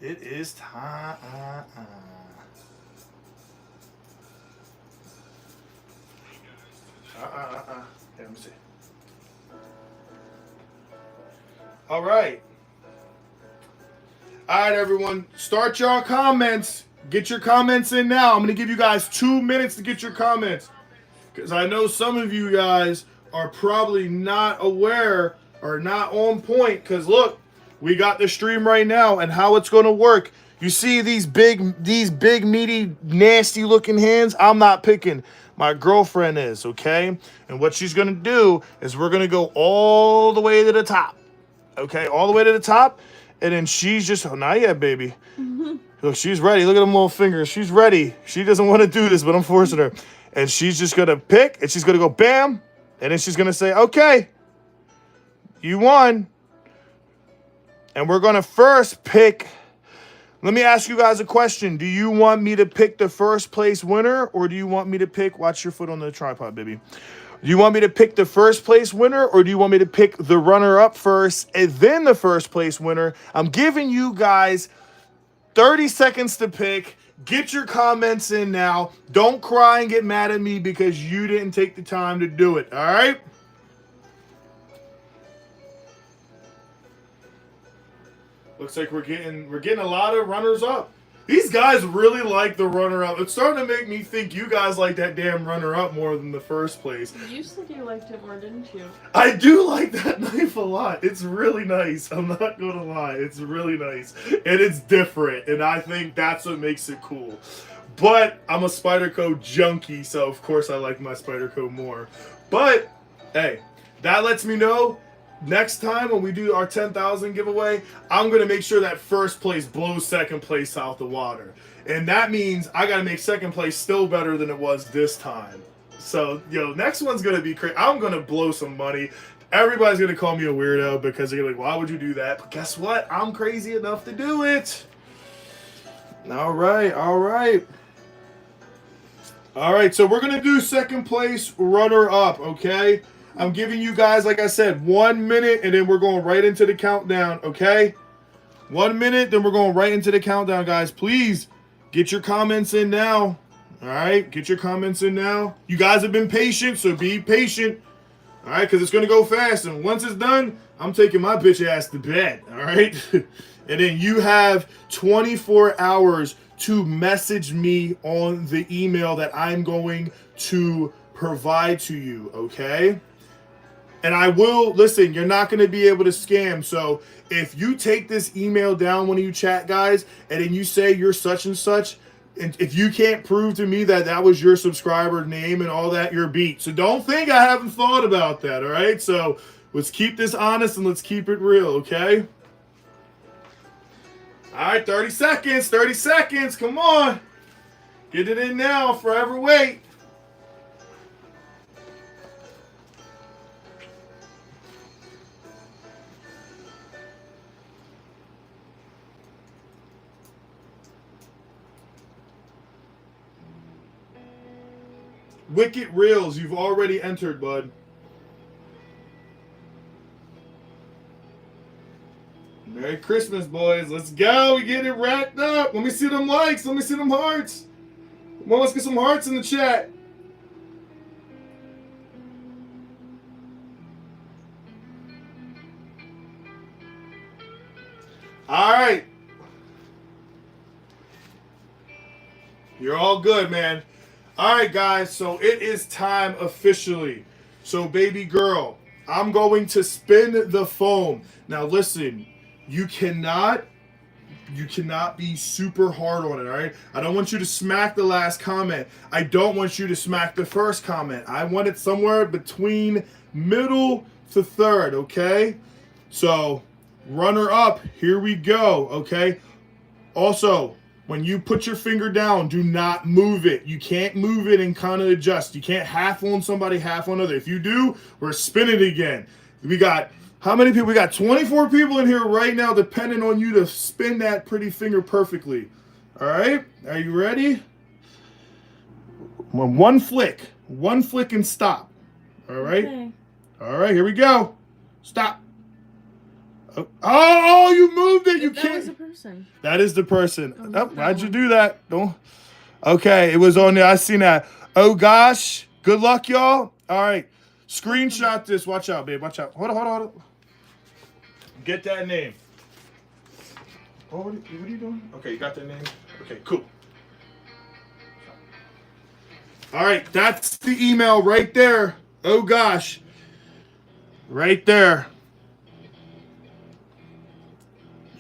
It is time. Let me see. All right. All right, everyone. Start your comments. Get your comments in now. I'm going to give you guys 2 minutes to get your comments. Because I know some of you guys are probably not aware or not on point. Because look, we got the stream right now and how it's going to work. You see these big, meaty, nasty looking hands? I'm not picking. My girlfriend is, okay? And what she's going to do is we're going to go all the way to the top. Okay, all the way to the top. And then she's just, oh, not yet, baby. Look, she's ready. Look at them little fingers. She's ready. She doesn't want to do this, but I'm forcing her. And she's just going to pick, and she's going to go bam. And then she's going to say, okay, you won. And we're going to first pick. Let me ask you guys a question. Do you want me to pick the first place winner, or do you want me to pick, watch your foot on the tripod, baby. Do you want me to pick the first place winner, or do you want me to pick the runner-up first and then the first place winner? I'm giving you guys 30 seconds to pick. Get your comments in now. Don't cry and get mad at me because you didn't take the time to do it, all right? Looks like we're getting a lot of runners up. These guys really like the runner-up. It's starting to make me think you guys like that damn runner-up more than the first place. You said you liked it more, didn't you? I do like that knife a lot. It's really nice. I'm not going to lie. It's really nice. And it's different. And I think that's what makes it cool. But I'm a Spyderco junkie, so of course I like my Spyderco more. But, hey, that lets me know next time when we do our 10,000 giveaway, I'm going to make sure that first place blows second place out the water. And that means I got to make second place still better than it was this time. So, next one's going to be crazy. I'm going to blow some money. Everybody's going to call me a weirdo because they're like, why would you do that? But guess what? I'm crazy enough to do it. All right, all right. All right, so we're going to do second place runner-up, okay? I'm giving you guys, like I said, 1 minute, and then we're going right into the countdown, okay? 1 minute, then we're going right into the countdown, guys. Please get your comments in now. All right, get your comments in now. You guys have been patient, so be patient. All right, because it's going to go fast, and once it's done, I'm taking my bitch ass to bed, all right? And then you have 24 hours to message me on the email that I'm going to provide to you, okay? And I will, listen, you're not going to be able to scam. So if you take this email down when you chat, guys, and then you say you're such and such, and if you can't prove to me that that was your subscriber name and all that, you're beat. So don't think I haven't thought about that, all right? So let's keep this honest and let's keep it real, okay? All right, 30 seconds, 30 seconds. Come on. Get it in now. Forever wait. Wicked Reels, you've already entered, bud. Merry Christmas, boys. Let's go. We get it wrapped up. Let me see them likes. Let me see them hearts. Come on, let's get some hearts in the chat. All right. You're all good, man. All right, guys, so it is time officially. So, baby girl, I'm going to spin the foam. Now, listen, you cannot be super hard on it, all right? I don't want you to smack the last comment. I don't want you to smack the first comment. I want it somewhere between middle to third, okay? So, runner up, here we go, okay? Also, when you put your finger down, do not move it. You can't move it and kind of adjust. You can't half on somebody, half on other. If you do, we're spinning again. We got, how many people? We got 24 people in here right now depending on you to spin that pretty finger perfectly. All right? Are you ready? One flick and stop. All right? Okay. All right, here we go. Stop. Oh, you moved it. You That can't. was a person. That is the person. Oh, why'd you do that? Don't. Okay, it was on there. I seen that. Oh gosh. Good luck, y'all. All right. Screenshot this. Watch out, babe. Watch out. Hold on. Get that name. Oh, what are you doing? Okay, you got that name? Okay, cool. All right, that's the email right there. Oh gosh. Right there.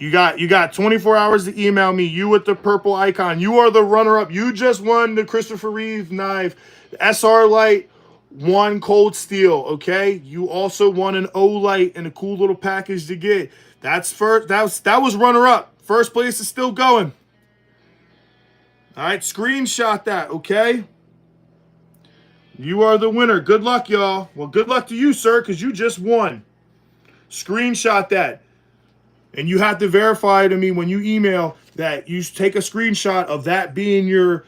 You got 24 hours to email me. You with the purple icon. You are the runner-up. You just won the Christopher Reeve knife, the SR Light, one cold steel, okay? You also won an O Light and a cool little package to get. That's first. That was runner-up. First place is still going. All right, screenshot that, okay? You are the winner. Good luck, y'all. Well, good luck to you, sir, because you just won. Screenshot that. And you have to verify to me when you email that you take a screenshot of that being your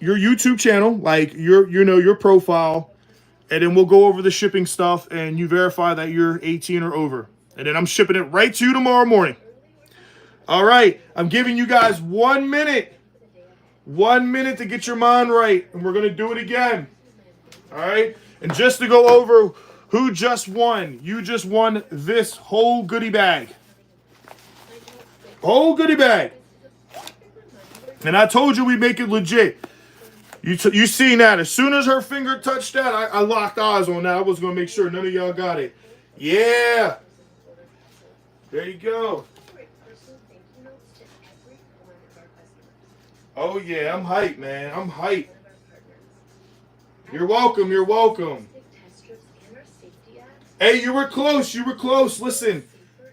your YouTube channel, like your profile, and then we'll go over the shipping stuff, and you verify that you're 18 or over, and then I'm shipping it right to you tomorrow morning. All right, I'm giving you guys 1 minute. 1 minute to get your mind right, and we're gonna do it again. All right, and just to go over who just won, you just won this whole goodie bag. Whole goodie bag. And I told you we make it legit. You seen that. As soon as her finger touched that, I locked eyes on that. I was going to make sure none of y'all got it. Yeah. There you go. Oh, yeah. I'm hyped, man. I'm hyped. You're welcome. You're welcome. Hey, you were close. You were close. Listen,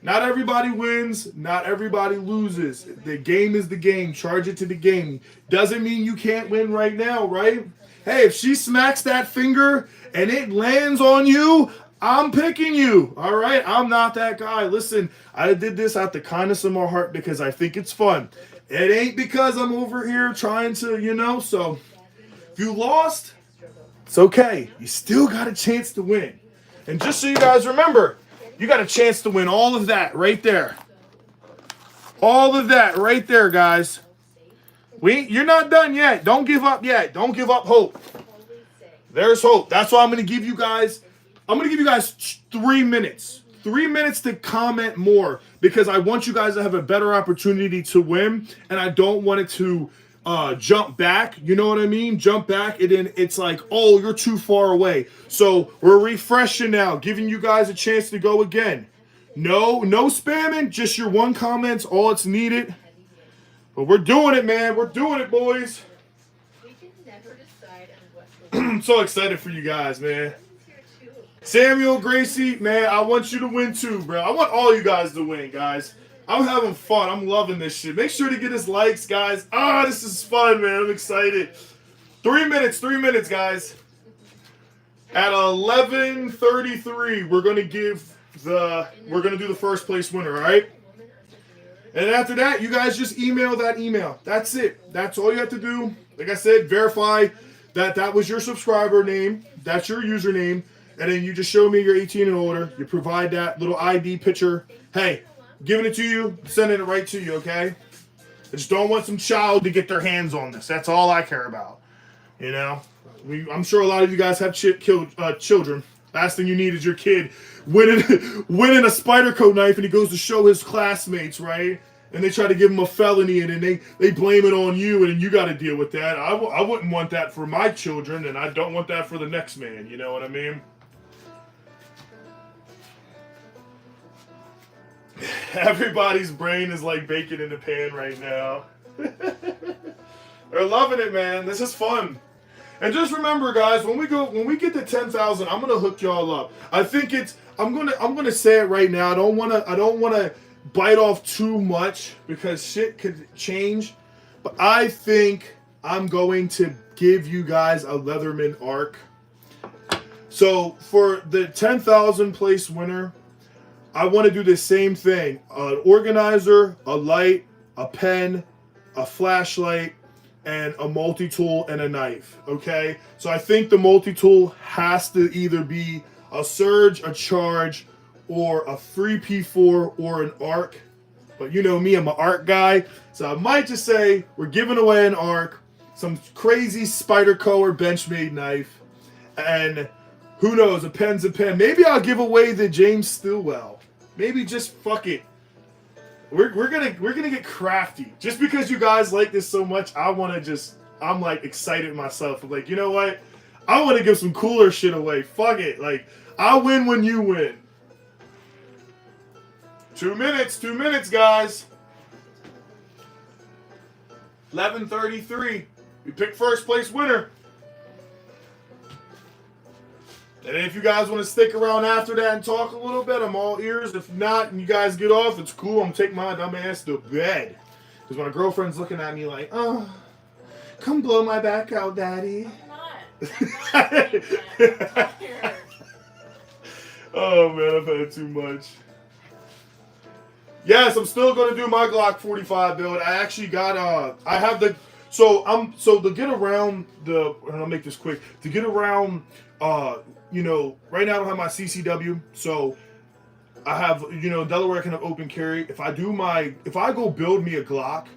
not everybody wins. Not everybody loses. The game is the game. Charge it to the game. Doesn't mean you can't win right now, right? Hey, if she smacks that finger and it lands on you, I'm picking you. All right? I'm not that guy. Listen, I did this out the kindness of my heart because I think it's fun. It ain't because I'm over here trying to, so if you lost, it's okay. You still got a chance to win. And just so you guys remember, you got a chance to win all of that right there. All of that right there, guys. You're not done yet. Don't give up yet. Don't give up hope. There's hope. That's why I'm going to give you guys 3 minutes. 3 minutes to comment more because I want you guys to have a better opportunity to win, and I don't want it to jump back, you know what I mean? Jump back, and then it's like, oh, you're too far away. So we're refreshing now, giving you guys a chance to go again. No spamming, just your one comment's all it's needed. But we're doing it, man. We're doing it, boys. I'm so excited for you guys, man. Samuel, Gracie, man, I want you to win too, bro. I want all you guys to win, guys. I'm having fun. I'm loving this shit. Make sure to get us likes, guys. This is fun, man. I'm excited. 3 minutes, guys. At 11:33, we're gonna do the first place winner, all right? And after that, you guys just email that email. That's it. That's all you have to do. Like I said, verify that was your subscriber name. That's your username. And then you just show me you're 18 and older. You provide that little ID picture. Hey, giving it to you, sending it right to you, okay? I just don't want some child to get their hands on this. That's all I care about. I'm sure a lot of you guys have children. Last thing you need is your kid winning a spider coat knife, and he goes to show his classmates, right? And they try to give him a felony, and then they blame it on you, and then you got to deal with that. I wouldn't want that for my children, and I don't want that for the next man. You know what I mean? Everybody's brain is like bacon in the pan right now. They're loving it, man. This is fun. And just remember, guys, when we get to 10,000, I'm gonna hook y'all up. I think I'm gonna say it right now. I don't wanna bite off too much because shit could change. But I think I'm going to give you guys a Leatherman ARC. So for the 10,000 place winner, I want to do the same thing. An organizer, a light, a pen, a flashlight, and a multi-tool and a knife, okay? So I think the multi-tool has to either be a surge, a charge, or a free P4 or an ARC. But you know me, I'm an ARC guy. So I might just say we're giving away an ARC, some crazy Spyderco or Benchmade knife, and who knows, a pen's a pen. Maybe I'll give away the James Stillwell. Maybe just fuck it. We're gonna get crafty. Just because you guys like this so much, I'm like excited myself. I'm like, you know what? I want to give some cooler shit away. Fuck it. Like, I win when you win. 2 minutes, guys. 11:33. We pick first place winner. And if you guys want to stick around after that and talk a little bit, I'm all ears. If not, and you guys get off, it's cool. I'm taking my dumb ass to bed. Because my girlfriend's looking at me like, oh, come blow my back out, daddy. I'm not. Oh, man, I've had too much. Yes, I'm still going to do my Glock 45 build. I actually got, I have So to get around and I'll make this quick. To get around, you know, right now I don't have my CCW, so I have, you know, Delaware I can have open carry. If I go build me a Glock,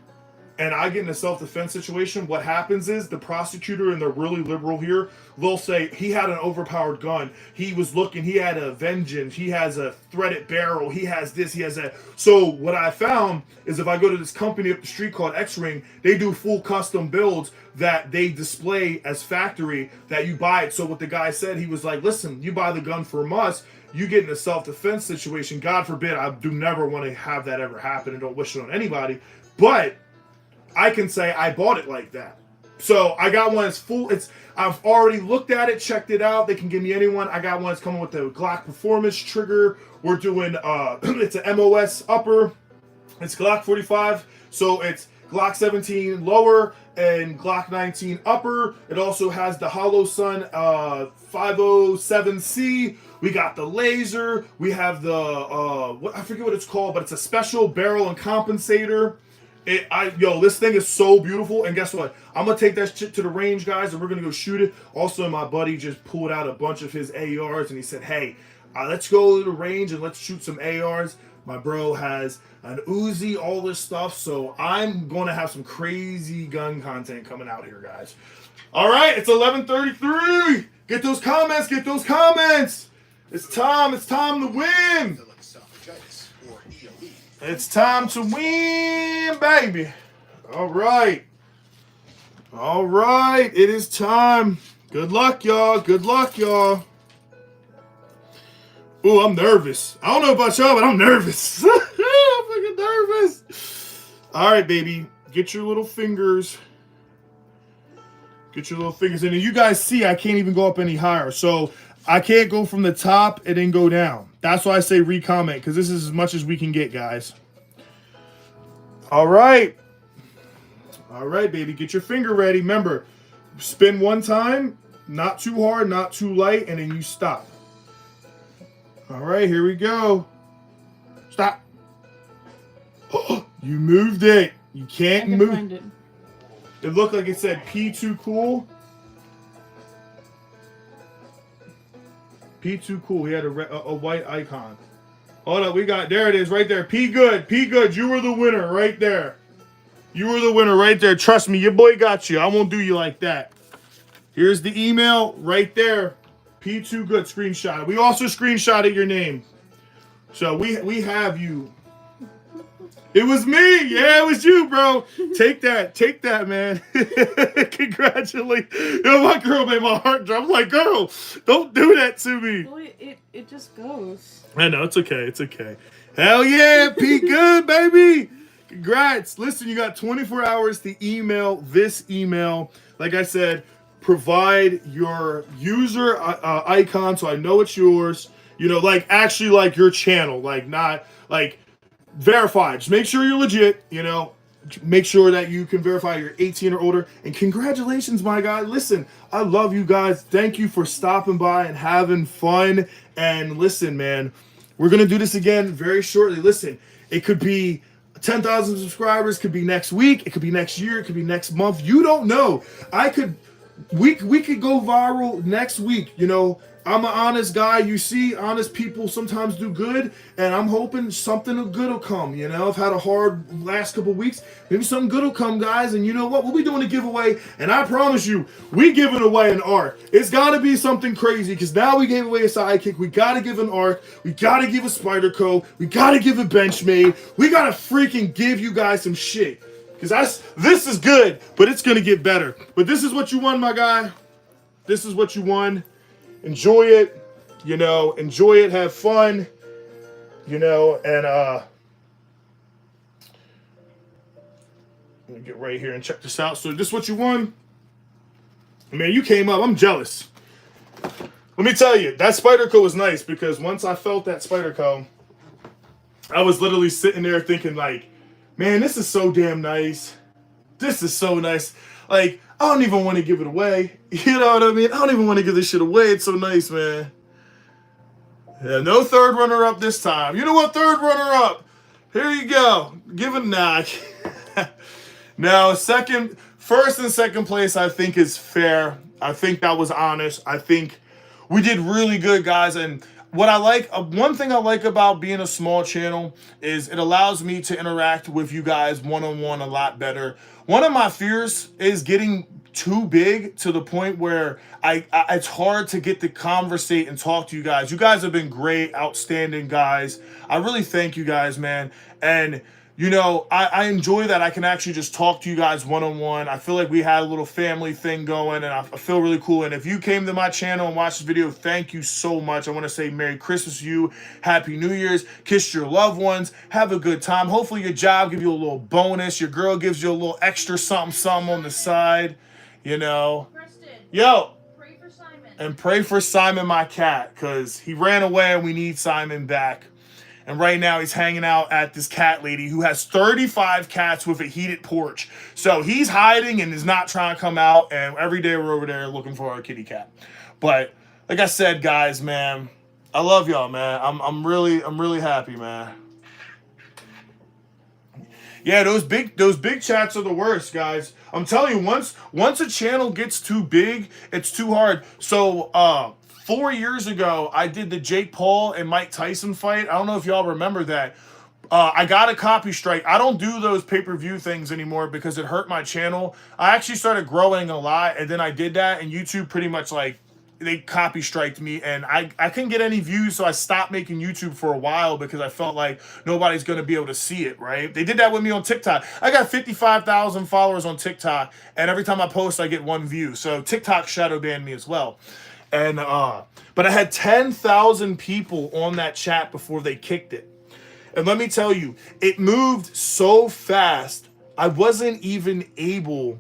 and I get in a self-defense situation, what happens is the prosecutor, and they're really liberal here, they'll say, he had an overpowered gun. He was looking, he had a vengeance, he has a threaded barrel, he has this, he has that. So what I found is if I go to this company up the street called X-Ring, they do full custom builds that they display as factory that you buy it. So what the guy said, he was like, listen, you buy the gun from us, you get in a self-defense situation. God forbid, I do never want to have that ever happen and don't wish it on anybody. But I can say I bought it like that. So I got one that's full. I've already looked at it, checked it out. They can give me any one. I got one that's coming with the Glock Performance trigger. We're doing it's an MOS upper. It's Glock 45. So it's Glock 17 lower and Glock 19 upper. It also has the Hollow Sun 507C. We got the laser. We have the I forget what it's called, but it's a special barrel and compensator. This thing is so beautiful, and guess what? I'm gonna take that shit to the range, guys, and we're gonna go shoot it. Also, my buddy just pulled out a bunch of his ARs, and he said, "Hey, let's go to the range and let's shoot some ARs." My bro has an Uzi, all this stuff, so I'm gonna have some crazy gun content coming out here, guys. All right, it's 11:33. Get those comments. Get those comments. It's time. It's time to win. It's time to win, baby. All right. All right. It is time. Good luck, y'all. Good luck, y'all. Ooh, I'm nervous. I don't know about y'all, but I'm nervous. I'm fucking nervous. All right, baby. Get your little fingers. Get your little fingers in. And you guys see I can't even go up any higher. So I can't go from the top and then go down. That's why I say re-comment, because this is as much as we can get, guys. All right. All right, baby. Get your finger ready. Remember, spin one time, not too hard, not too light, and then you stop. All right, here we go. Stop. You moved it. You can't move. Find it. It looked like it said P2 cool. P2 cool. He had a white icon. Hold up, there it is right there. P good. P good. You were the winner right there. You were the winner right there. Trust me, your boy got you. I won't do you like that. Here's the email right there. P2 good. Screenshot it. We also screenshotted your name. So we have you. It was me. Yeah, it was you, bro. Take that, man. Congratulations. Yo, my girl made my heart drop. I'm like, girl, don't do that to me. Well, it just goes. I know, it's okay. It's okay. Hell yeah, P good, baby. Congrats. Listen, you got 24 hours to email this email. Like I said, provide your user icon so I know it's yours. You know, like actually like your channel, like not like verified. Just make sure you're legit, you know. Make sure that you can verify you're 18 or older. And congratulations, my guy. Listen, I love you guys. Thank you for stopping by and having fun. And listen, man, we're going to do this again very shortly. Listen, it could be 10,000 subscribers, could be next week, it could be next year, it could be next month. You don't know. We could go viral next week, you know. I'm an honest guy. You see, honest people sometimes do good, and I'm hoping something good will come. You know, I've had a hard last couple weeks. Maybe something good will come, guys. And you know what? We'll be doing a giveaway, and I promise you, we giving away an arc. It's got to be something crazy, because now we gave away a sidekick. We got to give an arc. We got to give a Spyderco. We got to give a Benchmade. We got to freaking give you guys some shit, because this is good, but it's going to get better. But this is what you won, my guy. This is what you won. Enjoy it, you know, enjoy it, have fun, you know, and let me get right here and check this out. So this is what you won. Man, you came up. I'm jealous. Let me tell you, that Spyderco was nice, because once I felt that Spyderco, I was literally sitting there thinking like, man, this is so damn nice. This is so nice. Like, I don't even want to give it away. You know what I mean? I don't even want to give this shit away. It's so nice, man. Yeah, no third runner-up this time. You know what? Third runner-up. Here you go. Give it a knock. Now, second first and second place, I think, is fair. I think that was honest. I think we did really good, guys. And what I like, one thing I like about being a small channel is it allows me to interact with you guys one-on-one a lot better. One of my fears is getting too big to the point where it's hard to get to conversate and talk to you guys. You guys have been great, outstanding guys. I really thank you guys, man. And you know, I enjoy that I can actually just talk to you guys one-on-one. I feel like we had a little family thing going, and I feel really cool. And if you came to my channel and watched this video, thank you so much. I want to say Merry Christmas to you, Happy New Year's, kiss your loved ones, have a good time. Hopefully your job gives you a little bonus, your girl gives you a little extra something on the side, you know. Preston, Yo, pray for Simon. and pray for Simon, my cat, because he ran away and we need Simon back. And right now he's hanging out at this cat lady who has 35 cats with a heated porch. So he's hiding and is not trying to come out. And every day we're over there looking for our kitty cat. But like I said, guys, man, I love y'all, man. I'm really happy, man. Yeah, those big chats are the worst, guys. I'm telling you, once a channel gets too big, it's too hard. So 4 years ago, I did the Jake Paul and Mike Tyson fight. I don't know if y'all remember that. I got a copy strike. I don't do those pay-per-view things anymore because it hurt my channel. I actually started growing a lot, and then I did that, and YouTube pretty much like, they copy striked me, and I couldn't get any views, so I stopped making YouTube for a while because I felt like nobody's going to be able to see it, right? They did that with me on TikTok. I got 55,000 followers on TikTok, and every time I post, I get 1 view. So TikTok shadow banned me as well. And but I had 10,000 people on that chat before they kicked it. And let me tell you, it moved so fast, I wasn't even able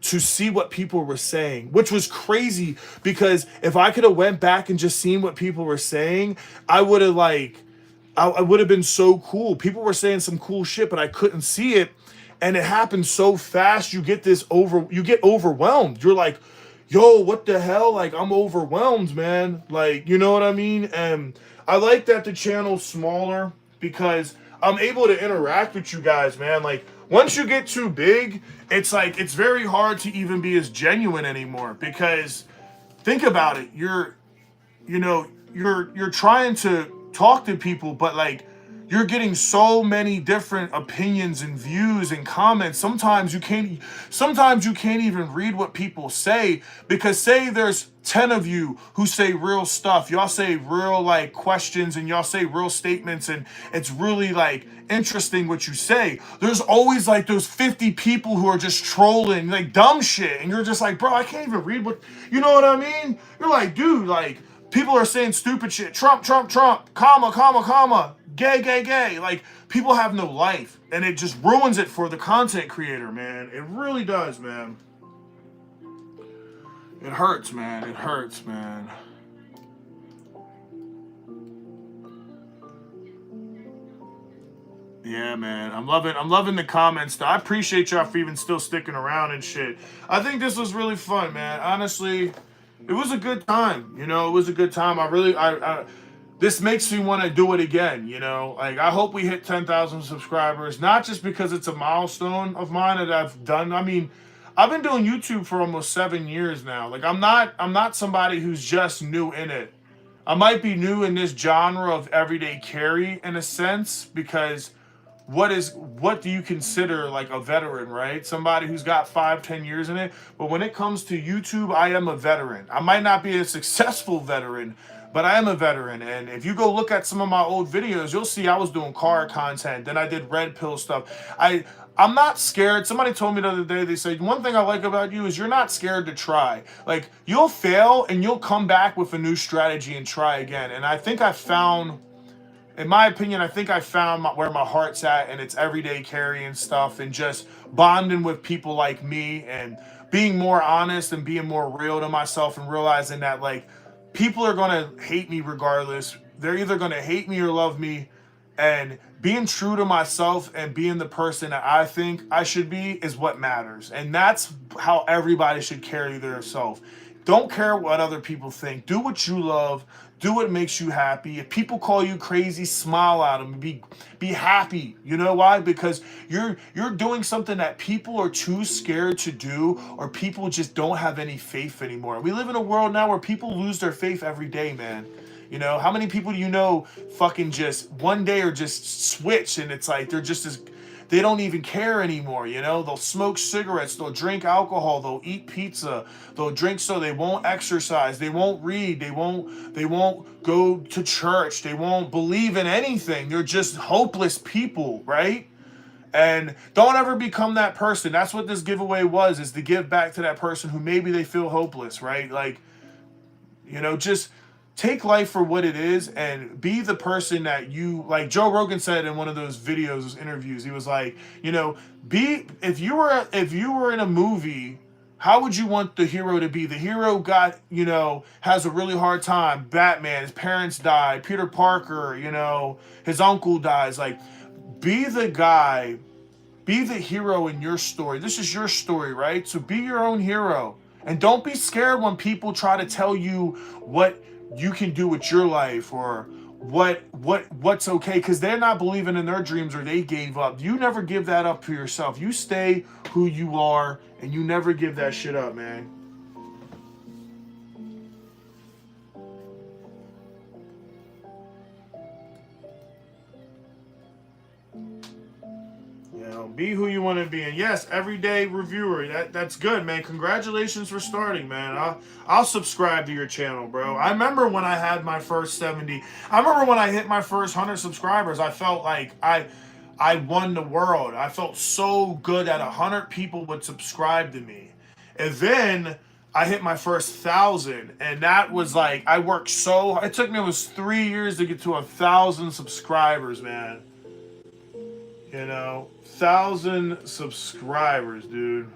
to see what people were saying, which was crazy because if I could have went back and just seen what people were saying, I would have I would have been so cool. People were saying some cool shit, but I couldn't see it. And it happened so fast, you get overwhelmed. You're like, yo, what the hell? Like, I'm overwhelmed, man. Like, you know what I mean? And I like that the channel's smaller because I'm able to interact with you guys, man. Like, once you get too big, it's like, it's very hard to even be as genuine anymore because think about it. You're trying to talk to people, but like, you're getting so many different opinions and views and comments. Sometimes you can't even read what people say because say there's 10 of you who say real stuff. Y'all say real like questions and y'all say real statements and it's really like interesting what you say. There's always like those 50 people who are just trolling like dumb shit and you're just like, bro, I can't even read what, you know what I mean? You're like, dude, like people are saying stupid shit. Trump, comma. Gay. Like, people have no life. And it just ruins it for the content creator, man. It really does, man. It hurts, man. It hurts, man. Yeah, man. I'm loving the comments. I appreciate y'all for even still sticking around and shit. I think this was really fun, man. Honestly, it was a good time. You know, it was a good time. This makes me want to do it again, you know? Like, I hope we hit 10,000 subscribers, not just because it's a milestone of mine that I've done. I mean, I've been doing YouTube for almost 7 years now. Like, I'm not somebody who's just new in it. I might be new in this genre of everyday carry in a sense, because what do you consider like a veteran, right? Somebody who's got 5-10 years in it. But when it comes to YouTube, I am a veteran. I might not be a successful veteran, but I am a veteran. And if you go look at some of my old videos, you'll see I was doing car content. Then I did red pill stuff. I'm not scared. Somebody told me the other day, they said, one thing I like about you is you're not scared to try. Like, you'll fail and you'll come back with a new strategy and try again. And I think I found, in my opinion, where my heart's at, and it's everyday carry and stuff and just bonding with people like me and being more honest and being more real to myself and realizing that, like, people are going to hate me regardless. They're either going to hate me or love me. And being true to myself and being the person that I think I should be is what matters. And that's how everybody should carry themselves. Don't care what other people think. Do what you love. do what makes you happy. If people call you crazy, smile at them. Be happy. You know why? Because you're doing something that people are too scared to do, or people just don't have any faith anymore. We live in a world now where people lose their faith every day, man. You know, how many people do you know fucking just one day or just switch, and it's like they're just as, they don't even care anymore, you know? They'll smoke cigarettes, they'll drink alcohol, they'll eat pizza, they'll drink, so they won't exercise, they won't read, they won't go to church, they won't believe in anything. They're just hopeless people, right? And don't ever become that person. That's what this giveaway was, is to give back to that person who maybe they feel hopeless, right? Like, you know, just take life for what it is and be the person that you, like Joe Rogan said in one of those videos, those interviews, he was like, you know, if you were in a movie, how would you want the hero to be? The hero got, you know, has a really hard time. Batman, his parents died. Peter Parker, you know, his uncle dies. Like, be the guy, be the hero in your story. This is your story, right? So be your own hero. And don't be scared when people try to tell you what you can do with your life, or what's okay, because they're not believing in their dreams, or they gave up. You never give that up for yourself. You stay who you are, and you never give that shit up, man. Be who you want to be. And yes, everyday reviewer, that's good, man. Congratulations for starting, man. I'll subscribe to your channel, bro. I remember when I had my first 70. I remember when I hit my first 100 subscribers, I felt like I won the world. I felt so good that 100 people would subscribe to me. And then I hit my first 1,000, and that was like, I worked so, it took me almost 3 years to get to 1,000 subscribers, man. You know, 1,000 subscribers, dude.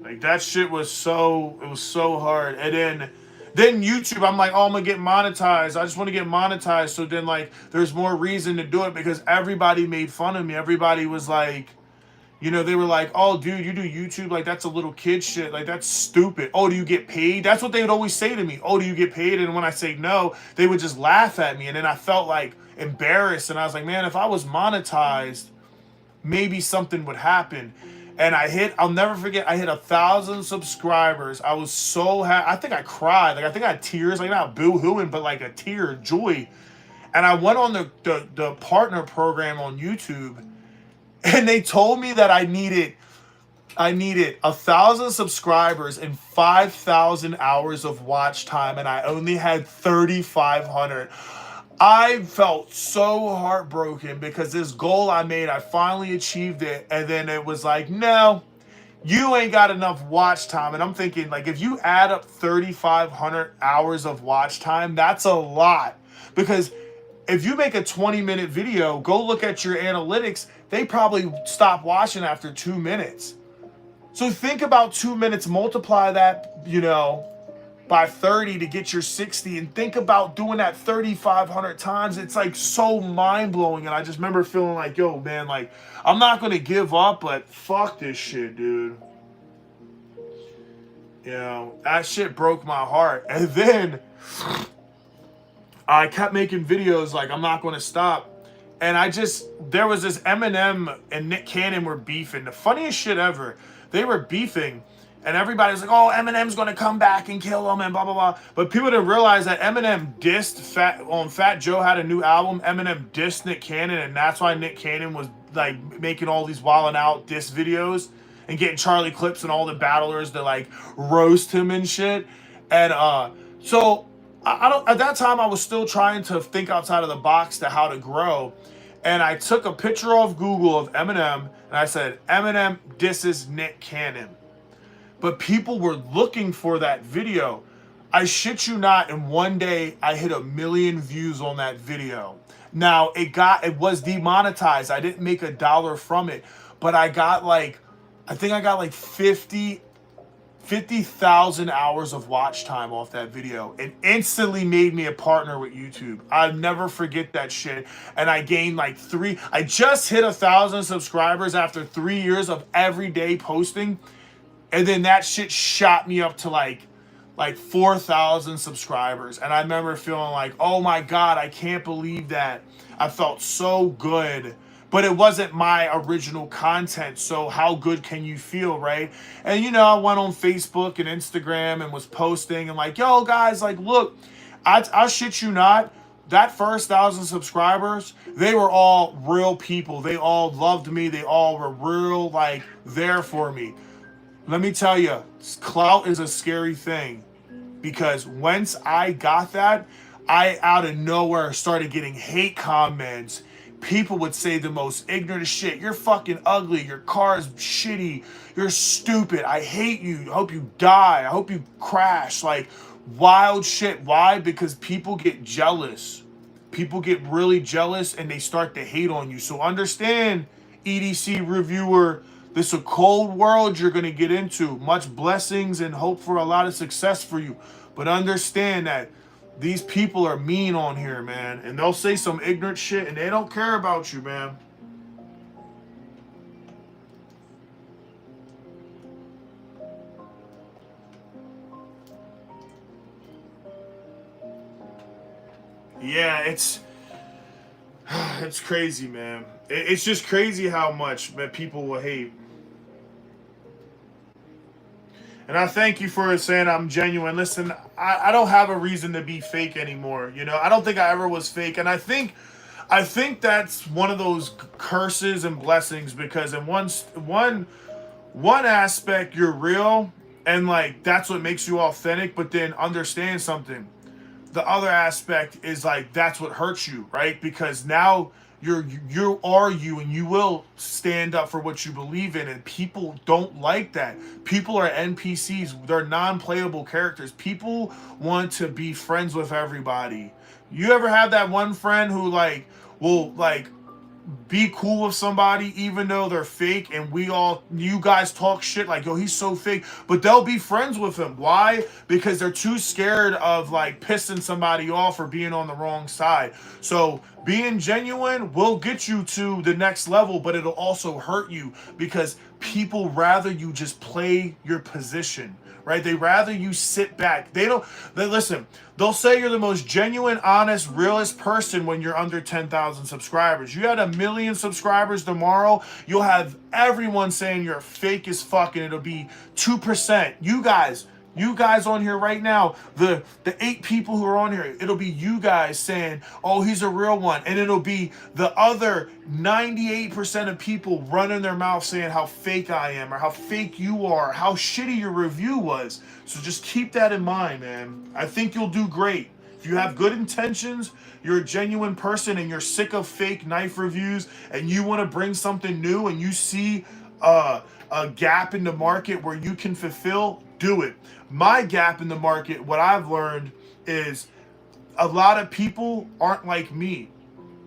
Like, that shit was so, it was so hard. And then YouTube, I'm like, oh, I'm gonna get monetized. I just want to get monetized. So then, like, there's more reason to do it, because everybody made fun of me. Everybody was like, you know, they were like, oh, dude, you do YouTube? Like, that's a little kid shit. Like, that's stupid. Oh, do you get paid? That's what they would always say to me. Oh, do you get paid? And when I say no, they would just laugh at me. And then I felt like embarrassed. And I was like, man, if I was monetized, maybe something would happen. And I'll never forget, I hit 1,000 subscribers. I was so happy. I think I cried. Like, I think I had tears, like not boo-hooing, but like a tear of joy. And I went on the partner program on YouTube, and they told me that I needed 1,000 subscribers and 5,000 hours of watch time, and I only had 3,500. I felt so heartbroken, because this goal I made, I finally achieved it, and then it was like, no, you ain't got enough watch time. And I'm thinking, like, if you add up 3,500 hours of watch time, that's a lot. Because if you make a 20-minute video, go look at your analytics, they probably stop watching after 2 minutes. So think about 2 minutes, multiply that, you know, by 30 to get your 60, and think about doing that 3,500 times. It's like so mind-blowing. And I just remember feeling like, yo, man, like, I'm not gonna give up, but fuck this shit, dude. You know, that shit broke my heart. And then I kept making videos like, I'm not gonna stop. And there was this Eminem and Nick Cannon were beefing. The funniest shit ever. They were beefing, and everybody was like, oh, Eminem's going to come back and kill him and blah, blah, blah. But people didn't realize that Eminem dissed Fat Joe had a new album. Eminem dissed Nick Cannon, and that's why Nick Cannon was like making all these wildin' out diss videos and getting Charlie Clips and all the battlers to like roast him and shit. And so at that time, I was still trying to think outside of the box to how to grow. And I took a picture off Google of Eminem, and I said, Eminem disses Nick Cannon. But people were looking for that video. I shit you not, in one day, I hit 1 million views on that video. Now, it was demonetized. I didn't make $1 from it. But I got like, I think I got like 50,000 hours of watch time off that video. It instantly made me a partner with YouTube. I'll never forget that shit. And I gained like I just hit 1,000 subscribers after 3 years of everyday posting. And then that shit shot me up to like like 4,000 subscribers. And I remember feeling like, oh my God, I can't believe that. I felt so good. But it wasn't my original content. So how good can you feel, right? And you know, I went on Facebook and Instagram and was posting and like, yo guys, like look, I shit you not. That first 1,000 subscribers, they were all real people. They all loved me. They all were real, like, there for me. Let me tell you, clout is a scary thing. Because once I got that, I out of nowhere started getting hate comments. People would say the most ignorant shit. You're fucking ugly. Your car is shitty. You're stupid. I hate you. I hope you die. I hope you crash. Like, wild shit. Why? Because people get jealous. People get really jealous and they start to hate on you. So understand, EDC reviewer, this is a cold world you're going to get into. Much blessings and hope for a lot of success for you. But understand that these people are mean on here, man. And they'll say some ignorant shit and they don't care about you, man. Yeah, it's crazy, man. It's just crazy how much people will hate. And I thank you for saying I'm genuine. Listen, I don't have a reason to be fake anymore. You know, I don't think I ever was fake. And I think that's one of those curses and blessings, because in one aspect you're real and like that's what makes you authentic, but then understand something. The other aspect is like that's what hurts you, right? Because now you are you and you will stand up for what you believe in, and people don't like that. People are NPCs. They're non-playable characters. People want to be friends with everybody. You ever have that one friend who like will like be cool with somebody even though they're fake, and you guys talk shit like, yo, he's so fake, but they'll be friends with him? Why? Because they're too scared of like pissing somebody off or being on the wrong side. So being genuine will get you to the next level, but it'll also hurt you because people rather you just play your position, right? They rather you sit back. Listen, they'll say you're the most genuine, honest, realest person when you're under 10,000 subscribers. You had 1 million subscribers tomorrow, you'll have everyone saying you're fake as fuck, and it'll be 2%. You guys on here right now, the 8 people who are on here, it'll be you guys saying, oh, he's a real one. And it'll be the other 98% of people running their mouth saying how fake I am or how fake you are, how shitty your review was. So just keep that in mind, man. I think you'll do great. If you have good intentions, you're a genuine person and you're sick of fake knife reviews and you want to bring something new and you see a gap in the market where you can fulfill, do it. My gap in the market, what I've learned is a lot of people aren't like me.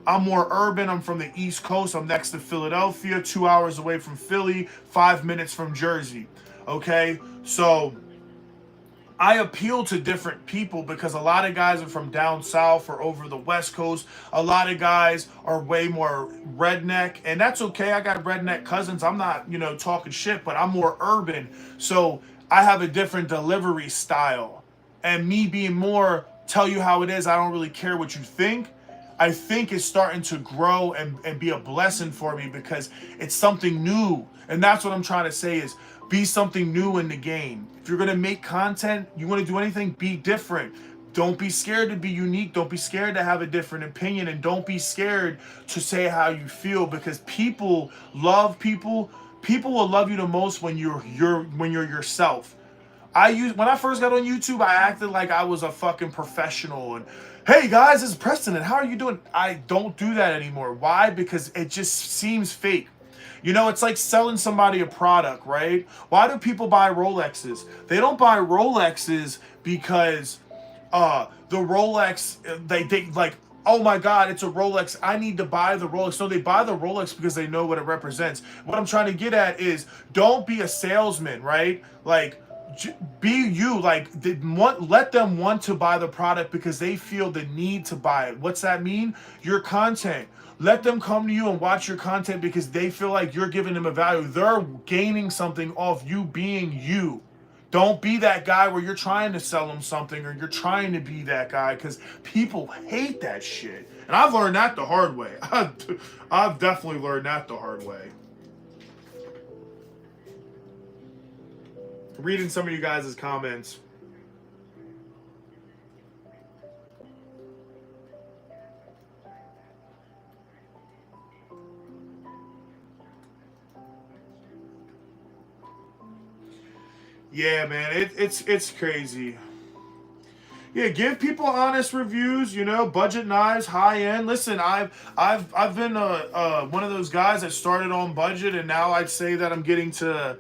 I'm more urban. I'm from the East Coast. I'm next to Philadelphia, 2 hours away from Philly, 5 minutes from Jersey. Okay? So I appeal to different people because a lot of guys are from down south or over the West Coast. A lot of guys are way more redneck, and that's okay. I got redneck cousins. I'm not, talking shit, but I'm more urban. So I have a different delivery style. And me being more tell you how it is, I don't really care what you think, I think it's starting to grow and be a blessing for me because it's something new. And that's what I'm trying to say is be something new in the game. If you're going to make content, you want to do anything, be different. Don't be scared to be unique. Don't be scared to have a different opinion. And don't be scared to say how you feel, because people love people. People will love you the most when you're yourself. When I first got on YouTube, I acted like I was a fucking professional and, hey guys, it's Preston and how are you doing? I don't do that anymore. Why? Because it just seems fake. It's like selling somebody a product, right? Why do people buy Rolexes? They don't buy Rolexes because the Rolex, they like, oh my God, it's a Rolex, I need to buy the Rolex. No, they buy the Rolex because they know what it represents. What I'm trying to get at is don't be a salesman, right? Like, be you. Like, let them want to buy the product because they feel the need to buy it. What's that mean? Your content. Let them come to you and watch your content because they feel like you're giving them a value. They're gaining something off you being you. Don't be that guy where you're trying to sell them something or you're trying to be that guy, because people hate that shit. And I've learned that the hard way. I've definitely learned that the hard way. Reading some of you guys' comments. Yeah, man, it's crazy. Yeah, give people honest reviews. You know, budget knives, high end. Listen, I've been one of those guys that started on budget, and now I'd say that I'm getting to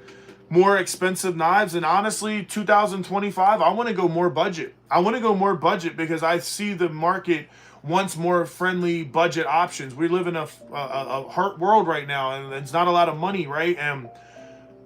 more expensive knives. And honestly, 2025, I want to go more budget. I want to go more budget because I see the market wants more friendly budget options. We live in a hurt world right now, and it's not a lot of money, right? And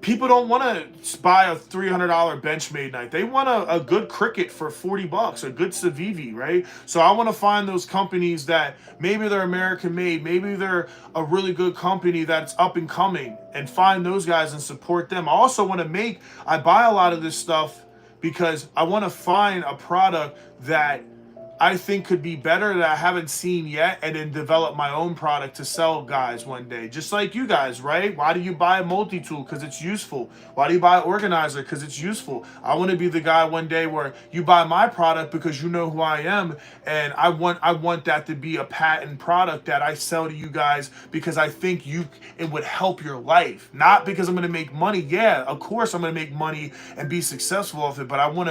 people don't want to buy a $300 Benchmade knife. They want a good Cricut for $40, a good Civivi, right? So I want to find those companies that maybe they're American made, maybe they're a really good company that's up and coming, and find those guys and support them. I also want to I buy a lot of this stuff because I want to find a product that I think could be better that I haven't seen yet, and then develop my own product to sell guys one day. Just like you guys, right? Why do you buy a multi-tool? Because it's useful. Why do you buy an organizer? Because it's useful. I want to be the guy one day where you buy my product because you know who I am, and I want that to be a patent product that I sell to you guys because I think it would help your life. Not because I'm going to make money. Yeah, of course I'm going to make money and be successful off it, but I want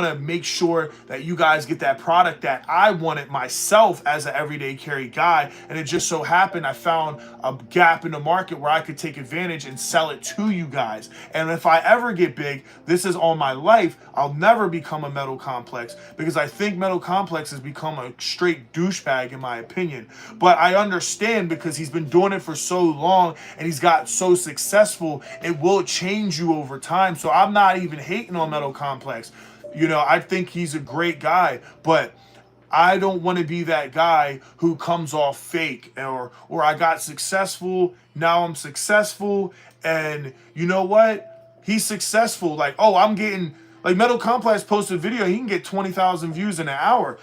to make sure that you guys get that product that I wanted myself as an everyday carry guy. And it just so happened I found a gap in the market where I could take advantage and sell it to you guys. And if I ever get big, this is all my life, I'll never become a Metal Complex, because I think Metal Complex has become a straight douchebag in my opinion. But I understand, because he's been doing it for so long and he's got so successful, it will change you over time. So I'm not even hating on Metal Complex. You know, I think he's a great guy, but I don't want to be that guy who comes off fake, or I got successful, now I'm successful, and you know what? He's successful. Like, oh, I'm getting, like, Metal Complex posted a video, he can get 20,000 views in an hour.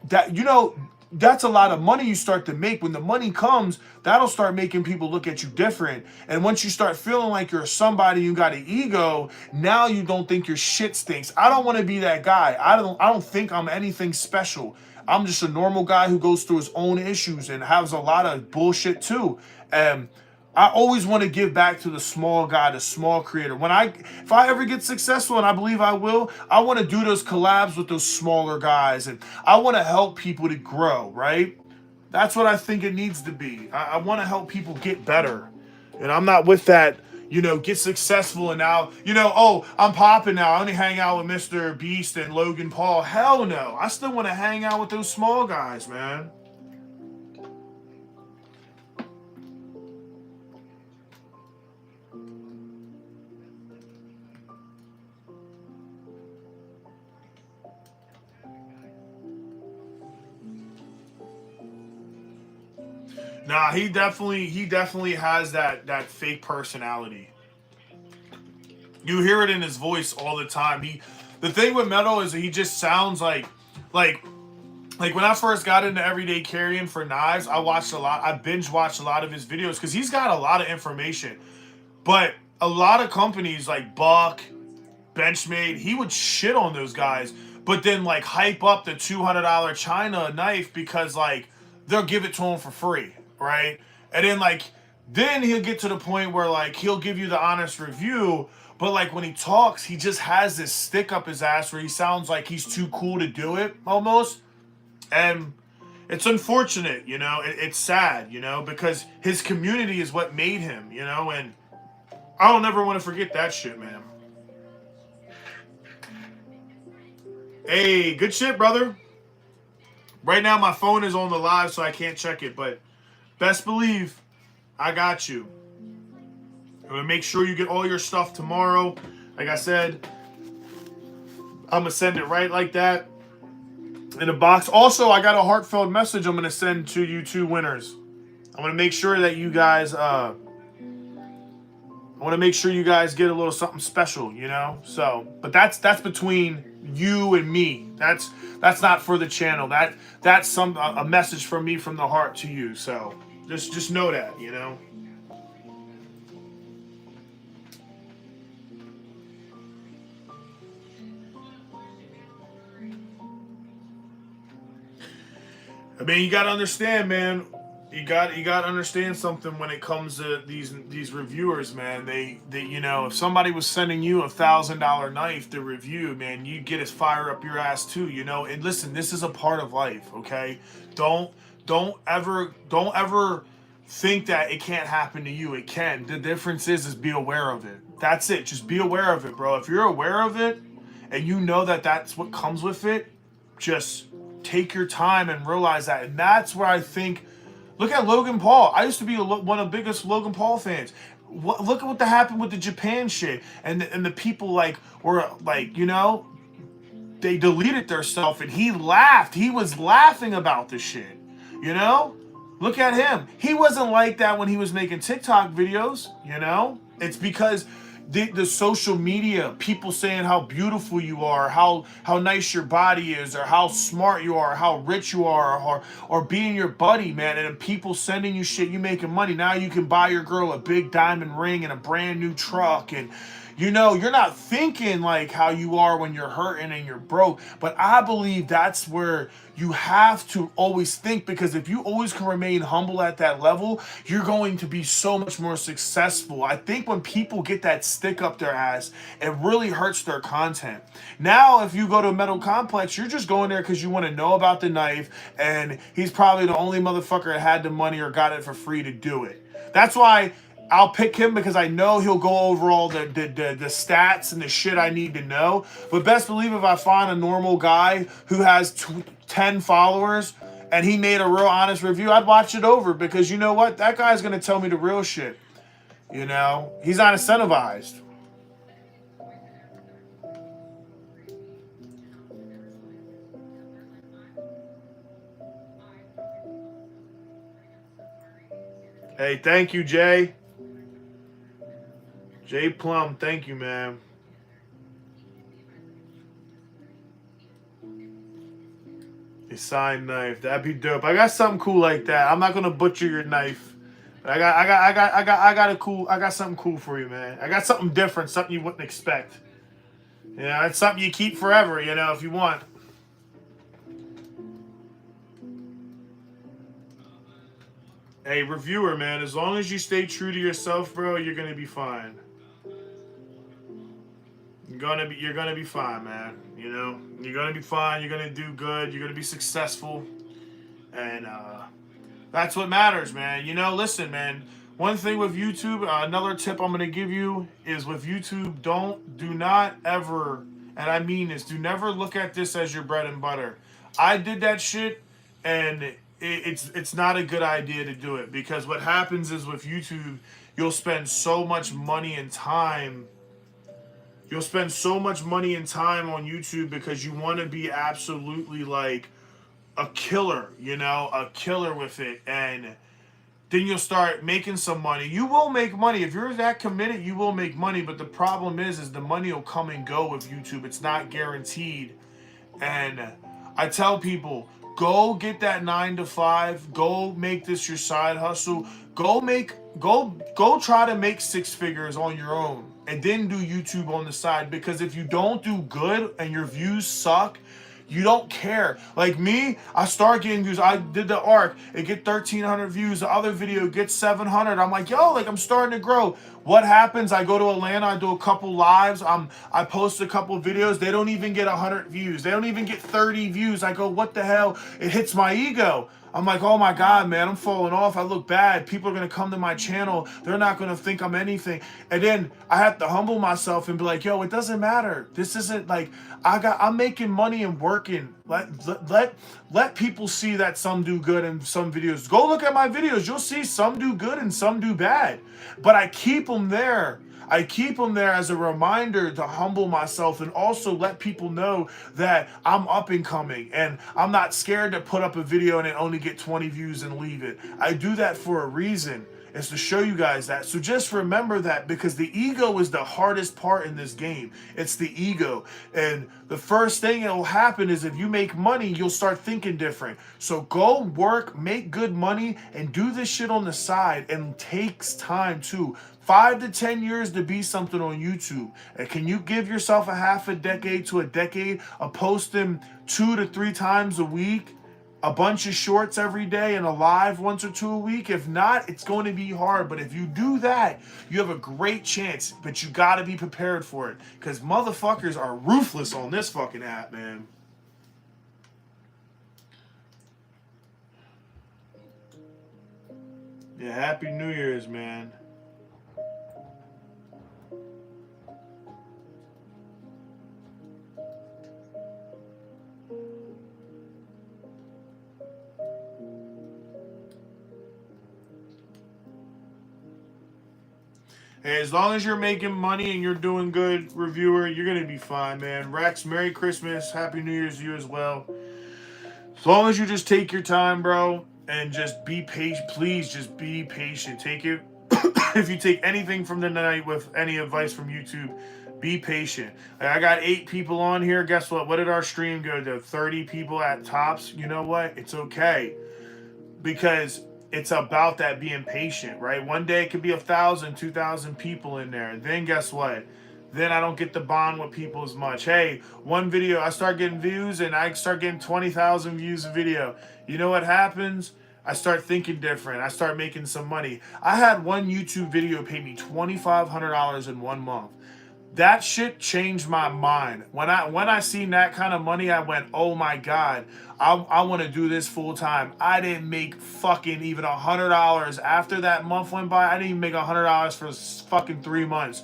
That, you know, that's a lot of money you start to make. When the money comes, that'll start making people look at you different. And once you start feeling like you're somebody, you got an ego, now you don't think your shit stinks. I don't want to be that guy. I don't think I'm anything special. I'm just a normal guy who goes through his own issues and has a lot of bullshit too. And I always want to give back to the small guy, the small creator. If I ever get successful, and I believe I will, I want to do those collabs with those smaller guys, and I want to help people to grow, right? That's what I think it needs to be. I want to help people get better. And I'm not with that, you know, get successful and now, you know, oh, I'm popping now, I only hang out with Mr. Beast and Logan Paul. Hell no. I still want to hang out with those small guys, man. Nah, he definitely has that fake personality. You hear it in his voice all the time. The thing with Metal is that he just sounds like when I first got into everyday carrying for knives, I binge watched a lot of his videos because he's got a lot of information. But a lot of companies like Buck, Benchmade, he would shit on those guys, but then like hype up the $200 China knife because like they'll give it to him for free, right? And then he'll get to the point where like he'll give you the honest review, but like when he talks, he just has this stick up his ass where he sounds like he's too cool to do it almost. And it's unfortunate, you know, it's sad, you know, because his community is what made him, you know, and I don't ever want to forget that shit, man. Hey, good shit, brother. Right now my phone is on the live, so I can't check it, but best believe I got you. I'm going to make sure you get all your stuff tomorrow. Like I said, I'm going to send it right like that in a box. Also, I got a heartfelt message I'm going to send to you two winners. I'm going to make sure that you guys I want to make sure you guys get a little something special, you know. So, but that's between you and me. That's not for the channel. That's a message from me from the heart to you. So just know that, you know. I mean, you gotta understand, man. You got to understand something when it comes to these reviewers, man. They you know, if somebody was sending you $1,000 knife to review, man, you'd get as fire up your ass too, you know. And listen, this is a part of life, okay? Don't ever think that it can't happen to you. It can. The difference is be aware of it. That's it. Just be aware of it, bro. If you're aware of it and you know that that's what comes with it, just take your time and realize that. And that's where I think, look at Logan Paul. I used to be one of the biggest Logan Paul fans. Look at what happened with the Japan shit. And the people were you know, they deleted their stuff and he laughed. He was laughing about the shit. You know? Look at him. He wasn't like that when he was making TikTok videos, you know? It's because the social media, people saying how beautiful you are, how nice your body is, or how smart you are, how rich you are, or being your buddy, man, and people sending you shit, you making money. Now you can buy your girl a big diamond ring and a brand new truck, and you know, you're not thinking like how you are when you're hurting and you're broke. But I believe that's where you have to always think, because if you always can remain humble at that level, you're going to be so much more successful. I think when people get that stick up their ass, it really hurts their content. Now, if you go to a Metal Complex, you're just going there because you want to know about the knife, and he's probably the only motherfucker that had the money or got it for free to do it. That's why I'll pick him, because I know he'll go over all the stats and the shit I need to know. But best believe if I find a normal guy who has 10 followers and he made a real honest review, I'd watch it over, because you know what? That guy's going to tell me the real shit. You know? He's not incentivized. Hey, thank you, Jay. Jay Plum, thank you, man. A signed knife, that'd be dope. I got something cool like that. I'm not gonna butcher your knife. But I got something cool for you, man. I got something different, something you wouldn't expect. You know, it's something you keep forever, you know, if you want. Hey, reviewer, man, as long as you stay true to yourself, bro, you're gonna be fine. You're gonna be fine, man. You know, you're gonna be fine. You're gonna do good. You're gonna be successful, and that's what matters, man. You know, listen, man. One thing with YouTube, another tip I'm gonna give you is with YouTube, do not ever, and I mean this, do never look at this as your bread and butter. I did that shit, and it's not a good idea to do it, because what happens is with YouTube, you'll spend so much money and time. You'll spend so much money and time on YouTube because you want to be absolutely like a killer, you know, a killer with it. And then you'll start making some money. You will make money. If you're that committed, you will make money. But the problem is the money will come and go with YouTube. It's not guaranteed. And I tell people, go get that 9 to 5. Go make this your side hustle. Go try to make 6 figures on your own, and then do YouTube on the side. Because if you don't do good and your views suck, you don't care. Like me, I start getting views. I did the ARC. It get 1,300 views. The other video gets 700. I'm like, yo, like I'm starting to grow. What happens? I go to Atlanta. I do a couple lives. I post a couple videos. They don't even get 100 views. They don't even get 30 views. I go, what the hell? It hits my ego. I'm like, oh my God, man, I'm falling off. I look bad. People are going to come to my channel. They're not going to think I'm anything. And then I have to humble myself and be like, yo, it doesn't matter. This isn't like, I'm making money and working. Let people see that some do good and some videos. Go look at my videos. You'll see some do good and some do bad. But I keep them there. I keep them there as a reminder to humble myself, and also let people know that I'm up and coming, and I'm not scared to put up a video and it only get 20 views and leave it. I do that for a reason. It's to show you guys that. So just remember that, because the ego is the hardest part in this game. It's the ego. And the first thing that will happen is if you make money, you'll start thinking different. So go work, make good money, and do this shit on the side. And takes time too. 5 to 10 years to be something on YouTube. And can you give yourself a half a decade to a decade of posting 2 to 3 times a week? A bunch of shorts every day and a live once or two a week? If not, it's going to be hard. But if you do that, you have a great chance. But you got to be prepared for it, because motherfuckers are ruthless on this fucking app, man. Yeah, Happy New Year's, man. Hey, as long as you're making money and you're doing good, reviewer, you're going to be fine, man. Rex, Merry Christmas. Happy New Year's to you as well. As long as you just take your time, bro, and just be patient. Please just be patient. Take it. If you take anything from the night with any advice from YouTube, be patient. I got 8 people on here. Guess what? What did our stream go to? 30 people at tops. You know what? It's okay. Because it's about that being patient, right? One day it could be 1,000, 2,000 people in there. And then guess what? Then I don't get to bond with people as much. Hey, one video, I start getting views and I start getting 20,000 views a video. You know what happens? I start thinking different. I start making some money. I had one YouTube video pay me $2,500 in 1 month. That shit changed my mind. When I seen that kind of money, I went, oh my God, I want to do this full time. I didn't make fucking even $100 after that month went by. I didn't even make $100 for fucking 3 months.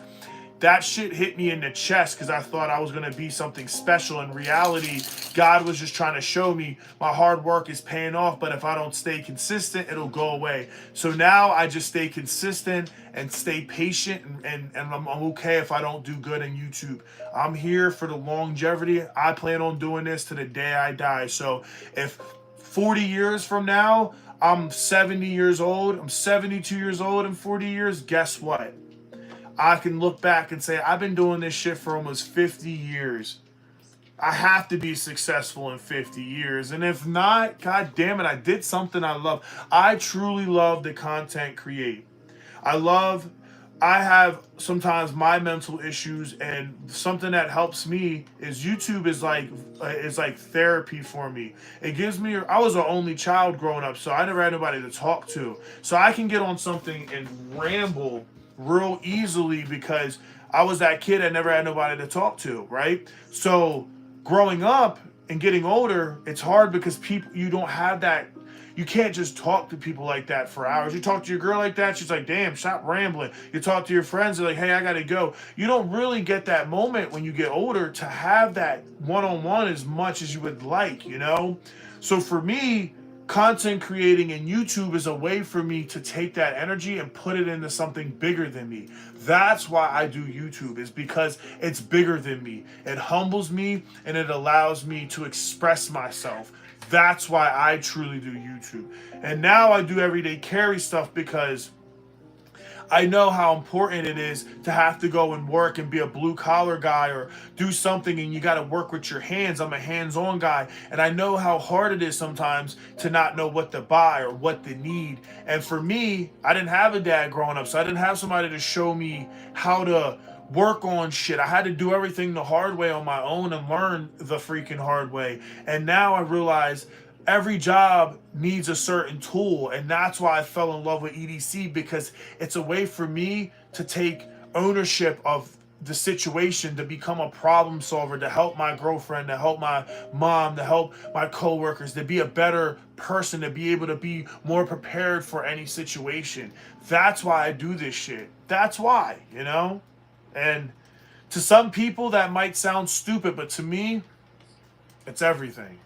That shit hit me in the chest because I thought I was going to be something special. In reality, God was just trying to show me my hard work is paying off, but if I don't stay consistent, it'll go away. So now I just stay consistent and stay patient, and I'm okay if I don't do good in YouTube. I'm here for the longevity. I plan on doing this to the day I die. So if 40 years from now, I'm 70 years old, I'm 72 years old in 40 years, guess what? I can look back and say, I've been doing this shit for almost 50 years. I have to be successful in 50 years. And if not, God damn it, I did something I love. I truly love the content create. I have sometimes my mental issues, and something that helps me is YouTube is like therapy for me. It gives me, I was an only child growing up, so I never had nobody to talk to. So I can get on something and ramble real easily because I was that kid that never had nobody to talk to, right? So growing up and getting older, it's hard because you don't have that. You can't just talk to people like that for hours. You talk to your girl like that, she's like, damn, stop rambling. You talk to your friends, they're like, hey, I gotta go. You don't really get that moment when you get older to have that one-on-one as much as you would like, you know? So for me, content creating in YouTube is a way for me to take that energy and put it into something bigger than me. That's why I do YouTube, is because it's bigger than me. It humbles me and it allows me to express myself. That's why I truly do YouTube. And now I do everyday carry stuff because I know how important it is to have to go and work and be a blue collar guy or do something, and you got to work with your hands. I'm a hands-on guy, and I know how hard it is sometimes to not know what to buy or what to need. And for me, I didn't have a dad growing up, so I didn't have somebody to show me how to work on shit. I had to do everything the hard way on my own and learn the freaking hard way. And now I realize every job needs a certain tool, and that's why I fell in love with EDC, because it's a way for me to take ownership of the situation, to become a problem solver, to help my girlfriend, to help my mom, to help my coworkers, to be a better person, to be able to be more prepared for any situation. That's why I do this shit. That's why, you know? And to some people that might sound stupid, but to me, it's everything.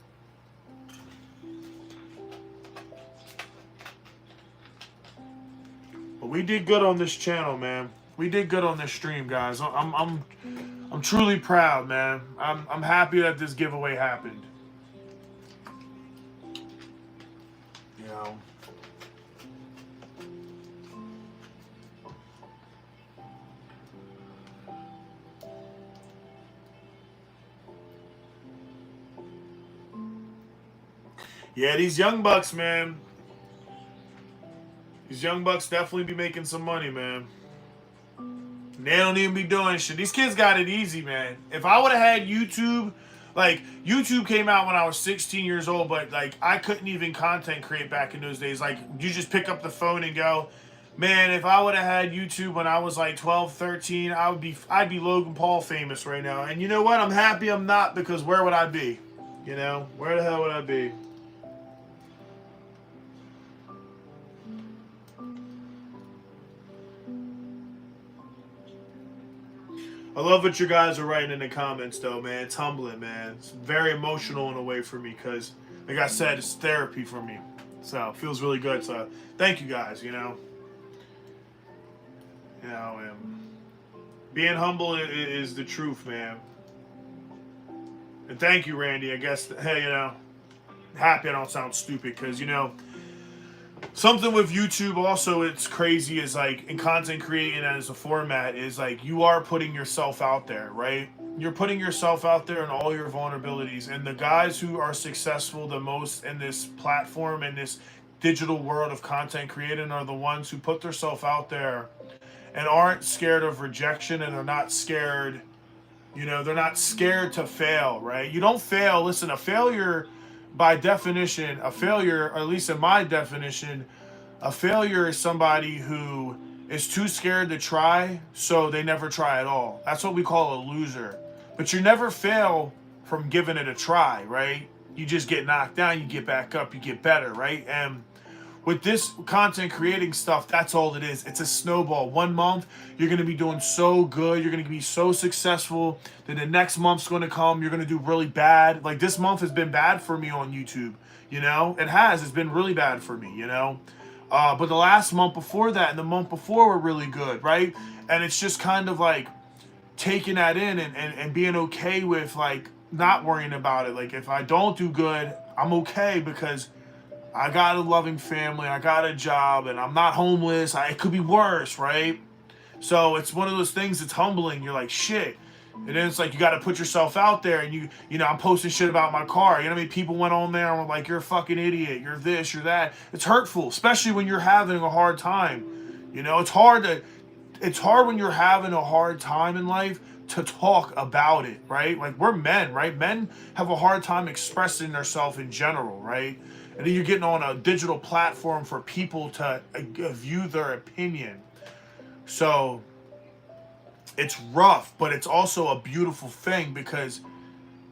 But we did good on this channel, man. We did good on this stream, guys. I'm truly proud, man. I'm happy that this giveaway happened. You know. Yeah, these young bucks, man. These young bucks definitely be making some money, man. And they don't even be doing shit. These kids got it easy, man. If I would have had YouTube, like YouTube came out when I was 16 years old, but like I couldn't even content create back in those days. Like you just pick up the phone and go. Man, if I would have had YouTube when I was like 12, 13, I'd be Logan Paul famous right now. And you know what? I'm happy I'm not, because where would I be? You know, where the hell would I be? I love what you guys are writing in the comments, though, man. It's humbling, man. It's very emotional in a way for me because, like I said, it's therapy for me. So it feels really good. So thank you guys, you know. You know, being humble is the truth, man. And thank you, Randy. I guess, hey, you know, happy I don't sound stupid because, you know, something with YouTube also, it's crazy, is like in content creating as a format is like you are putting yourself out there, right? You're putting yourself out there and all your vulnerabilities. And the guys who are successful the most in this platform, in this digital world of content creating, are the ones who put themselves out there and aren't scared of rejection, and they're not scared, you know, they're not scared to fail, right? You don't fail. Listen, a failure, by definition, a failure, or at least in my definition, a failure is somebody who is too scared to try, so they never try at all. That's what we call a loser. But you never fail from giving it a try, right? You just get knocked down, you get back up, you get better, right? And with this content creating stuff, that's all it is. It's a snowball. 1 month, you're going to be doing so good. You're going to be so successful. Then the next month's going to come. You're going to do really bad. Like this month has been bad for me on YouTube. You know, it has. It's been really bad for me, you know. But the last month before that and the month before were really good, right? And it's just kind of like taking that in and being okay with like not worrying about it. Like if I don't do good, I'm okay because I got a loving family, I got a job, and I'm not homeless. It could be worse, right? So it's one of those things that's humbling. You're like, shit. And then it's like you got to put yourself out there, and you know, I'm posting shit about my car. You know what I mean? People went on there and were like, you're a fucking idiot. You're this, you're that. It's hurtful, especially when you're having a hard time. You know, it's hard when you're having a hard time in life to talk about it, right? Like we're men, right? Men have a hard time expressing themselves in general, right? And then you're getting on a digital platform for people to view their opinion. So it's rough, but it's also a beautiful thing because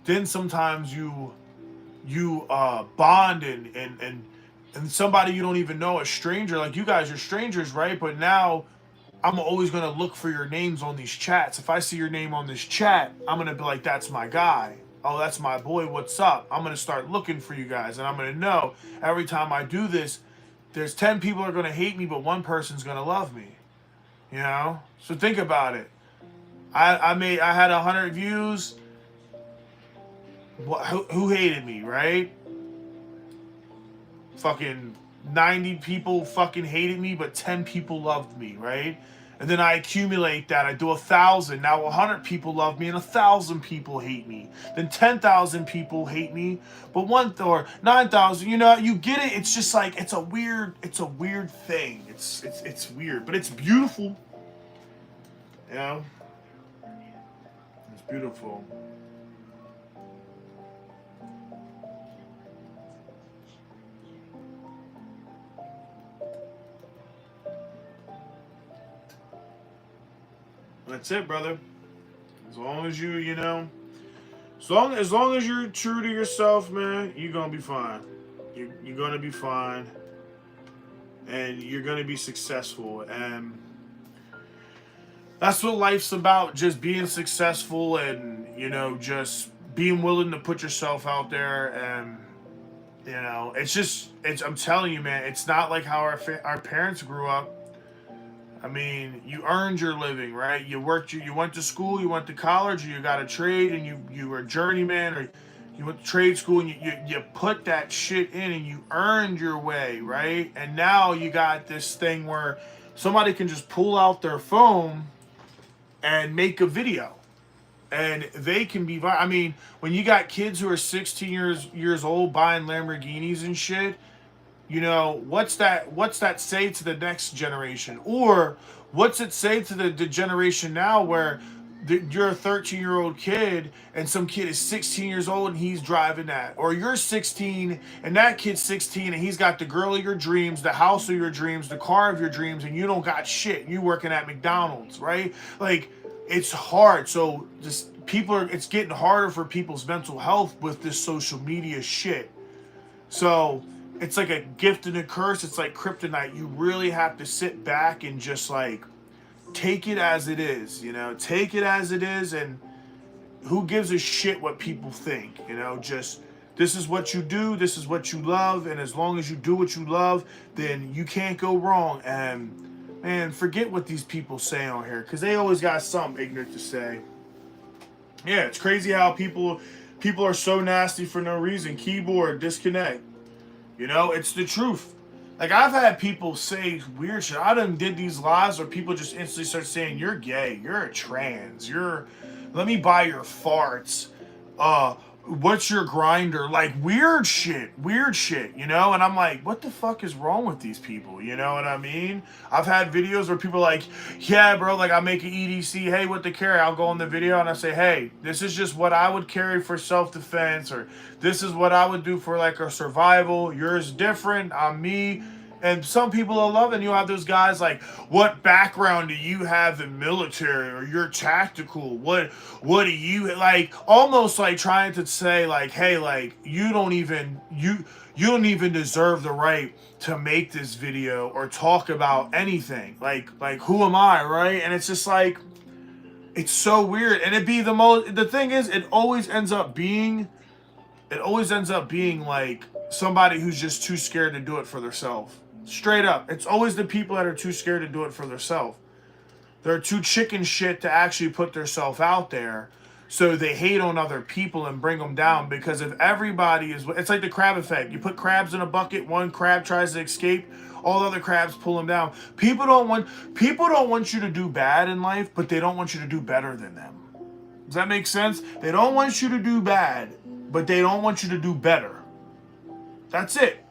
then sometimes you bond and somebody you don't even know, a stranger, like you guys are strangers, right? But now I'm always going to look for your names on these chats. If I see your name on this chat, I'm going to be like, that's my guy. Oh, that's my boy. What's up? I'm going to start looking for you guys. And I'm going to know every time I do this, there's 10 people are going to hate me, but one person's going to love me. You know? So think about it. I had 100 views. Who hated me, right? Fucking 90 people fucking hated me, but 10 people loved me, right? And then I accumulate that. I do 1,000. Now 100 people love me and 1,000 people hate me. Then 10,000 people hate me, but 9,000. You know, you get it. It's just like it's a weird thing. It's weird, but it's beautiful. You know, it's beautiful. That's it, brother. As long as you know, as long as you're true to yourself, man, you're gonna be fine. You're gonna be fine, and you're gonna be successful. And that's what life's about: just being successful, and you know, just being willing to put yourself out there. And you know, I'm telling you, man, it's not like how our parents grew up. I mean, you earned your living, right? You worked, you went to school, you went to college, or you got a trade, and you were a journeyman, or you went to trade school, and you put that shit in, and you earned your way, right? And now you got this thing where somebody can just pull out their phone and make a video. And they can be, I mean, when you got kids who are 16 years old buying Lamborghinis and shit, you know, what's that say to the next generation? Or what's it say to the generation now where you're a 13-year-old kid and some kid is 16 years old and he's driving that? Or you're 16 and that kid's 16 and he's got the girl of your dreams, the house of your dreams, the car of your dreams, and you don't got shit. You working at McDonald's, right? Like, it's hard. So just it's getting harder for people's mental health with this social media shit. So it's like a gift and a curse. It's like kryptonite. You really have to sit back and just like take it as it is, you know, take it as it is. And who gives a shit what people think, you know, just this is what you do. This is what you love. And as long as you do what you love, then you can't go wrong. And man, forget what these people say on here, because they always got something ignorant to say. Yeah, it's crazy how people are so nasty for no reason. Keyboard, disconnect. You know, it's the truth. Like, I've had people say weird shit. I done did these lives where people just instantly start saying, you're gay, you're a trans, let me buy your farts. What's your grinder? Like, weird shit, you know? And I'm like, what the fuck is wrong with these people? You know what I mean? I've had videos where people are like, yeah, bro, like I make an EDC, hey, what to carry? I'll go in the video and I say, hey, this is just what I would carry for self-defense, or this is what I would do for like a survival. Yours different, I'm me. And some people are loving. You have those guys like, what background do you have in military, or you're tactical? What do you like? Almost like trying to say like, hey, like you don't even deserve the right to make this video or talk about anything. Like who am I, right? And it's just like, it's so weird. And the thing is, it always ends up being like somebody who's just too scared to do it for themselves. Straight up. It's always the people that are too scared to do it for themselves. They're too chicken shit to actually put themselves out there. So they hate on other people and bring them down, because if everybody is, it's like the crab effect. You put crabs in a bucket, one crab tries to escape, all the other crabs pull them down. People don't want you to do bad in life, but they don't want you to do better than them. Does that make sense? They don't want you to do bad, but they don't want you to do better. That's it.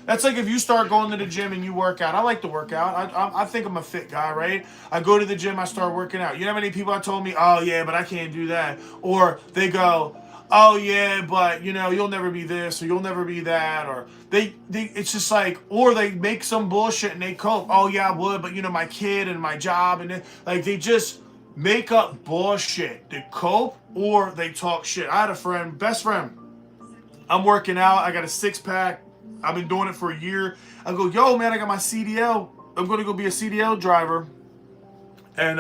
That's like if you start going to the gym and you work out. I like to work out. I think I'm a fit guy, right? I go to the gym, I start working out. You know how many people have told me, oh yeah, but I can't do that. Or they go, oh yeah, but you know, you'll never be this, or you'll never be that. Or they it's just like, or they make some bullshit and they cope. Oh yeah, I would, but you know, my kid and my job, and like they just make up bullshit to cope, or they talk shit. I had a friend, best friend. I'm working out. I got a 6-pack. I've been doing it for a year. I go, yo, man, I got my CDL. I'm going to go be a CDL driver. And,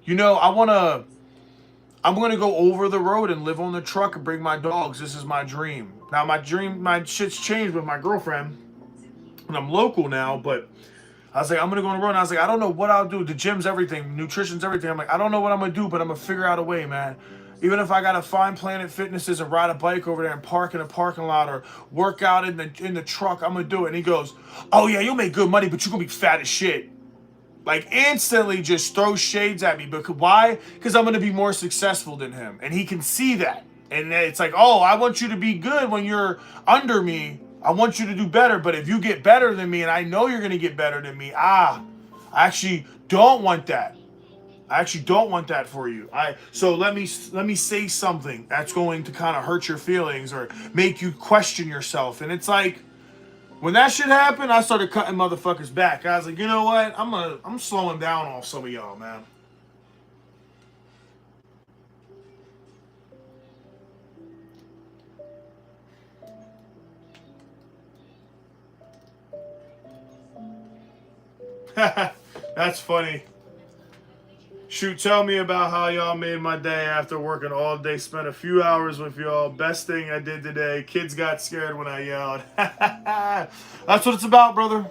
you know, I'm going to go over the road and live on the truck and bring my dogs. This is my dream. Now, my shit's changed with my girlfriend. And I'm local now, but I was like, I'm going to go on the road. And I was like, I don't know what I'll do. The gym's everything. Nutrition's everything. I'm like, I don't know what I'm going to do, but I'm going to figure out a way, man. Even if I gotta find Planet Fitnesses and ride a bike over there and park in a parking lot, or work out in the truck, I'm gonna do it. And he goes, oh yeah, you'll make good money, but you're gonna be fat as shit. Like, instantly just throws shades at me. Because why? Because I'm gonna be more successful than him. And he can see that. And it's like, oh, I want you to be good when you're under me. I want you to do better. But if you get better than me, and I know you're gonna get better than me, I actually don't want that. I actually don't want that for you. So let me say something that's going to kind of hurt your feelings or make you question yourself. And it's like, when that shit happened, I started cutting motherfuckers back. I was like, you know what? I'm slowing down on some of y'all, man. That's funny. Shoot, tell me about how y'all made my day after working all day. Spent a few hours with y'all. Best thing I did today. Kids got scared when I yelled. That's what it's about, brother.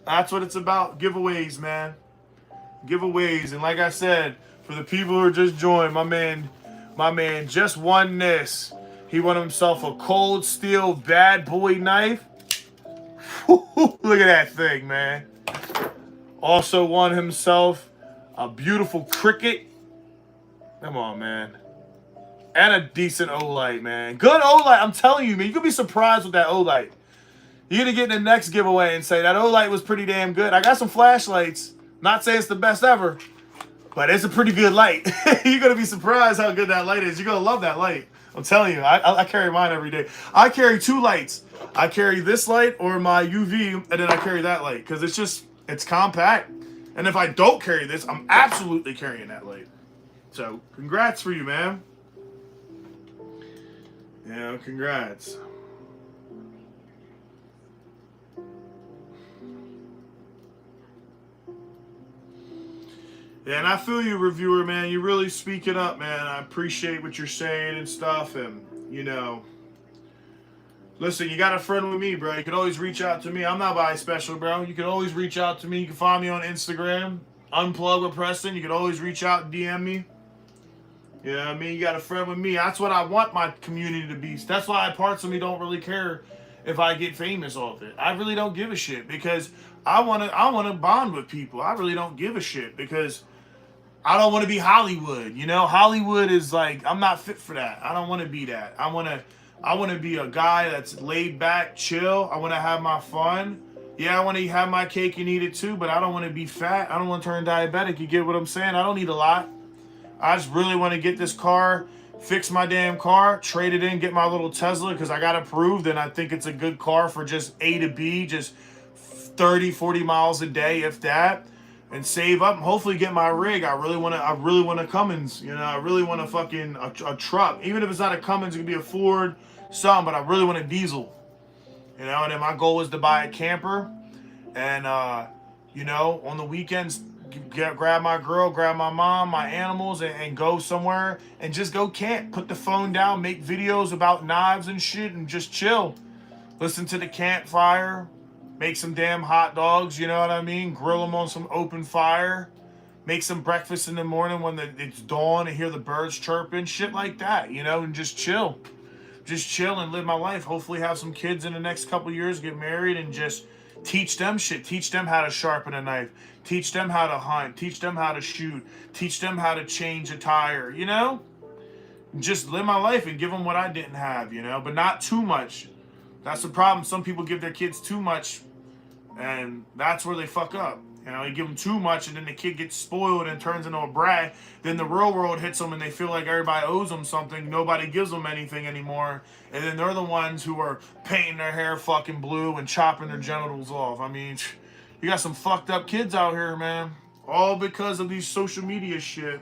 That's what it's about. Giveaways, man. Giveaways. And like I said, for the people who are just joined, my man just won this. He won himself a cold steel bad boy knife. Look at that thing, man. Also won himself a beautiful cricket. Come on, man. And a decent O-light, man. Good O-light. I'm telling you, man. You could be surprised with that O-light. You're going to get in the next giveaway and say, that O-light was pretty damn good. I got some flashlights. Not saying it's the best ever, but it's a pretty good light. You're going to be surprised how good that light is. You're going to love that light. I'm telling you. I carry mine every day. I carry 2 lights. I carry this light or my UV, and then I carry that light. Because it's compact. And if I don't carry this, I'm absolutely carrying that light. So, congrats for you, man. Yeah, congrats. Yeah, and I feel you, reviewer, man. You really speak it up, man. I appreciate what you're saying and stuff. And, you know, listen, you got a friend with me, bro. You can always reach out to me. I'm not bi special, bro. You can always reach out to me. You can find me on Instagram, Unplug with Preston. You can always reach out and DM me. You know what I mean? You got a friend with me. That's what I want my community to be. That's why parts of me don't really care if I get famous off it. I really don't give a shit because I want to bond with people. I really don't give a shit because I don't want to be Hollywood. You know, Hollywood is like, I'm not fit for that. I don't want to be that. I want to be a guy that's laid back, chill. I want to have my fun. Yeah, I want to have my cake and eat it too, but I don't want to be fat. I don't want to turn diabetic. You get what I'm saying? I don't need a lot. I just really want to get this car, fix my damn car, trade it in, get my little Tesla because I got approved and I think it's a good car for just A to B, just 30, 40 miles a day, if that, and save up and hopefully get my rig. I really want a Cummins, you know, I really want a fucking a truck. Even if it's not a Cummins, it could be a Ford, something, but I really want a diesel, you know, and then my goal is to buy a camper and, you know, on the weekends, grab my girl, grab my mom, my animals, and go somewhere and just go camp. Put the phone down, make videos about knives and shit, and just chill. Listen to the campfire, make some damn hot dogs, you know what I mean? Grill them on some open fire. Make some breakfast in the morning when it's dawn and hear the birds chirping, shit like that, you know, and just chill. Just chill and live my life. Hopefully have some kids in the next couple years, get married, and just teach them shit. Teach them how to sharpen a knife. Teach them how to hunt. Teach them how to shoot. Teach them how to change a tire, you know? Just live my life and give them what I didn't have, you know? But not too much. That's the problem. Some people give their kids too much, and that's where they fuck up. You know, you give them too much, and then the kid gets spoiled and turns into a brat. Then the real world hits them, and they feel like everybody owes them something. Nobody gives them anything anymore. And then they're the ones who are painting their hair fucking blue and chopping their genitals off. I mean, you got some fucked up kids out here, man. All because of these social media shit.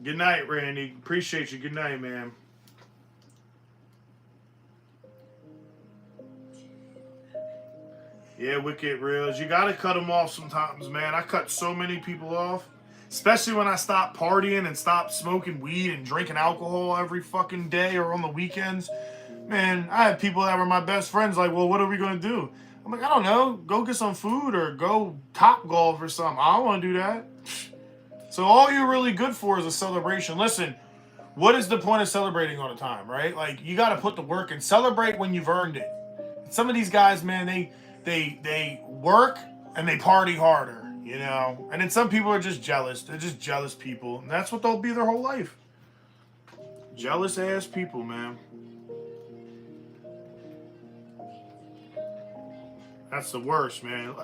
Good night, Randy. Appreciate you. Good night, man. Yeah, Wicked Reels. You gotta cut them off sometimes, man. I cut so many people off. Especially when I stop partying and stop smoking weed and drinking alcohol every fucking day or on the weekends. Man, I had people that were my best friends like, well, what are we gonna do? I'm like, I don't know. Go get some food or go top golf or something. I don't want to do that. So all you're really good for is a celebration. Listen, what is the point of celebrating all the time, right? Like, you got to put the work and celebrate when you've earned it. Some of these guys, man, they work and they party harder, you know? And then some people are just jealous. They're just jealous people. And that's what they'll be their whole life. Jealous ass people, man. That's the worst, man.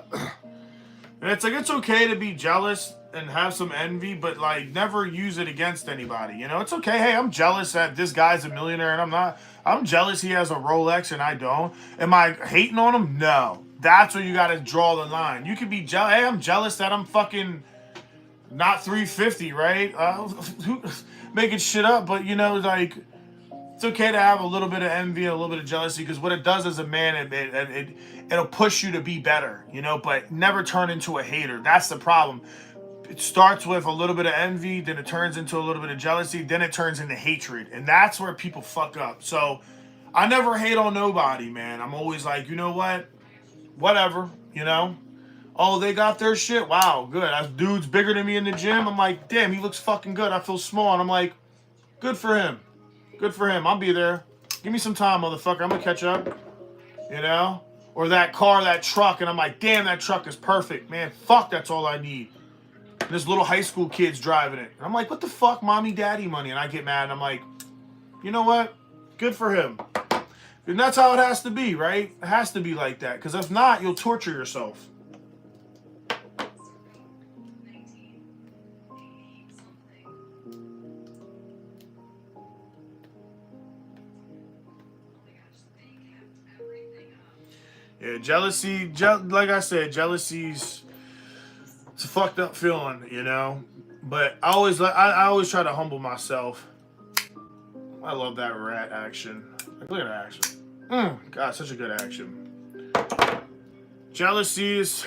And it's like, it's okay to be jealous and have some envy, but like never use it against anybody. You know, it's okay. Hey, I'm jealous that this guy's a millionaire and I'm not. I'm jealous he has a Rolex and I don't. Am I hating on him? No. That's where you got to draw the line. You could be jealous. Hey, I'm jealous that I'm fucking not 350, right? Making shit up, but you know, like, it's okay to have a little bit of envy, a little bit of jealousy, because what it does as a man, it'll push you to be better, you know, but never turn into a hater. That's the problem. It starts with a little bit of envy, then it turns into a little bit of jealousy, then it turns into hatred. And that's where people fuck up. So I never hate on nobody, man. I'm always like, you know what? Whatever, you know? Oh, they got their shit. Wow, good. That dude's bigger than me in the gym. I'm like, damn, he looks fucking good. I feel small. And I'm like, good for him. Good for him. I'll be there. Give me some time, motherfucker. I'm going to catch up. you know? Or that car, that truck, and I'm like, damn, that truck is perfect, man. Fuck, that's all I need. And this little high school kid's driving it. And I'm like, what the fuck, mommy, daddy money? And I get mad, and I'm like, you know what? Good for him. And that's how it has to be, right? It has to be like that. Because if not, you'll torture yourself. Yeah, jealousy, like I said, jealousy's, it's a fucked up feeling, you know? But I always try to humble myself. I love that rat action. Like, look at that action. God, such a good action. Jealousy is,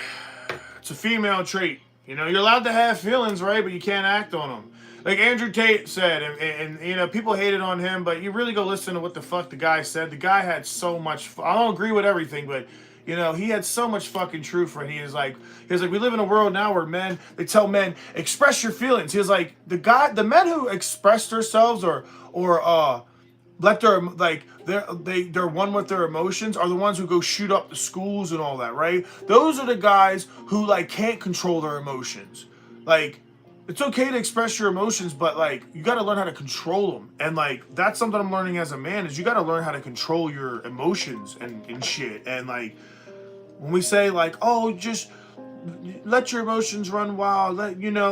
it's a female trait. You know, you're allowed to have feelings, right? But you can't act on them. Like Andrew Tate said, and you know, people hated on him, but you really go listen to what the fuck the guy said. The guy had so much, I don't agree with everything, but you know, he had so much fucking truth. And he was like, we live in a world now where men, they tell men, express your feelings. He was like, the men who express themselves or let their, like, they're one with their emotions are the ones who go shoot up the schools and all that, right? Those are the guys who, like, can't control their emotions. Like, it's okay to express your emotions, but, like, you got to learn how to control them. And, like, that's something I'm learning as a man is you got to learn how to control your emotions and shit. And, like, when we say, like, oh, just let your emotions run wild,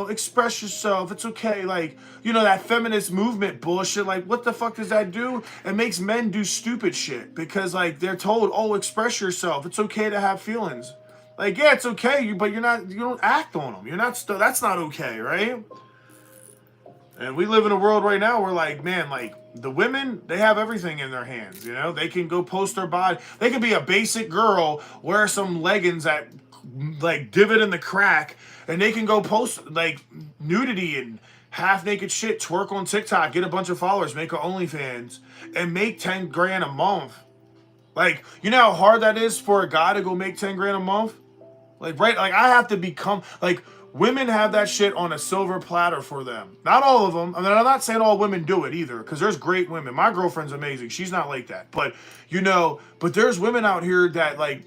express yourself, it's okay, like, you know, that feminist movement bullshit, like, what the fuck does that do? It makes men do stupid shit because, like, they're told, oh, express yourself, it's okay to have feelings. Like, yeah, it's okay, but you don't act on them. You're not, that's not okay, right? And we live in a world right now where, like, man, like, the women, they have everything in their hands, you know? They can go post their body. They can be a basic girl, wear some leggings that, like, divot in the crack, and they can go post, like, nudity and half-naked shit, twerk on TikTok, get a bunch of followers, make an OnlyFans, and make 10 grand a month. Like, you know how hard that is for a guy to go make 10 grand a month? Like, right, like, I have to become, like, women have that shit on a silver platter for them. Not all of them. I mean, I'm not saying all women do it either, because there's great women. My girlfriend's amazing. She's not like that. But, you know, but there's women out here that, like,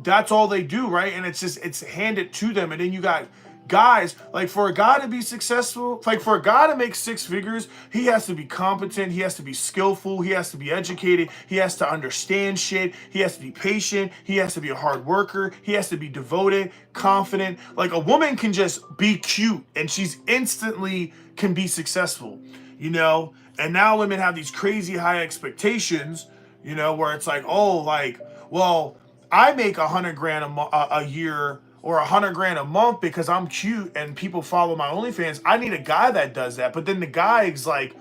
that's all they do, right? And it's just, it's handed to them. And then you got guys, like, for a guy to be successful, like, for a guy to make 6 figures, he has to be competent, he has to be skillful, he has to be educated, he has to understand shit, he has to be patient, he has to be a hard worker, he has to be devoted, confident. Like, a woman can just be cute and she's instantly can be successful, you know? And now women have these crazy high expectations, you know, where it's like, oh, like, well, I make 100 grand a year or 100 grand a month because I'm cute and people follow my OnlyFans. I need a guy that does that. But then the guy is like,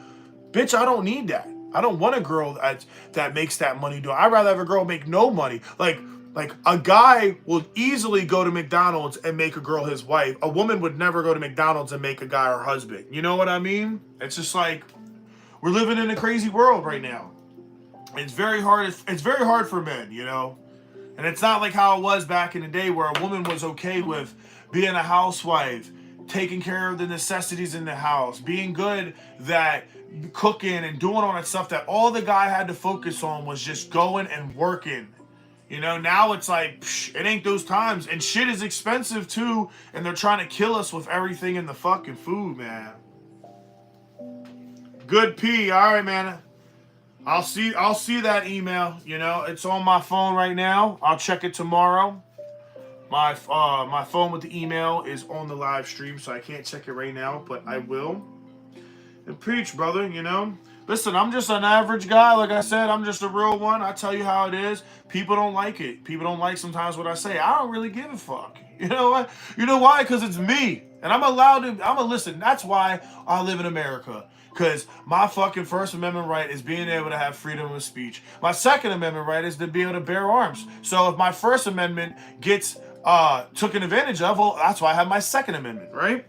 bitch, I don't need that. I don't want a girl that makes that money. I'd rather have a girl make no money. Like a guy will easily go to McDonald's and make a girl his wife. A woman would never go to McDonald's and make a guy her husband. You know what I mean? It's just like, we're living in a crazy world right now. It's very hard. It's very hard for men, you know? And it's not like how it was back in the day where a woman was okay with being a housewife, taking care of the necessities in the house, being good that cooking and doing all that stuff that all the guy had to focus on was just going and working. You know, now it's like, it ain't those times. And shit is expensive too. And they're trying to kill us with everything in the fucking food, man. Good P. All right, man. I'll see that email. You know, it's on my phone right now. I'll check it tomorrow. My phone with the email is on the live stream, so I can't check it right now, but I will. And preach, brother, you know. Listen, I'm just an average guy. Like I said, I'm just a real one. I tell you how it is. People don't like it. People don't like sometimes what I say. I don't really give a fuck. You know what? You know why? Because it's me. And I'm allowed to, listen, that's why I live in America. Because my fucking First Amendment right is being able to have freedom of speech. My Second Amendment right is to be able to bear arms. So if my First Amendment gets taken advantage of, well, that's why I have my Second Amendment, right?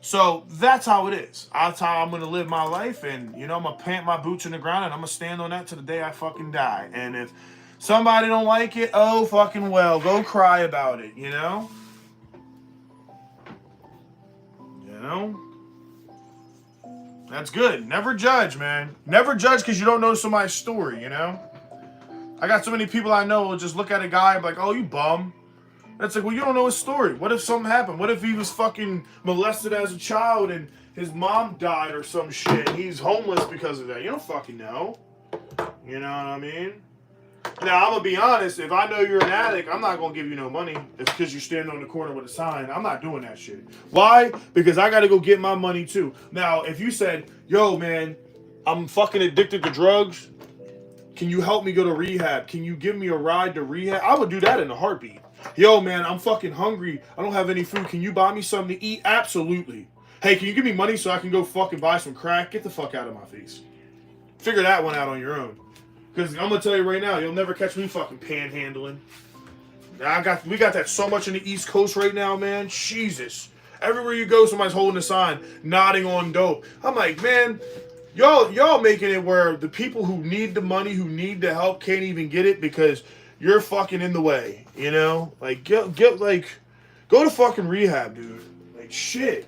So that's how it is. That's how I'm going to live my life. And, you know, I'm going to plant my boots in the ground and I'm going to stand on that to the day I fucking die. And if somebody don't like it, oh, fucking well, go cry about it, you know? You know? That's good. Never judge, man. Never judge because you don't know somebody's story, you know? I got so many people I know will just look at a guy and be like, oh, you bum. That's like, well, you don't know his story. What if something happened? What if he was fucking molested as a child and his mom died or some shit and he's homeless because of that? You don't fucking know. You know what I mean? Now, I'm going to be honest. If I know you're an addict, I'm not going to give you no money. It's because you're standing on the corner with a sign. I'm not doing that shit. Why? Because I got to go get my money too. Now, if you said, yo, man, I'm fucking addicted to drugs. Can you help me go to rehab? Can you give me a ride to rehab? I would do that in a heartbeat. Yo, man, I'm fucking hungry. I don't have any food. Can you buy me something to eat? Absolutely. Hey, can you give me money so I can go fucking buy some crack? Get the fuck out of my face. Figure that one out on your own. Because I'm going to tell you right now, you'll never catch me fucking panhandling. We got that so much in the East Coast right now, man. Jesus. Everywhere you go, somebody's holding a sign, nodding on dope. I'm like, man, y'all making it where the people who need the money, who need the help, can't even get it because you're fucking in the way, you know? Like, go to fucking rehab, dude. Like, shit.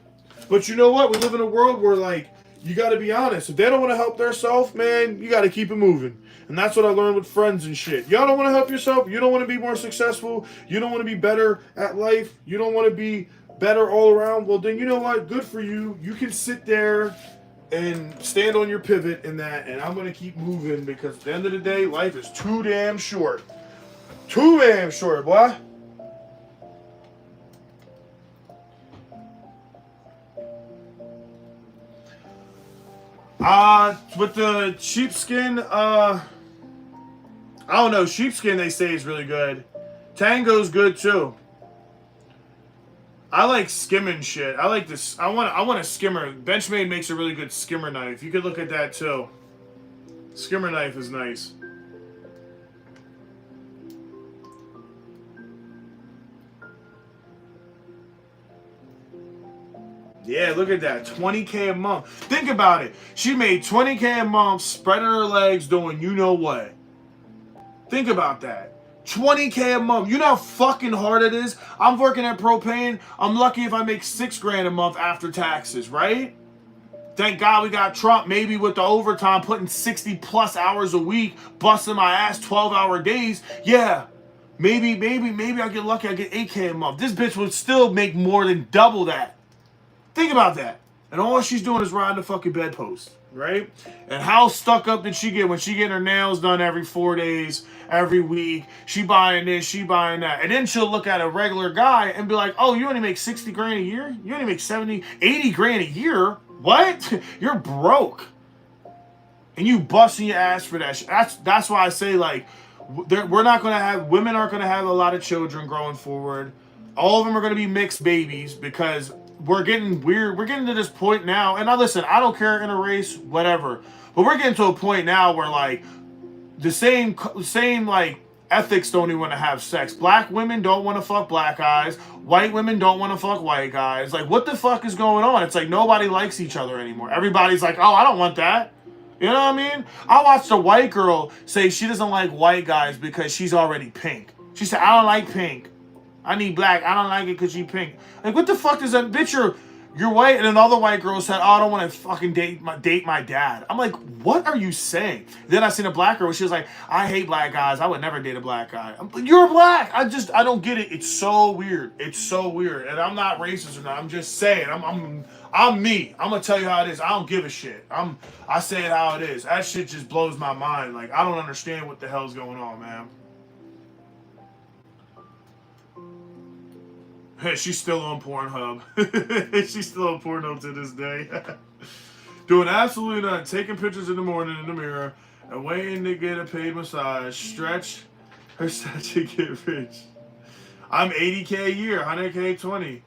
But you know what? We live in a world where, like, you got to be honest. If they don't want to help themselves, man, you got to keep it moving. And that's what I learned with friends and shit. Y'all don't want to help yourself. You don't want to be more successful. You don't want to be better at life. You don't want to be better all around. Well, then you know what? Good for you. You can sit there and stand on your pivot in that. And I'm going to keep moving because at the end of the day, life is too damn short. Too damn short, boy. With the sheepskin, I don't know. Sheepskin, they say, is really good. Tango's good too. I like skimming shit. I like this. I want a skimmer. Benchmade makes a really good skimmer knife. You could look at that too. Skimmer knife is nice. Yeah, look at that. 20K a month. Think about it. She made 20K a month spreading her legs doing you know what. Think about that. 20K a month. You know how fucking hard it is? I'm working at propane. I'm lucky if I make $6,000 a month after taxes, right? Thank God we got Trump, maybe with the overtime, putting 60 plus hours a week, busting my ass 12-hour days. Yeah. Maybe I get lucky, I get 8K a month. This bitch would still make more than double that. Think about that. And all she's doing is riding the fucking bedpost, right? And how stuck up did she get when she getting her nails done every 4 days, every week? She buying this, she buying that. And then she'll look at a regular guy and be like, oh, you only make 60 grand a year? You only make 70, 80 grand a year? What? You're broke. And you busting your ass for that shit. That's why I say, like, we're not going to have, women aren't going to have a lot of children growing forward. All of them are going to be mixed babies because we're getting weird. We're getting to this point now. And now listen, I don't care in a race, whatever. But we're getting to a point now where like the same like ethics don't even want to have sex. Black women don't want to fuck black guys. White women don't want to fuck white guys. Like what the fuck is going on? It's like nobody likes each other anymore. Everybody's like, oh, I don't want that. You know what I mean? I watched a white girl say she doesn't like white guys because she's already pink. She said, I don't like pink. I need black. I don't like it because you pink. Like, what the fuck does that bitch? You're white. And another white girl said, oh, I don't want to fucking date my dad. I'm like, what are you saying? Then I seen a black girl. She was like, I hate black guys. I would never date a black guy. I'm like, you're black. I don't get it. It's so weird. It's so weird. And I'm not racist or not. I'm just saying. I'm me. I'm gonna tell you how it is. I don't give a shit. I say it how it is. That shit just blows my mind. Like, I don't understand what the hell's going on, man. Hey, she's still on Pornhub. She's still on Pornhub to this day. Doing absolutely nothing. Taking pictures in the morning in the mirror and waiting to get a paid massage. Stretch her statue, get rich. I'm 80K a year, 100K 20.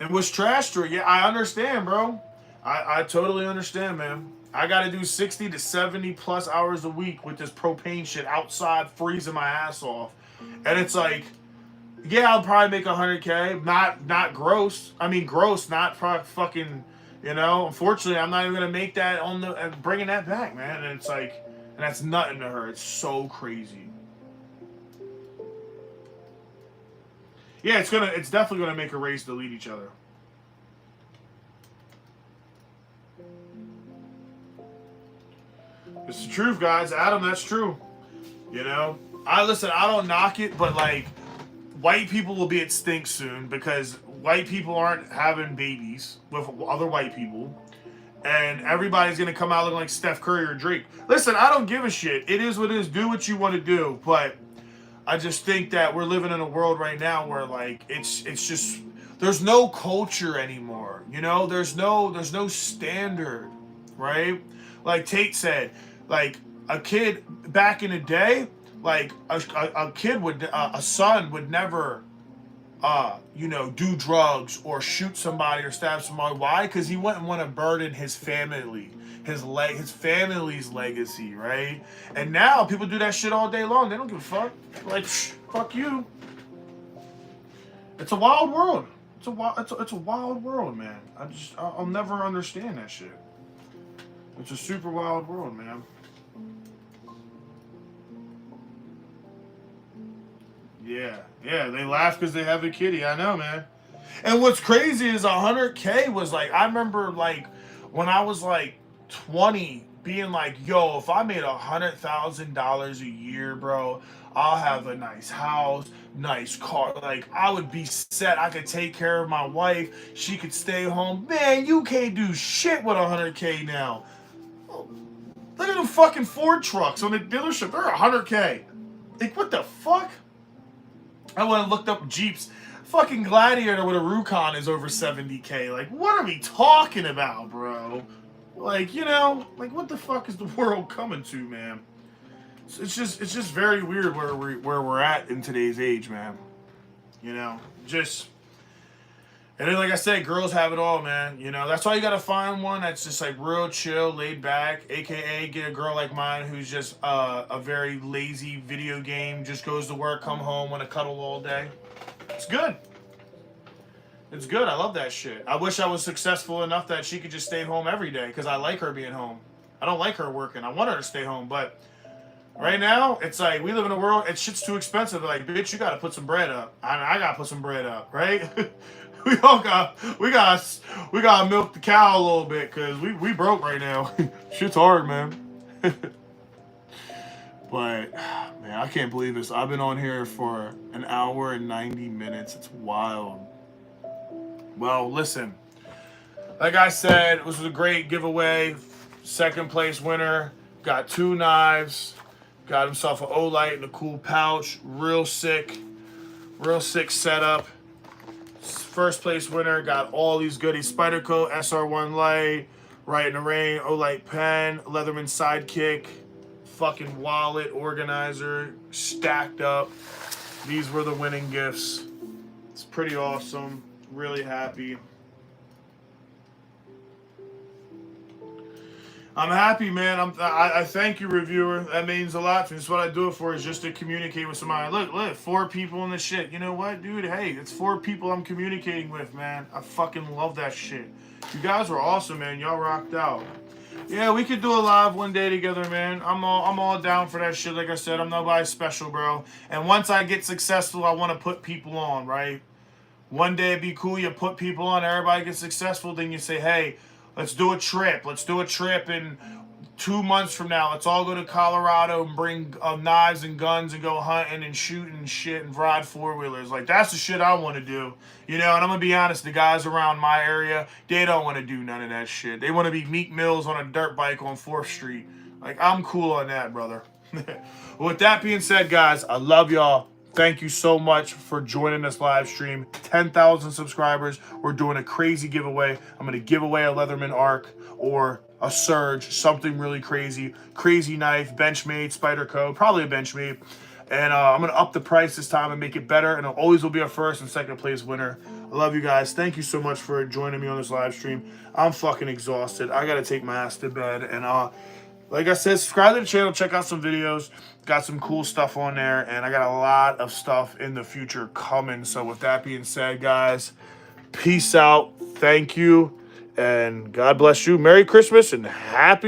And what's trash to her? Yeah, I understand, bro. I totally understand, man. I got to do 60 to 70 plus hours a week with this propane shit outside freezing my ass off. And it's like, yeah, I'll probably make 100K. Not gross. I mean, gross, not fucking, you know. Unfortunately, I'm not even going to make that on the, bringing that back, man. And it's like, and that's nothing to her. It's so crazy. Yeah, it's definitely going to make a race delete each other. It's the truth, guys. Adam, that's true. You know, I don't knock it, but like, white people will be extinct soon because white people aren't having babies with other white people, and everybody's gonna come out looking like Steph Curry or Drake. Listen, I don't give a shit. It is what it is. Do what you want to do, but I just think that we're living in a world right now where like it's just there's no culture anymore. You know, there's no standard, right? Like Tate said, like a kid back in the day, like a kid would a son would never do drugs or shoot somebody or stab somebody. Why? Because he wouldn't want to burden his family, his family's legacy, right? And now people do that shit all day long. They don't give a fuck. Like, fuck you. It's a wild world. It's a wild world, man. I'll never understand that shit. It's a super wild world, man. Yeah, they laugh because they have a kitty. I know, man. And what's crazy is 100K was like, I remember like when I was like 20 being like, yo, if I made $100,000 a year, bro, I'll have a nice house, nice car. Like, I would be set. I could take care of my wife. She could stay home. Man, you can't do shit with 100K now. Look at them fucking Ford trucks on the dealership. They're 100K. Like, what the fuck? I went and looked up Jeeps. Fucking Gladiator with a Rubicon is over 70K. Like, what are we talking about, bro? Like, like what the fuck is the world coming to, man? It's just very weird where we're at in today's age, man. And then, like I said, girls have it all, man. That's why you gotta find one that's just like real chill, laid back, aka get a girl like mine who's just a very lazy video game, just goes to work, come home, want to cuddle all day. It's good. It's good. I love that shit. I wish I was successful enough that she could just stay home every day because I like her being home. I don't like her working. I want her to stay home, but right now it's like we live in a world. Shit's too expensive. Like, bitch, you gotta put some bread up. I gotta put some bread up, right? we gotta milk the cow a little bit because we broke right now. Shit's hard, man. But man, I can't believe this. I've been on here for an hour and 90 minutes. It's wild. Well, listen. Like I said, this was a great giveaway. Second place winner got 2 knives. Got himself an O-Light and a cool pouch. Real sick setup. First place winner got all these goodies. Spider Coat, SR1 light, Right in the Rain, O-Light pen, Leatherman sidekick, fucking wallet, organizer, stacked up. These were the winning gifts. It's pretty awesome. Really happy. I'm happy, man. I thank you, reviewer. That means a lot to me. That's what I do it for, is just to communicate with somebody. Look, 4 people in the shit. You know what, dude? Hey, it's 4 people I'm communicating with, man. I fucking love that shit. You guys were awesome, man. Y'all rocked out. Yeah, we could do a live one day together, man. I'm all down for that shit. Like I said, I'm nobody special, bro. And once I get successful, I want to put people on, right? One day it'd be cool. You put people on, everybody gets successful. Then you say, hey, let's do a trip. Let's do a trip in 2 months from now. Let's all go to Colorado and bring knives and guns and go hunting and shooting and shit and ride 4-wheelers. Like, that's the shit I want to do. And I'm going to be honest, the guys around my area, they don't want to do none of that shit. They want to be Meek Mills on a dirt bike on 4th Street. Like, I'm cool on that, brother. With that being said, guys, I love y'all. Thank you so much for joining this live stream. 10,000 subscribers. We're doing a crazy giveaway. I'm going to give away a Leatherman Arc or a Surge, something really crazy. Crazy knife, Benchmade, Spider Co. Probably a Benchmade. And I'm going to up the price this time and make it better. And it always will be a first and second place winner. I love you guys. Thank you so much for joining me on this live stream. I'm fucking exhausted. I got to take my ass to bed. And like I said, subscribe to the channel. Check out some videos. Got some cool stuff on there. And I got a lot of stuff in the future coming. So with that being said, guys, peace out. Thank you. And God bless you. Merry Christmas and Happy New Year.